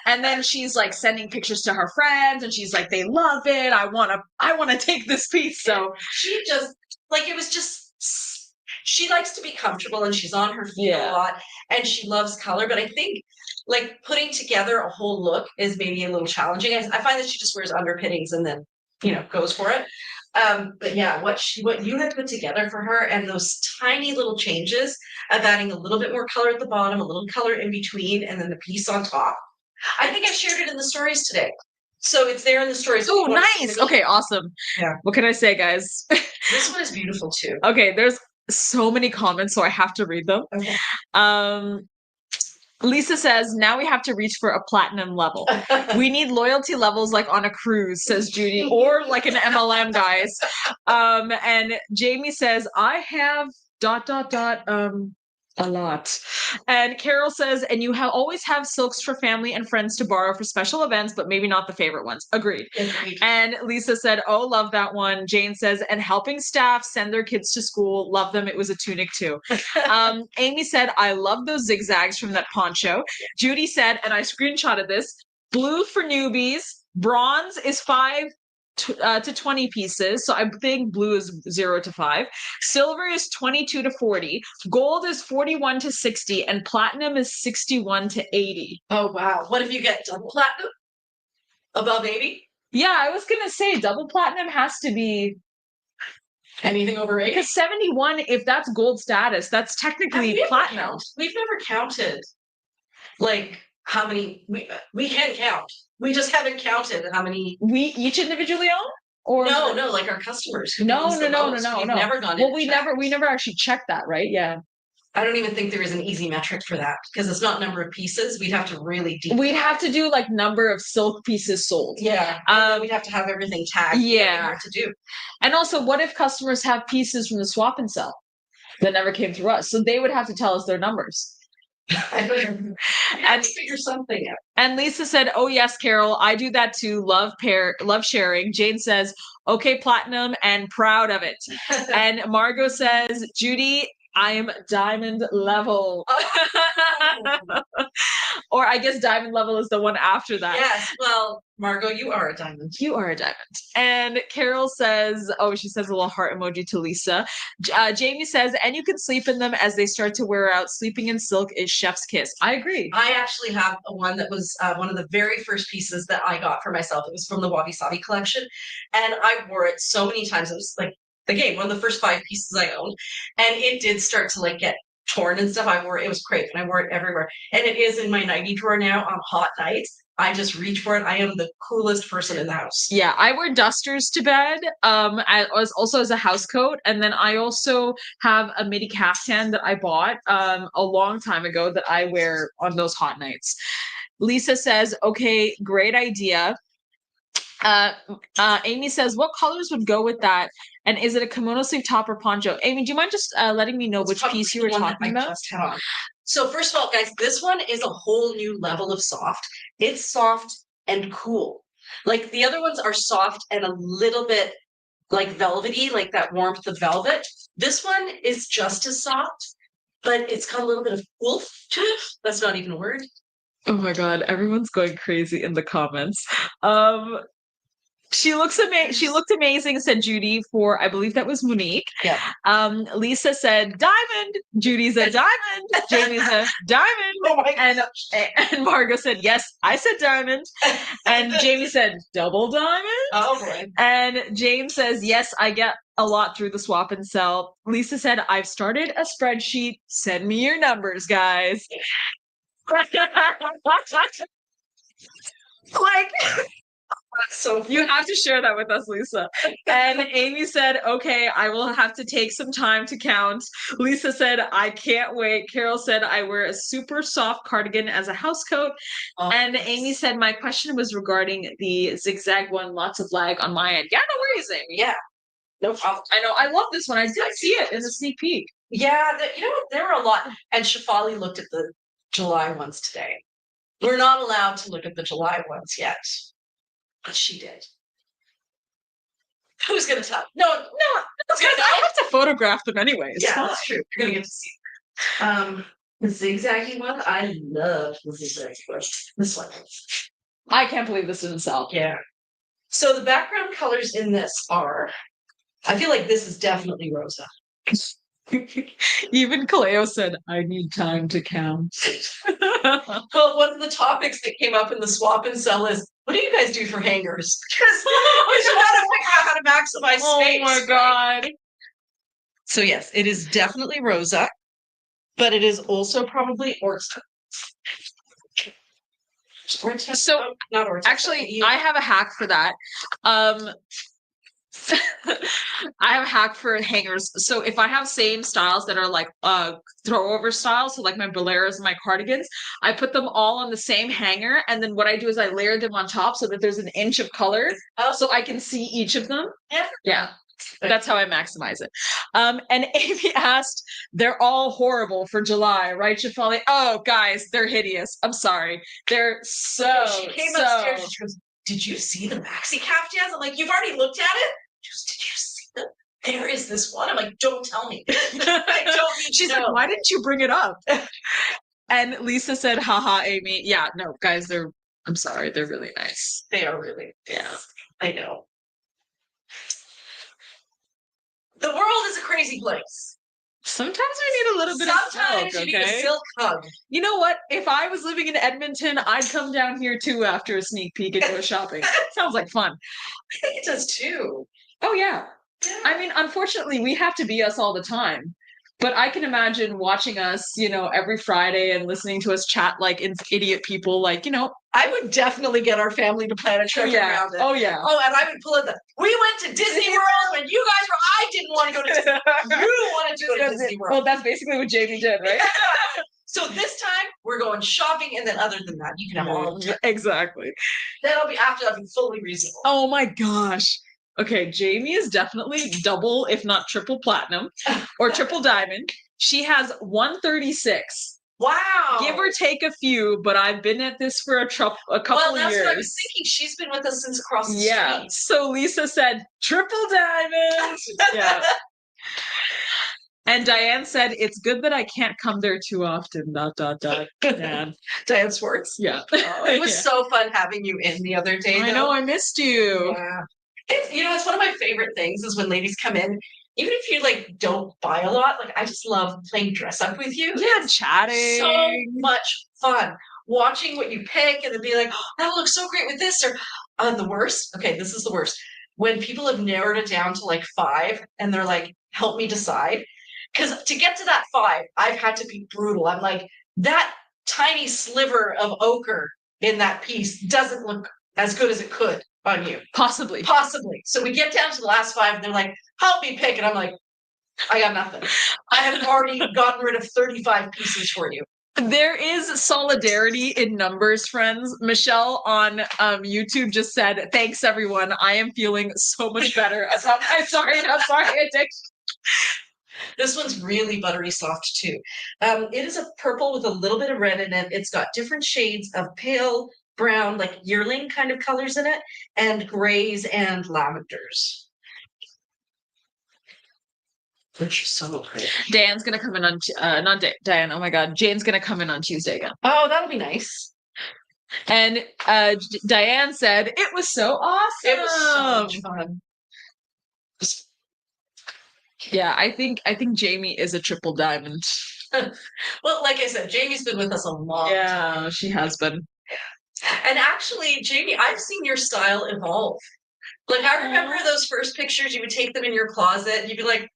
And then she's like sending pictures to her friends and she's like, they love it. I want to take this piece. So she just it was just, she likes to be comfortable and she's on her feet a lot and she loves color. But I think putting together a whole look is maybe a little challenging. I find that she just wears underpinnings and then, goes for it. But yeah, what you had put together for her and those tiny little changes of adding a little bit more color at the bottom, a little color in between, and then the piece on top. I think I shared it in the stories today. So it's there in the stories. Oh, nice. Okay, awesome. Yeah. What can I say, guys? This one is beautiful too. Okay, there's so many comments, so I have to read them. Okay. Lisa says, now we have to reach for a platinum level. We need loyalty levels like on a cruise, says Judy, or like an MLM, guys. And Jamie says, I have ... a lot. And Carol says, and you always have silks for family and friends to borrow for special events, but maybe not the favorite ones. Agreed. And Lisa said, oh, love that one. Jane says, and helping staff send their kids to school. Love them. It was a tunic too. Amy said, I love those zigzags from that poncho. Judy said, and I screenshotted this, blue for newbies, bronze is 5 to 20 pieces. So I think blue is 0 to 5. Silver is 22 to 40. Gold is 41 to 60. And platinum is 61 to 80. Oh, wow. What if you get double platinum? Above 80? Yeah, I was going to say double platinum has to be... anything over 80? Because 71, if that's gold status, that's technically platinum. We've never counted, how many... We can count. We just haven't counted how many we each individually own, or no, like our customers. No. We've never gone. Well, we never actually checked that, right? Yeah. I don't even think there is an easy metric for that because it's not number of pieces. We'd have to really We'd have to do number of silk pieces sold. Yeah. We'd have to have everything tagged. Yeah. Hard to do. And also, what if customers have pieces from the swap and sell that never came through us? So they would have to tell us their numbers. And figure something out. And Lisa said, oh yes, Carol, I do that too. Love sharing. Jane says, okay, platinum and proud of it. And Margot says, Judy, I am diamond level. Or I guess diamond level is the one after that. Yes. Well, Margot, you are a diamond. You are a diamond. And Carol says, oh, she says a little heart emoji to Lisa. Jamie says, and you can sleep in them as they start to wear out. Sleeping in silk is chef's kiss. I agree. I actually have one that was one of the very first pieces that I got for myself. It was from the Wabi Sabi collection. And I wore it so many times. It was like, again, one of the first 5 pieces I owned. And it did start to like get torn and stuff. It was crepe and I wore it everywhere. And it is in my nightie drawer now on hot nights. I just reach for it. I am the coolest person in the house. Yeah, I wear dusters to bed. Also as a house coat, and then I also have a midi caftan that I bought a long time ago that I wear on those hot nights. Lisa says, "Okay, great idea." Amy says, "What colors would go with that? And is it a kimono sleeve top or poncho?" Amy, do you mind just letting me know which piece you were talking about? So first of all, guys, this one is a whole new level of soft. It's soft and cool. Like the other ones are soft and a little bit like velvety, like that warmth of velvet. This one is just as soft, but it's got a little bit of wolf to it. That's not even a word. Oh my god, everyone's going crazy in the comments. She looked amazing, said Judy for, I believe that was Monique. Yeah. Lisa said diamond. Judy said diamond. Jamie said diamond. Oh my gosh. And Margot said, yes, I said diamond. And Jamie said double diamond. Oh boy. And James says, yes, I get a lot through the swap and sell. Lisa said, I've started a spreadsheet. Send me your numbers, guys. Like, so you have to share that with us, Lisa. And Amy said, okay, I will have to take some time to count. Lisa said, I can't wait. Carol said, I wear a super soft cardigan as a house coat. And Amy said, my question was regarding the zigzag one, lots of lag on my end. Yeah, no worries, Amy. Yeah, no problem. I know, I love this one. I did see it in the sneak peek. Yeah, you know what, there were a lot. And Shafali looked at the July ones today. We're not allowed to look at the July ones yet. But she did. Who's gonna tell? No, because I have to photograph them anyways. Yeah, that's true. You're gonna get to see the zigzaggy one. I love the zigzaggy one. This one. I can't believe this didn't sell. Yeah. So the background colors in this are, I feel like this is definitely Rosa. Even Kaleo said, I need time to count. Well, one of the topics that came up in the swap and sell is, what do you guys do for hangers? Because we should have to figure out how to maximize space. Oh my god. So yes, it is definitely Rosa, but it is also probably Orta. So not Orta. Actually, I have a hack for that. I have a hack for hangers. So if I have same styles that are like throw over styles, so like my boleros and my cardigans, I put them all on the same hanger, and then what I do is I layer them on top so that there's an inch of color, so I can see each of them. Yeah. That's how I maximize it. And Amy asked, they're all horrible for July, right, Shafali? Oh, guys, they're hideous. I'm sorry. They're She came upstairs and she goes, did you see the maxi caftans? I'm like, you've already looked at it? Did you see them? There is this one. I'm like, don't tell me. I don't need She's like, why didn't you bring it up? And Lisa said, haha, Amy. Yeah, no, guys, I'm sorry, they're really nice. They are really, yeah, I know. The world is a crazy place. Sometimes we need a little bit of silk, you need a silk hug. You know what? If I was living in Edmonton, I'd come down here too after a sneak peek and go shopping. Sounds like fun. I think it does too. Oh, yeah. I mean, unfortunately, we have to be us all the time. But I can imagine watching us, every Friday and listening to us chat like idiot people, I would definitely get our family to plan a trip around it. Oh, yeah. Oh, and I would pull it. We went to Disney World when you guys were, I didn't want to go to Disney World. You wanted to go to Disney World. Well, that's basically what Jamie did, right? So this time, we're going shopping, and then other than that, you can have all of it. Exactly. That'll be fully reasonable. Oh, my gosh. Okay, Jamie is definitely double, if not triple platinum, or triple diamond. She has 136. Wow. Give or take a few, but I've been at this for a couple of years. Well, that's what I was thinking. She's been with us since across the street. So Lisa said, triple diamond. Yeah. And Diane said, it's good that I can't come there too often. ... Dan. Diane Swartz. Yeah. Oh, it was so fun having you in the other day. I know, I missed you. Yeah. It's one of my favorite things is when ladies come in, even if you like don't buy a lot, like I just love playing dress up with you. Yeah, chatting. So much fun watching what you pick and then be like, oh, that looks so great with this. Or the worst. Okay, this is the worst. When people have narrowed it down to like 5 and they're like, help me decide. Because to get to that 5, I've had to be brutal. I'm like, that tiny sliver of ochre in that piece doesn't look as good as it could on you. Possibly. So we get down to the last 5 and they're like, help me pick. And I'm like, I got nothing. I have already gotten rid of 35 pieces for you. There is solidarity in numbers, friends. Michelle on YouTube just said, thanks everyone. I am feeling so much better about my sorry addiction. This one's really buttery soft too. It is a purple with a little bit of red in it. It's got different shades of pale brown, like yearling kind of colors in it, and grays and lavenders. Which is so pretty. Dan's gonna come in on not Diane. Oh my God, Jane's gonna come in on Tuesday again. Oh, that'll be nice. And Diane said it was so awesome. It was so much fun. Yeah, I think Jamie is a triple diamond. Well, like I said, Jamie's been with us a long time. Yeah, she has been. And actually, Jamie, I've seen your style evolve. Like I remember those first pictures, you would take them in your closet and you'd be like,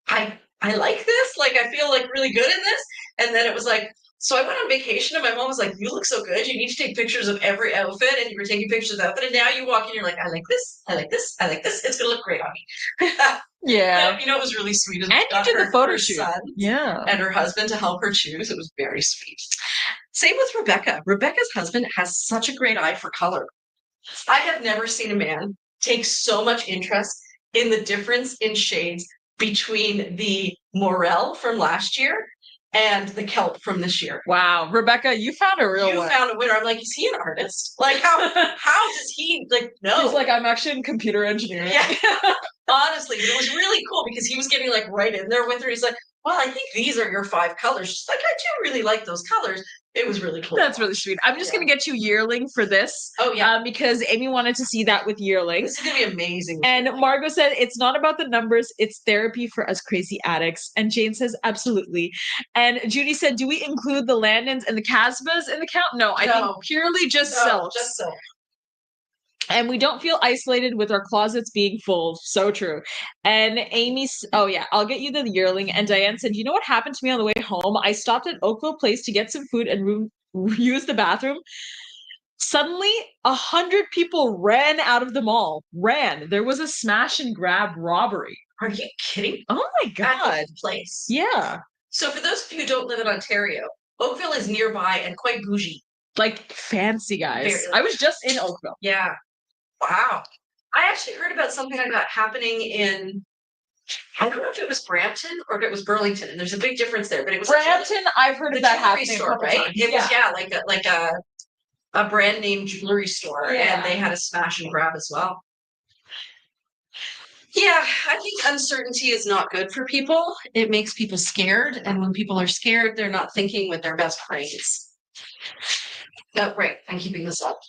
I like this. Like I feel like really good in this. And then it was like, so I went on vacation and my mom was like, you look so good. You need to take pictures of every outfit. And you were taking pictures of the outfit. And now you walk in, you're like, I like this. I like this. I like this. It's going to look great on me. Yeah. You know, it was really sweet. And you did the photo shoot. Yeah. And her husband to help her choose. It was very sweet. Same with Rebecca. Rebecca's husband has such a great eye for color. I have never seen a man take so much interest in the difference in shades between the Morel from last year and the kelp from this year. Wow, Rebecca, you found a real one. You found a winner. I'm like, is he an artist? Like, how does he like know? He's like, I'm actually in computer engineering. Yeah. Honestly, it was really cool because he was getting like right in there with her. He's like, well, I think these are your 5 colors. She's like, I do really like those colors. It was really cool. That's really sweet. I'm just going to get you yearling for this. Oh, yeah. Because Amy wanted to see that with yearling. This is going to be amazing. And Margot said, it's not about the numbers. It's therapy for us crazy addicts. And Jane says, absolutely. And Judy said, do we include the Landons and the Casbahs in the count? No, I think purely just self. Just self. And we don't feel isolated with our closets being full. So true. And Amy's, oh yeah, I'll get you the yearling. And Diane said, you know what happened to me on the way home? I stopped at Oakville Place to get some food and use the bathroom. Suddenly, 100 people ran out of the mall. There was a smash and grab robbery. Are you kidding? Oh my God. At the place. Yeah. So for those of you who don't live in Ontario, Oakville is nearby and quite bougie. Like fancy, guys. I was just in Oakville. Yeah. Wow. I actually heard about something like that happening in, I don't know if it was Brampton or if it was Burlington, and there's a big difference there. But it was Brampton. I've heard of that happening. Store, right? It was like a brand name jewelry store, and they had a smash and grab as well. Yeah, I think uncertainty is not good for people. It makes people scared, and when people are scared, they're not thinking with their best brains. Oh, right, I'm keeping this up.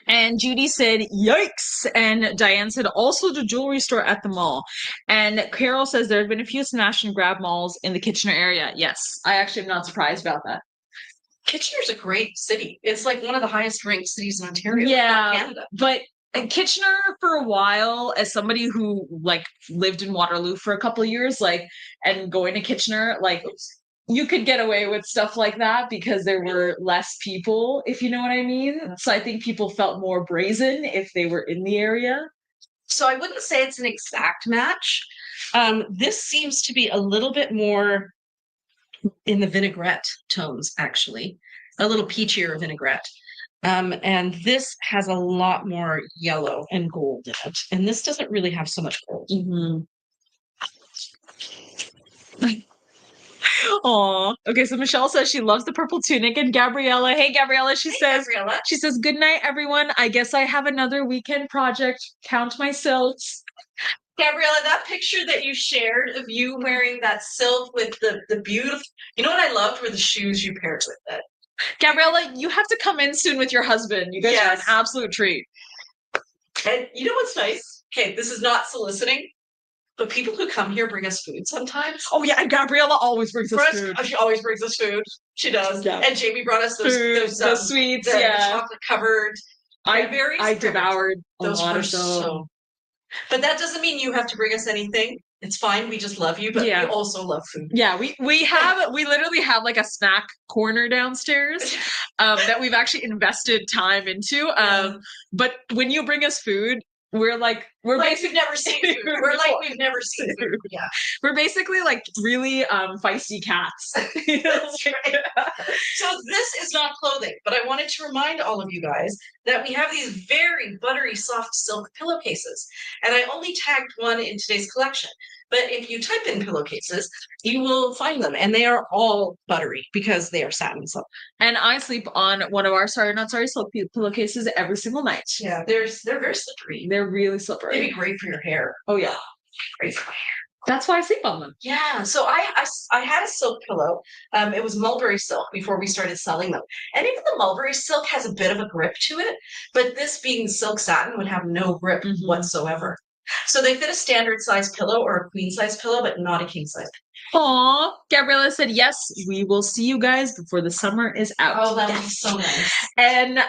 And Judy said, yikes. And Diane said, also the jewelry store at the mall. And Carol says there have been a few smash and grab malls in the Kitchener area. Yes, I actually am not surprised about that. Kitchener's a great city. It's like one of the highest ranked cities in Ontario. Yeah, Canada. But Kitchener for a while, as somebody who like lived in Waterloo for a couple of years, like, and going to Kitchener, like, you could get away with stuff like that because there were less people, if you know what I mean. So I think people felt more brazen if they were in the area. So I wouldn't say it's an exact match. This seems to be a little bit more in the vinaigrette tones, actually. A little peachier vinaigrette. And this has a lot more yellow and gold in it. And this doesn't really have so much gold. Mm-hmm. Aw. Okay, so Michelle says she loves the purple tunic, and Gabriella, hey Gabriella, she says, Gabriella. good night, everyone. I guess I have another weekend project. Count my silks. Gabriella, that picture that you shared of you wearing that silk with the beautiful, you know what I loved were the shoes you paired with it. Gabriella, you have to come in soon with your husband. You guys are an absolute treat. And you know what's nice? Okay, this is not soliciting, but people who come here bring us food sometimes. Oh yeah, and Gabriella always brings us food. She always brings us food. She does. Yeah. And Jamie brought us those sweets, the chocolate covered cranberries. I devoured those a lot of so. But that doesn't mean you have to bring us anything. It's fine. We just love you, but we also love food. Yeah, we literally have like a snack corner downstairs that we've actually invested time into. But when you bring us food, we're like we've never seen food. We're like we've never seen food. Yeah. We're basically like really feisty cats. That's right. So this is not clothing, but I wanted to remind all of you guys that we have these very buttery soft silk pillowcases. And I only tagged one in today's collection. But if you type in pillowcases, you will find them. And they are all buttery because they are satin silk. And I sleep on one of our Sorry Not Sorry silk pillowcases every single night. Yeah, they're very slippery. They're really slippery. They'd be great for your hair. Oh yeah. Great for my hair. That's why I sleep on them. Yeah. So I had a silk pillow. It was mulberry silk before we started selling them. And even the mulberry silk has a bit of a grip to it, but this being silk satin would have no grip whatsoever. So they fit a standard size pillow or a queen size pillow, but not a king size. Aw, Gabriella said, yes, we will see you guys before the summer is out. Oh, that would be so nice. And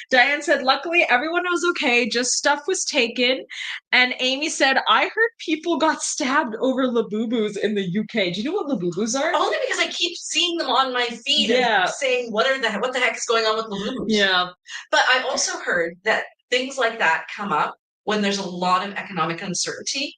Diane said, luckily everyone was okay, just stuff was taken. And Amy said, I heard people got stabbed over labubus in the UK. Do you know what labubus are? Only because I keep seeing them on my feed and saying, what the heck is going on with labubus? Yeah. But I also heard that things like that come up when there's a lot of economic uncertainty,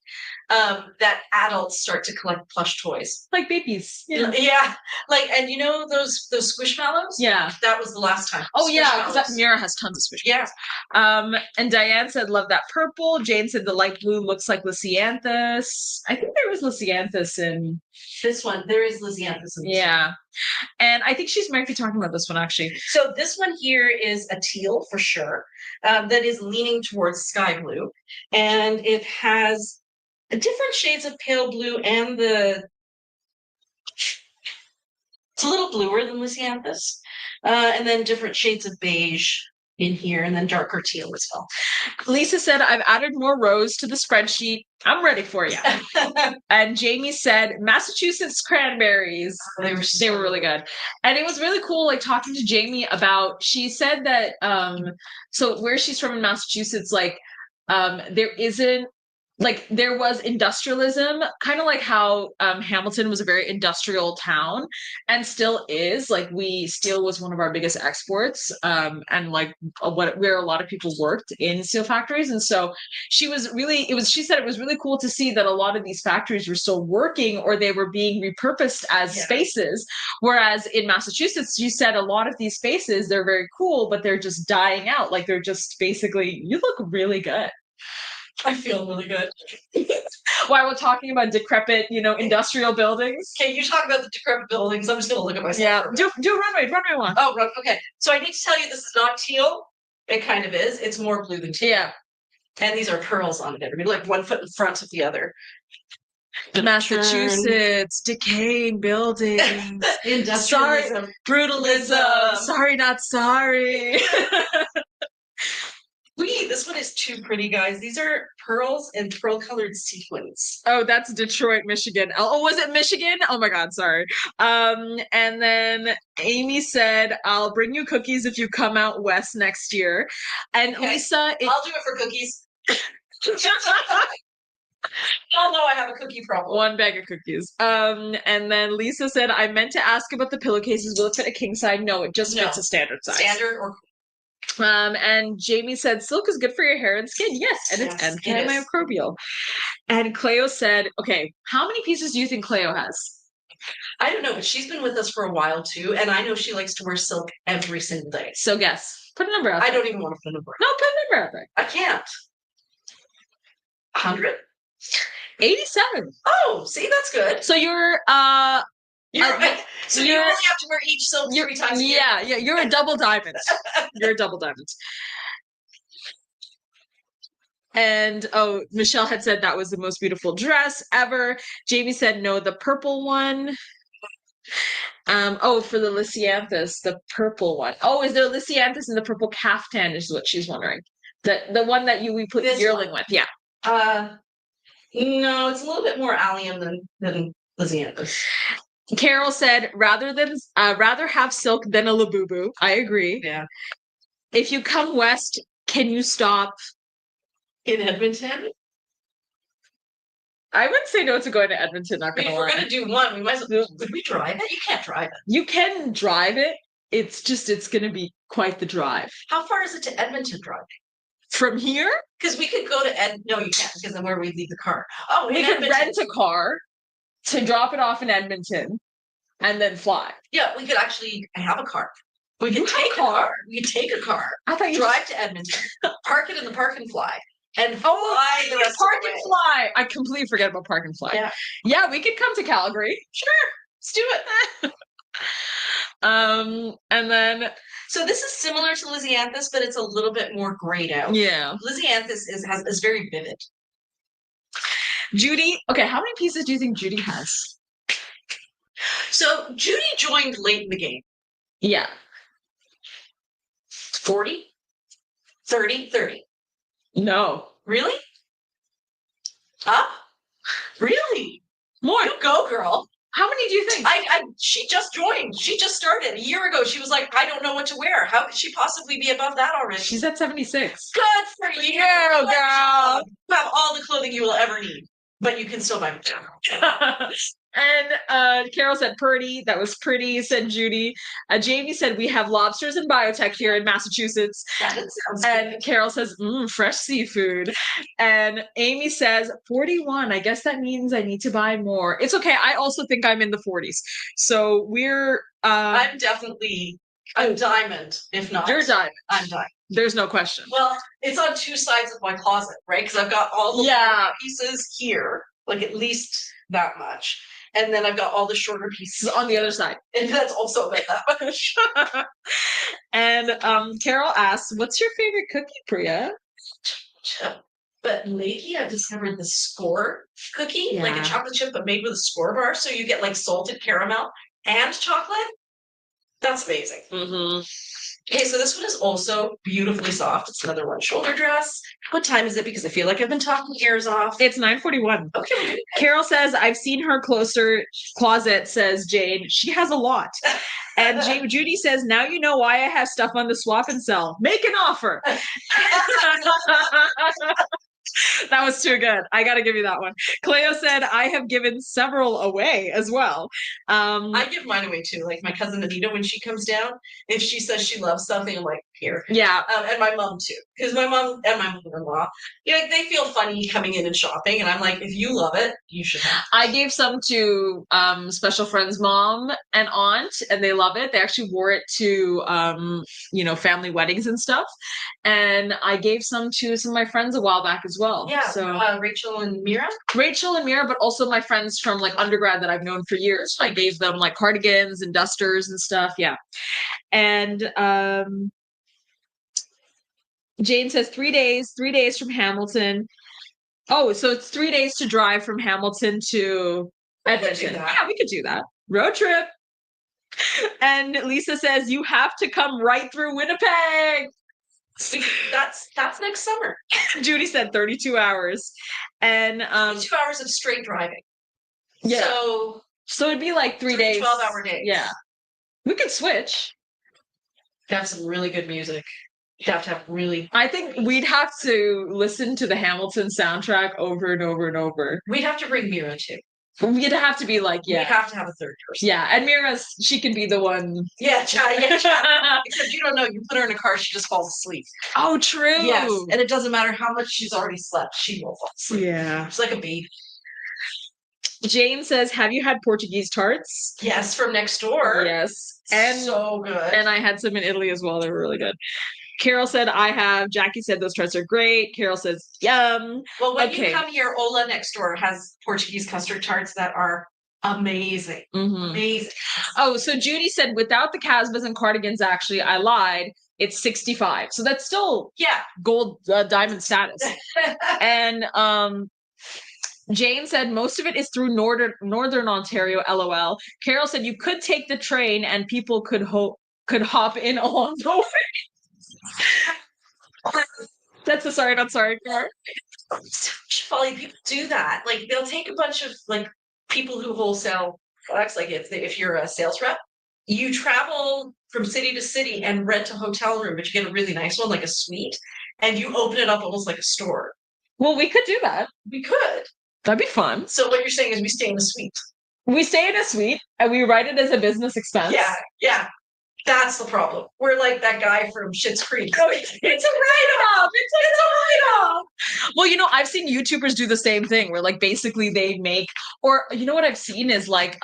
that adults start to collect plush toys. Like babies. Yeah. Like, and you know those squishmallows? Yeah. That was the last time. Oh yeah, because Mira has tons of squishmallows. Yeah. And Diane said, love that purple. Jane said the light blue looks like Lysianthus. I think there was Lysianthus in this one. There is Lysianthus in this one. And I think she might be talking about this one actually. So this one here is a teal for sure, that is leaning towards sky blue. And it has different shades of pale blue and it's a little bluer than Lysianthus. And then different shades of beige in here, and then darker teal as well. Lisa said, I've added more rows to the spreadsheet. I'm ready for you. And Jamie said, Massachusetts cranberries. They were really good. And it was really cool, like talking to Jamie about, she said that, so where she's from in Massachusetts, like, there was industrialism, kind of like how Hamilton was a very industrial town and still is. Like steel was one of our biggest exports, and like where a lot of people worked in steel factories. And so she said it was really cool to see that a lot of these factories were still working or they were being repurposed as spaces. Whereas in Massachusetts, you said a lot of these spaces, they're very cool, but they're just dying out. Like they're just basically, you look really good. I feel really good. While we're talking about decrepit, industrial buildings. Okay, you talk about the decrepit buildings. I'm just going to look at myself. Yeah, do runway one. Oh, okay. So I need to tell you this is not teal. It kind of is. It's more blue than teal. Yeah. And these are pearls on it. I mean, like one foot in front of the other. Massachusetts, decaying buildings, industrialism, brutalism. Sorry, not sorry. This one is too pretty, guys. These are pearls and pearl-colored sequins. Oh, that's Detroit, Michigan. Oh, was it Michigan? Oh my God, sorry. And then Amy said, I'll bring you cookies if you come out west next year. And Lisa... I'll do it for cookies. Oh no, I have a cookie problem. One bag of cookies. And then Lisa said, I meant to ask about the pillowcases. Will it fit a king size? No, it just fits a standard size. Standard or and Jamie said, silk is good for your hair and skin. Yes, and it's antimicrobial. And Cleo said, okay, how many pieces do you think Cleo has? I don't know, but she's been with us for a while too, and I know she likes to wear silk every single day. So guess. Put a number out there. I don't even want to put a number. No, put a number out there. I can't. 100? 87. Oh, see, that's good. So you're So you only have to wear each silk 3 times a year. Yeah, you're a double diamond. You're a double diamond. And Michelle had said that was the most beautiful dress ever. Jamie said no, the purple one. For the Lysianthus, the purple one. Oh, is there Lysianthus in the purple caftan is what she's wondering. The one that we put this yearling with, yeah. No, it's a little bit more allium than Lysianthus. Carol said rather have silk than a labubu. I agree. Yeah. If you come west, can you stop in Edmonton? I would say no to going to Edmonton, not gonna lie. If we're gonna do one, we might as well. Would we drive it? You can't drive it. You can drive it. It's gonna be quite the drive. How far is it to Edmonton driving? From here? Because we could go to No, you can't, because then where we leave the car. Oh, we could rent a car to drop it off in Edmonton and then fly. Yeah, we could actually have a car. We could take a car. We could take a car. I thought you drive to Edmonton, park it in the park and fly. And fly the rest park and fly. I completely forget about park and fly. Yeah, we could come to Calgary. Sure, let's do it. And then so this is similar to Lysianthus, but it's a little bit more grayed out. Yeah, Lysianthus is very vivid. Judy, okay, how many pieces do you think Judy has? So Judy joined late in the game. Yeah. 40? 30? No. Really? Huh? Really? More. You go, girl. How many do you think? She just joined. She just started a year ago. She was like, I don't know what to wear. How could she possibly be above that already? She's at 76. Good for you, girl. You have all the clothing you will ever need, but you can still buy them. And Carol said pretty. That was pretty, said Judy. Jamie said we have lobsters and biotech here in Massachusetts. That sounds and good. Carol says, fresh seafood. And Amy says 41. I guess that means I need to buy more. It's okay. I also think I'm in the 40s. So we're I'm definitely a diamond, if not. You're a diamond. I'm diamond. There's no question. Well, it's on two sides of my closet, right? Because I've got all the pieces here, like at least that much. And then I've got all the shorter pieces on the other side. And that's also about that much. And Carol asks, what's your favorite cookie, Priya? But lately I've discovered the score cookie, like a chocolate chip, but made with a score bar. So you get like salted caramel and chocolate. That's amazing. Mm-hmm. Okay, so this one is also beautifully soft. It's another one shoulder dress. What time is it? Because I feel like I've been talking ears off. It's 9:41. Okay. Carol says, I've seen her closet, says Jane. She has a lot. And Judy says, now you know why I have stuff on the swap and sell. Make an offer. That was too good. I got to give you that one. Cleo said, I have given several away as well. I give mine away too. Like my cousin Anita, when she comes down, if she says she loves something, I'm like, here. Yeah. And my mom too. Because my mom and my mother-in-law, they feel funny coming in and shopping. And I'm like, if you love it, you should have. I gave some to special friend's mom and aunt, and they love it. They actually wore it to, family weddings and stuff. And I gave some to some of my friends a while back as well. Yeah. So Rachel and Mira, but also my friends from like undergrad that I've known for years. I gave them like cardigans and dusters and stuff. Yeah. And Jane says 3 days from Hamilton. Oh, so it's 3 days to drive from Hamilton to Edmonton. Yeah, we could do that. Road trip. And Lisa says, you have to come right through Winnipeg. That's next summer. Judy said 32 hours. And 2 hours of straight driving. Yeah. So it'd be like 3 days. 12-hour days. Yeah. We could switch. Have some really good music. You have to have really. I think we'd have to listen to the Hamilton soundtrack over and over and over. We'd have to bring Mira too. We'd have to be like, We have to have a third person. Yeah, and she can be the one. Yeah. Except you don't know. You put her in a car, she just falls asleep. Oh, true. Yes, and it doesn't matter how much she's already slept. She will fall asleep. Yeah. It's like a baby. Jane says, have you had Portuguese tarts? Yes, from next door. Yes. And so good. And I had some in Italy as well. They were really good. Carol said, I have. Jackie said, those tarts are great. Carol says, yum. Well, when you come here, Ola next door has Portuguese custard tarts that are amazing. Mhm. Amazing. Oh, so Judy said without the Casbahs and cardigans, actually, I lied. It's 65. So that's still gold diamond status. And Jane said most of it is through northern Ontario, LOL. Carol said you could take the train and people could hop in along the way. That's a sorry, not sorry, Carol. Probably people do that. Like they'll take a bunch of like people who wholesale products. Like if you're a sales rep, you travel from city to city and rent a hotel room, but you get a really nice one, like a suite, and you open it up almost like a store. Well, we could do that. We could. That'd be fun. So what you're saying is we stay in the suite. We stay in a suite and we write it as a business expense. Yeah. That's the problem. We're like that guy from Schitt's Creek. Oh, it's a write-off. It's a write-off. Well, you know, I've seen YouTubers do the same thing where like basically they make, or you know what I've seen is like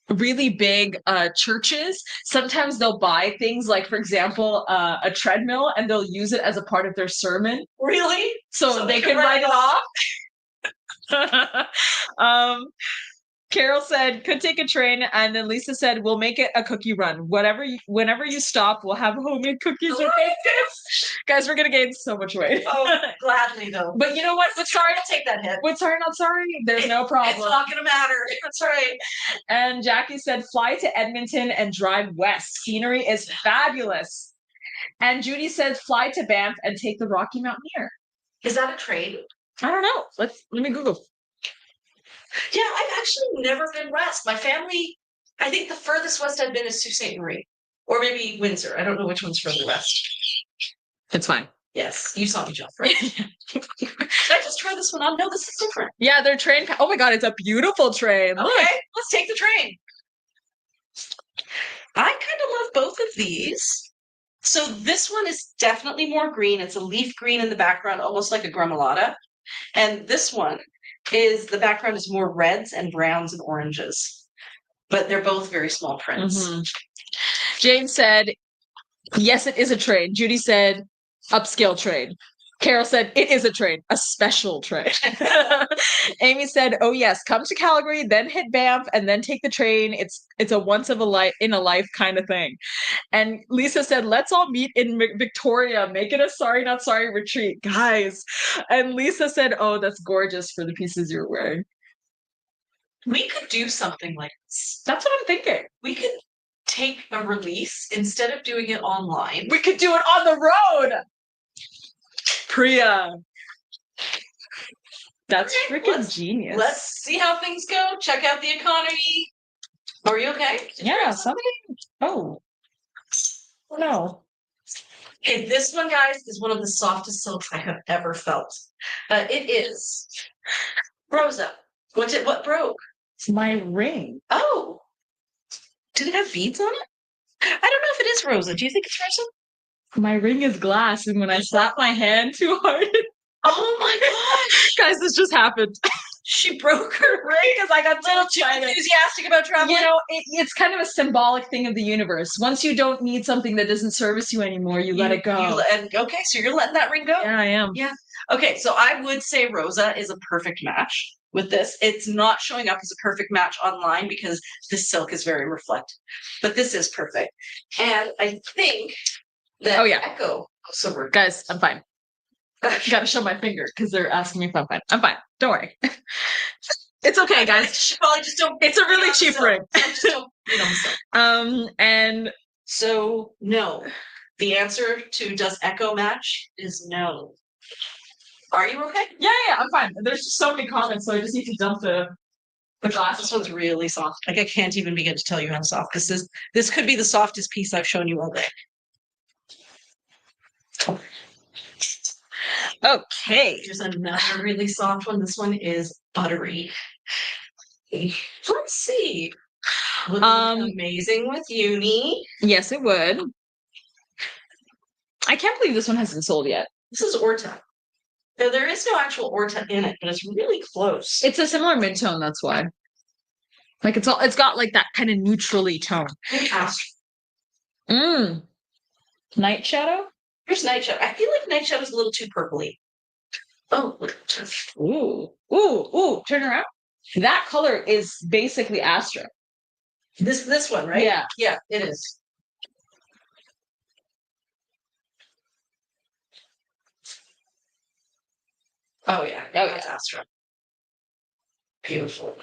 really big churches. Sometimes they'll buy things like, for example, a treadmill, and they'll use it as a part of their sermon. Really? So they can write it off. Carol said, could take a train, and then Lisa said, we'll make it a cookie run. Whenever you stop, we'll have homemade cookies or biscuits. Guys, we're gonna gain so much weight. Oh, gladly though. But you know what? But sorry to take that hit. With sorry, not sorry. There's no problem. It's not gonna matter. That's right. And Jackie said, fly to Edmonton and drive west. Scenery is fabulous. And Judy says, fly to Banff and take the Rocky Mountaineer. Is that a train? I don't know. Let me Google. Yeah, I've actually never been west. My family, I think the furthest west I've been is Sault Ste. Marie, or maybe Windsor. I don't know which one's further west. It's fine. Yes, you saw me jump, right? Should I just try this one on? No, this is different. Yeah, their train. Oh my god, it's a beautiful train. Okay, let's take the train. I kind of love both of these. So this one is definitely more green. It's a leaf green in the background, almost like a gremolata. And this one is the background is more reds and browns and oranges, but they're both very small prints. Mm-hmm. Jane said, yes, it is a train. Judy said, upscale train. Carol said, it is a train, a special train. Amy said, oh yes, come to Calgary, then hit Banff, and then take the train. It's a once in a life kind of thing. And Lisa said, let's all meet in Victoria, make it a sorry not sorry retreat, guys. And Lisa said, oh, that's gorgeous for the pieces you're wearing. We could do something like this. That's what I'm thinking. We could take a release instead of doing it online. We could do it on the road. Priya. That's freaking genius. Let's see how things go. Check out the economy. Are you okay? Yeah, something. Oh no. Okay, this one, guys, is one of the softest silks I have ever felt. It is Rosa. What broke? It's my ring. Oh. Did it have beads on it? I don't know if it is Rosa. Do you think it's Rosa? My ring is glass, and when I slap my hand too hard. Oh my gosh! Guys, this just happened. She broke her ring because I got a little too enthusiastic about traveling. You know, it's kind of a symbolic thing of the universe. Once you don't need something that doesn't service you anymore, you let it go. Okay, so you're letting that ring go? Yeah, I am. Yeah. Okay, so I would say Rosa is a perfect match with this. It's not showing up as a perfect match online because this silk is very reflective, but this is perfect. And I think that Echo also works. Guys, I'm fine. Gotta show my finger because they're asking me if I'm fine. I'm fine. Don't worry. It's okay, guys. Just don't. It's a really cheap ring. Just don't. And so no. The answer to does Echo match is no. Are you okay? Yeah, I'm fine. There's just so many comments, so I just need to dump the glass. This one's really soft. Like I can't even begin to tell you how soft this is. This could be the softest piece I've shown you all day. Okay. Here's another really soft one. This one is buttery. Let's see. Would be amazing with uni. Yes, it would. I can't believe this one hasn't sold yet. This is Orta. Now, there is no actual Orta in it, but it's really close. It's a similar mid-tone, that's why. Like it's got like that kind of neutrally tone. Night shadow? Here's Night Shadow. I feel like Night Shadow's a little too purpley. Oh, look at this. Ooh. Turn around. That color is basically Astra. This one, right? Yeah. Yeah, it is. Oh yeah. Oh, That's Astra. Beautiful.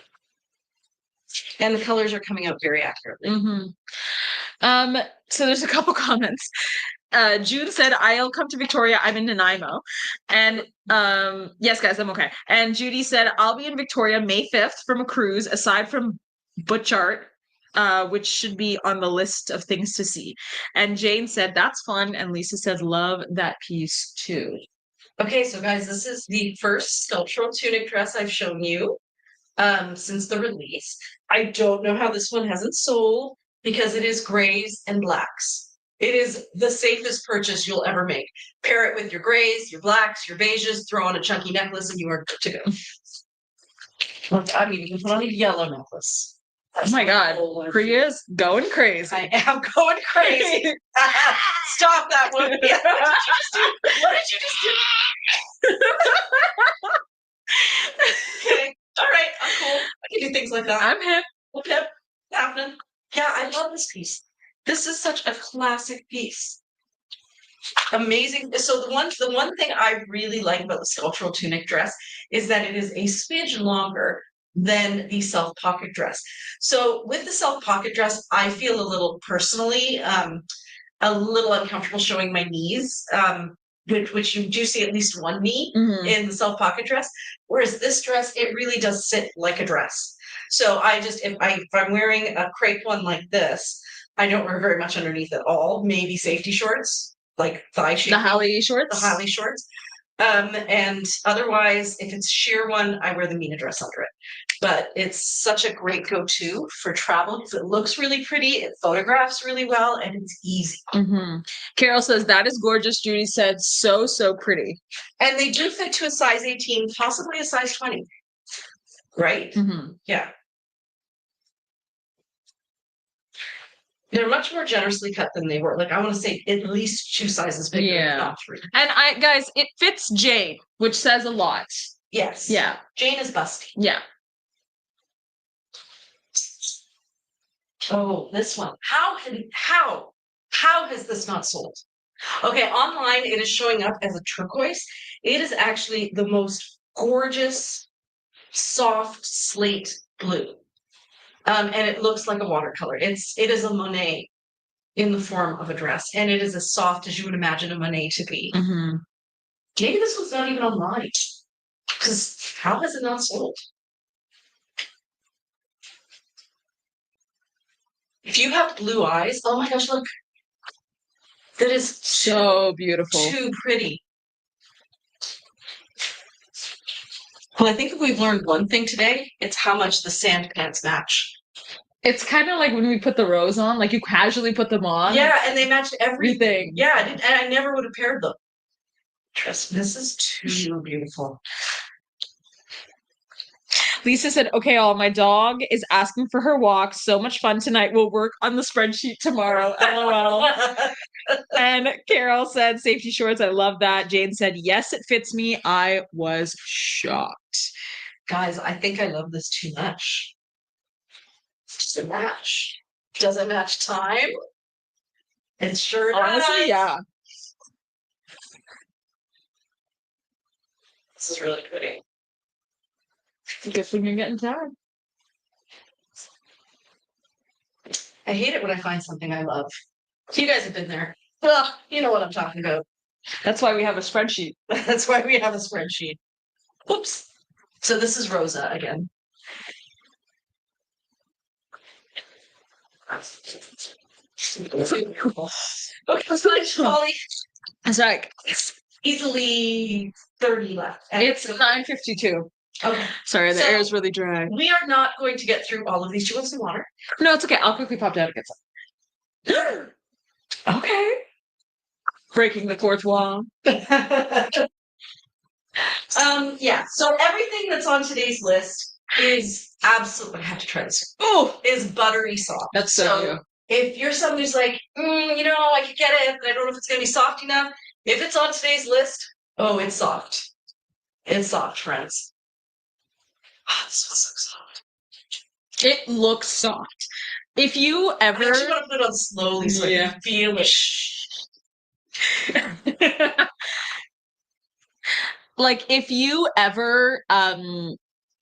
And the colors are coming out very accurately. So there's a couple comments. June said, I'll come to Victoria. I'm in Nanaimo. And yes, guys, I'm okay. And Judy said, I'll be in Victoria May 5th from a cruise, aside from Butchart, which should be on the list of things to see. And Jane said, that's fun. And Lisa said, love that piece too. Okay, so guys, this is the first sculptural tunic dress I've shown you since the release. I don't know how this one hasn't sold because it is grays and blacks. It is the safest purchase you'll ever make. Pair it with your grays, your blacks, your beiges, throw on a chunky necklace, and you are good to go. I mean, you can put on a yellow necklace. Oh my God, Priya's going crazy. I am going crazy. Stop that one. Yeah. What did you just do? Okay. All right. I'm cool. I can do things like that. I'm hip. Hip. Happening. Yeah, I love this piece. This is such a classic piece. Amazing. So the one thing I really like about the sculptural tunic dress is that it is a smidge longer than the self pocket dress. So with the self pocket dress, I feel a little personally a little uncomfortable showing my knees, which you do see at least one knee in the self pocket dress. Whereas this dress, it really does sit like a dress. So if I'm wearing a crepe one like this, I don't wear very much underneath at all. Maybe safety shorts, like thigh shape. The Halle shorts. The Halle shorts. And otherwise, if it's sheer one, I wear the Mina dress under it. But it's such a great go-to for travel because it looks really pretty, it photographs really well, and it's easy. Carol says, that is gorgeous. Judy said, so pretty. And they do fit to a size 18, possibly a size 20. Right? Yeah. They're much more generously cut than they were. Like, I want to say at least 2 sizes bigger, if not 3. And guys, it fits Jane, which says a lot. Yes. Yeah. Jane is busty. Yeah. Oh, this one. How has this not sold? Okay, online it is showing up as a turquoise. It is actually the most gorgeous, soft slate blue. And it looks like a watercolor. It is a Monet in the form of a dress, and it is as soft as you would imagine a Monet to be. Maybe this was not even online, because how has it not sold? If you have blue eyes, oh my gosh, look. That is so beautiful. Too pretty. Well, I think if we've learned one thing today, it's how much the sand pants match. It's kind of like when we put the rose on, like you casually put them on. Yeah, and they match everything. Yeah, and I never would have paired them. Trust me, this is too beautiful. Lisa said, okay, all my dog is asking for her walk. So much fun tonight. We'll work on the spreadsheet tomorrow. LOL. And Carol said, safety shorts. I love that. Jane said, yes, it fits me. I was shocked. Guys, I think I love this too much. Does it match? Does it match time? It sure does. Honestly, yeah. This is really pretty. Guess when you're getting tired. I hate it when I find something I love. You guys have been there. Well, you know what I'm talking about. That's why we have a spreadsheet. That's why we have a spreadsheet. Oops. So this is Rosa again. Okay, so Polly. It's like easily 30 left. It's 9:52. Okay. Sorry, the air is really dry. We are not going to get through all of these. Do you want some water? No, it's okay. I'll quickly pop down and get some. Okay. Breaking the fourth wall. Yeah. So everything that's on today's list is absolutely. I have to try this. Oh, is buttery soft. That's so. If you're someone who's like, I could get it, but I don't know if it's going to be soft enough. If it's on today's list, oh, it's soft. It's soft, friends. Oh, this one's so soft. It looks soft. If you I ever, actually want to put it on slowly so I can feel it. like if you ever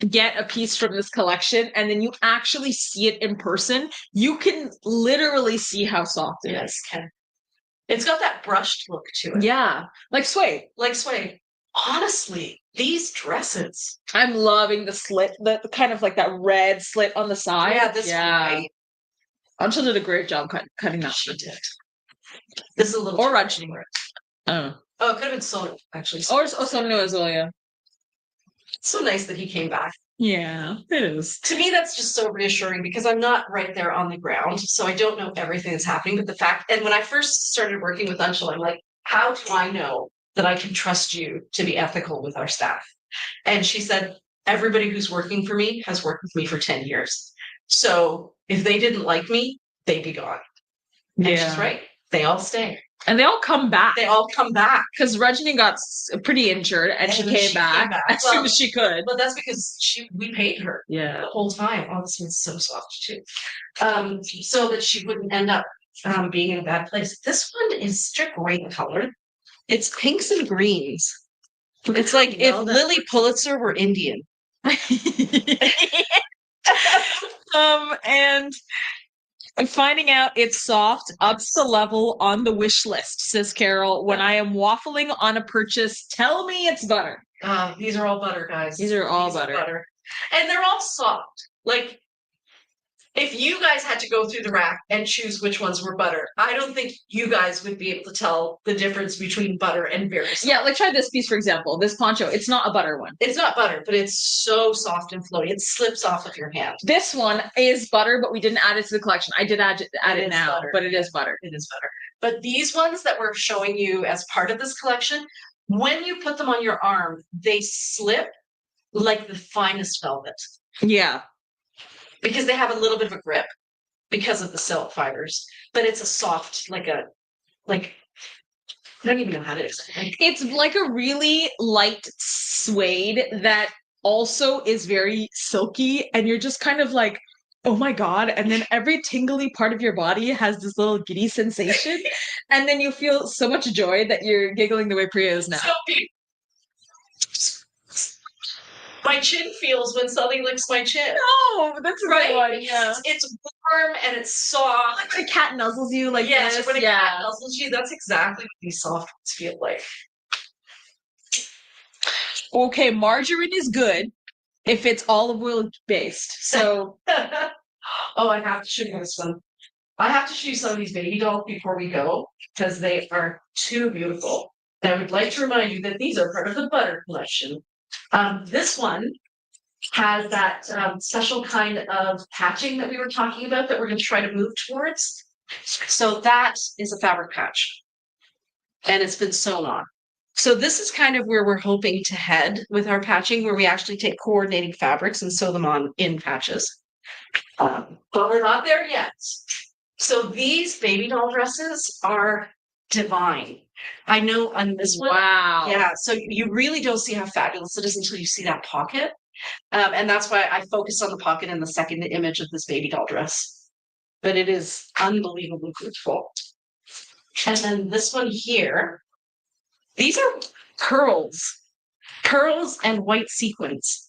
get a piece from this collection and then you actually see it in person, you can literally see how soft it is. It's got that brushed look to it. Yeah, like suede. Like suede. Honestly, these dresses. I'm loving the slit, the kind of like that red slit on the side. Yeah, this white. Anshul did a great job cutting that. She did. This is a little. Or Rajni. Oh, it could have been Sonu, actually. Or Sonu as well, yeah. So nice that he came back. Yeah, it is. To me, that's just so reassuring because I'm not right there on the ground. So I don't know everything that's happening. But the fact, and when I first started working with Anshul, I'm like, how do I know that I can trust you to be ethical with our staff? And she said, everybody who's working for me has worked with me for 10 years. So if they didn't like me, they'd be gone. And she's right. They all stay. And they all come back. They all come back. Because Rajni got pretty injured and she came back as soon as she could. But that's because we paid her the whole time. Oh, this one's so soft too. So that she wouldn't end up being in a bad place. This one is such a great color. It's pinks and greens. It's like if Lily Pulitzer were Indian. And finding out it's soft ups the level on the wish list, says Carol. When I am waffling on a purchase, tell me it's butter. These are all butter, guys. These are all butter. And they're all soft. Like, if you guys had to go through the rack and choose which ones were butter, I don't think you guys would be able to tell the difference between butter and very soft. Yeah, like try this piece, for example. This poncho, it's not a butter one. It's not butter, but it's so soft and flowy. It slips off of your hand. This one is butter, but we didn't add it to the collection. I did add it now, butter. But it is butter. It is butter. But these ones that we're showing you as part of this collection, when you put them on your arm, they slip like the finest velvet. Yeah. Because they have a little bit of a grip because of the silk fibers, but it's a soft, I don't even know how to explain. It's like a really light suede that also is very silky, and you're just kind of like, oh my god, and then every tingly part of your body has this little giddy sensation, and then you feel so much joy that you're giggling the way Priya is now. My chin feels when something licks my chin. No, that's right. One, yeah. It's warm and it's soft. Like a cat nuzzles you like this. When a cat nuzzles you, that's exactly what these soft ones feel like. Okay, margarine is good if it's olive oil based. So I have to show you this one. I have to show you some of these baby dolls before we go because they are too beautiful. And I would like to remind you that these are part of the butter collection. This one has that special kind of patching that we were talking about that we're going to try to move towards. So that is a fabric patch, and it's been sewn on. So this is kind of where we're hoping to head with our patching, where we actually take coordinating fabrics and sew them on in patches. But we're not there yet. So these baby doll dresses are divine. I know on this one. Wow. Yeah. So you really don't see how fabulous it is until you see that pocket. And that's why I focus on the pocket in the second image of this baby doll dress. But it is unbelievably beautiful. And then this one here, these are pearls and white sequins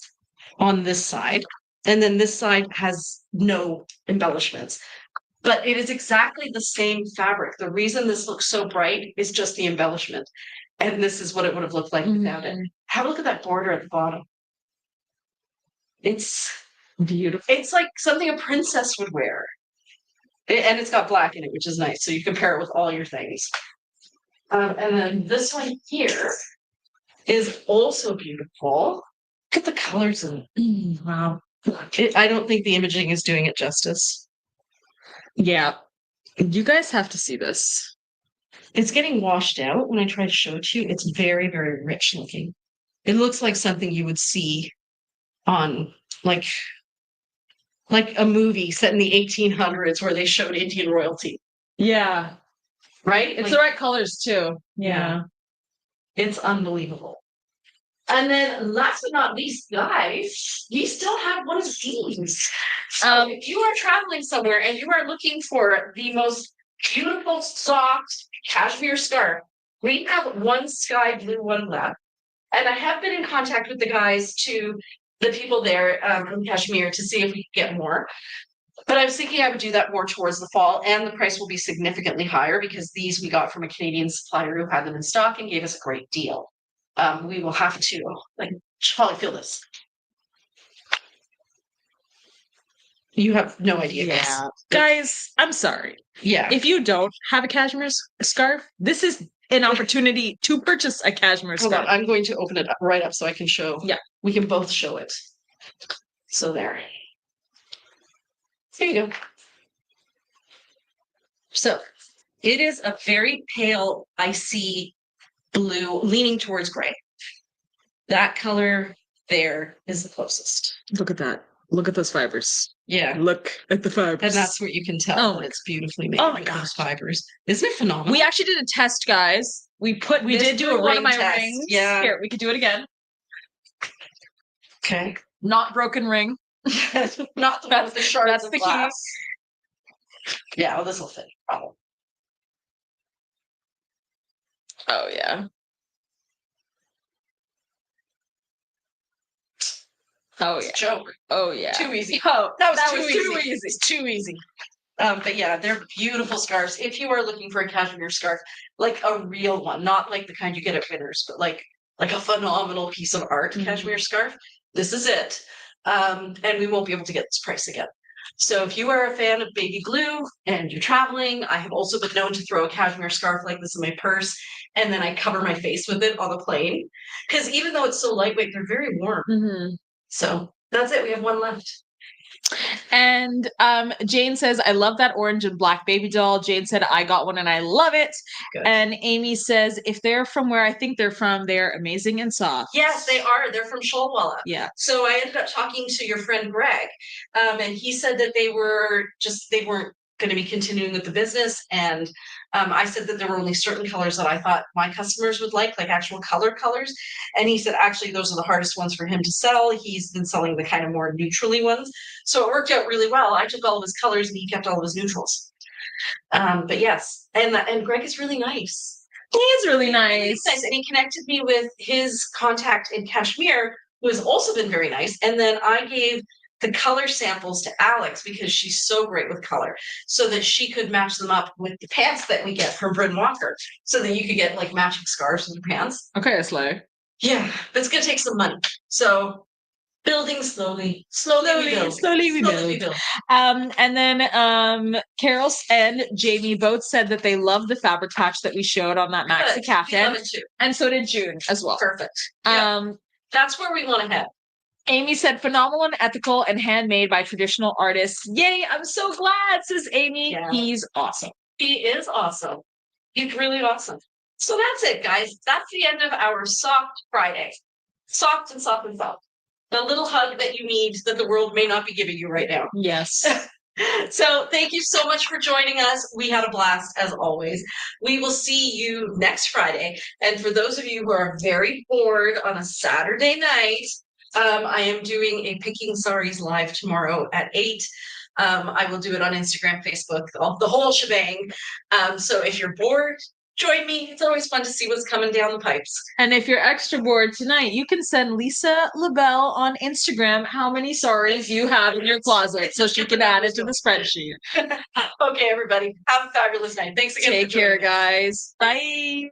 on this side. And then this side has no embellishments. But it is exactly the same fabric. The reason this looks so bright is just the embellishment. And this is what it would have looked like without it. Have a look at that border at the bottom. It's beautiful. It's like something a princess would wear. And it's got black in it, which is nice. So you compare it with all your things. And then this one here is also beautiful. Look at the colors in it. Wow. I don't think the imaging is doing it justice. Yeah. You guys have to see this. It's getting washed out when I try to show it to you. It's very, very rich looking. It looks like something you would see on like a movie set in the 1800s where they showed Indian royalty. Yeah. Right? It's the right colors too. Yeah. It's unbelievable. And then last but not least, guys, we still have one of these. So if you are traveling somewhere and you are looking for the most beautiful, soft cashmere scarf, we have one sky blue one left. And I have been in contact with the guys the people there in Kashmir to see if we can get more. But I was thinking I would do that more towards the fall, and the price will be significantly higher because these we got from a Canadian supplier who had them in stock and gave us a great deal. We will have to probably feel this. You have no idea. Yeah. Guys, I'm sorry. Yeah. If you don't have a cashmere scarf, this is an opportunity to purchase a cashmere Hold scarf. on, I'm going to open it up right up so I can show. Yeah. We can both show it. So there. Here you go. So it is a very pale, icy blue, leaning towards gray. That color there is the closest. Look at that. Look at those fibers. Yeah. Look at the fibers. And that's what you can tell that it's beautifully made with those fibers. Isn't it phenomenal? We actually did a test, guys. We did do one of my rings. Yeah. Here, we could do it again. Okay. Not broken ring. Not the one with the shards That's of the glass. key. Yeah, well, this will fit. Probably. Oh, yeah. Oh, yeah. Joke. Oh, yeah. Too easy. Oh, that was too easy. It's too easy. But yeah, they're beautiful scarves. If you are looking for a cashmere scarf, like a real one, not like the kind you get at Winners, but like a phenomenal piece of art cashmere scarf, this is it. And we won't be able to get this price again. So if you are a fan of baby blue and you're traveling, I have also been known to throw a cashmere scarf like this in my purse, and then I cover my face with it on the plane. Because even though it's so lightweight, they're very warm. Mm-hmm. So that's it. We have one left. And Jane says, I love that orange and black baby doll. Jane said, I got one and I love it. Good. And Amy says, if they're from where I think they're from, they're amazing and soft. Yes, they are. They're from Shoalwalla. Yeah. So I ended up talking to your friend Greg, and he said that they weren't going to be continuing with the business. And I said that there were only certain colors that I thought my customers would like actual colors. And he said, actually, those are the hardest ones for him to sell. He's been selling the kind of more neutrally ones. So it worked out really well. I took all of his colors and he kept all of his neutrals. But yes, and Greg is really nice. He is really nice. And he connected me with his contact in Kashmir, who has also been very nice. And then I gave the color samples to Alex because she's so great with color, so that she could match them up with the pants that we get from Bryn Walker, so that you could get like matching scarves with your pants. Okay, slow. Yeah, but it's gonna take some money. So building slowly we build. And then Carol and Jamie both said that they love the fabric patch that we showed on that maxi caftan, and so did June as well. Perfect. That's where we want to head. Amy said, phenomenal and ethical and handmade by traditional artists. Yay, I'm so glad, says Amy. Yeah. He's awesome. He is awesome. He's really awesome. So that's it, guys. That's the end of our Soft Friday. Soft and soft and soft. The little hug that you need that the world may not be giving you right now. Yes. So thank you so much for joining us. We had a blast as always. We will see you next Friday. And for those of you who are very bored on a Saturday night, I am doing a Picking Saris live tomorrow at 8. I will do it on Instagram, Facebook, the whole shebang. So if you're bored, join me. It's always fun to see what's coming down the pipes. And if you're extra bored tonight, you can send Lisa LaBelle on Instagram how many saris you have in your closet so she can add it to the spreadsheet. Okay, everybody. Have a fabulous night. Thanks again. Take care, guys. Bye.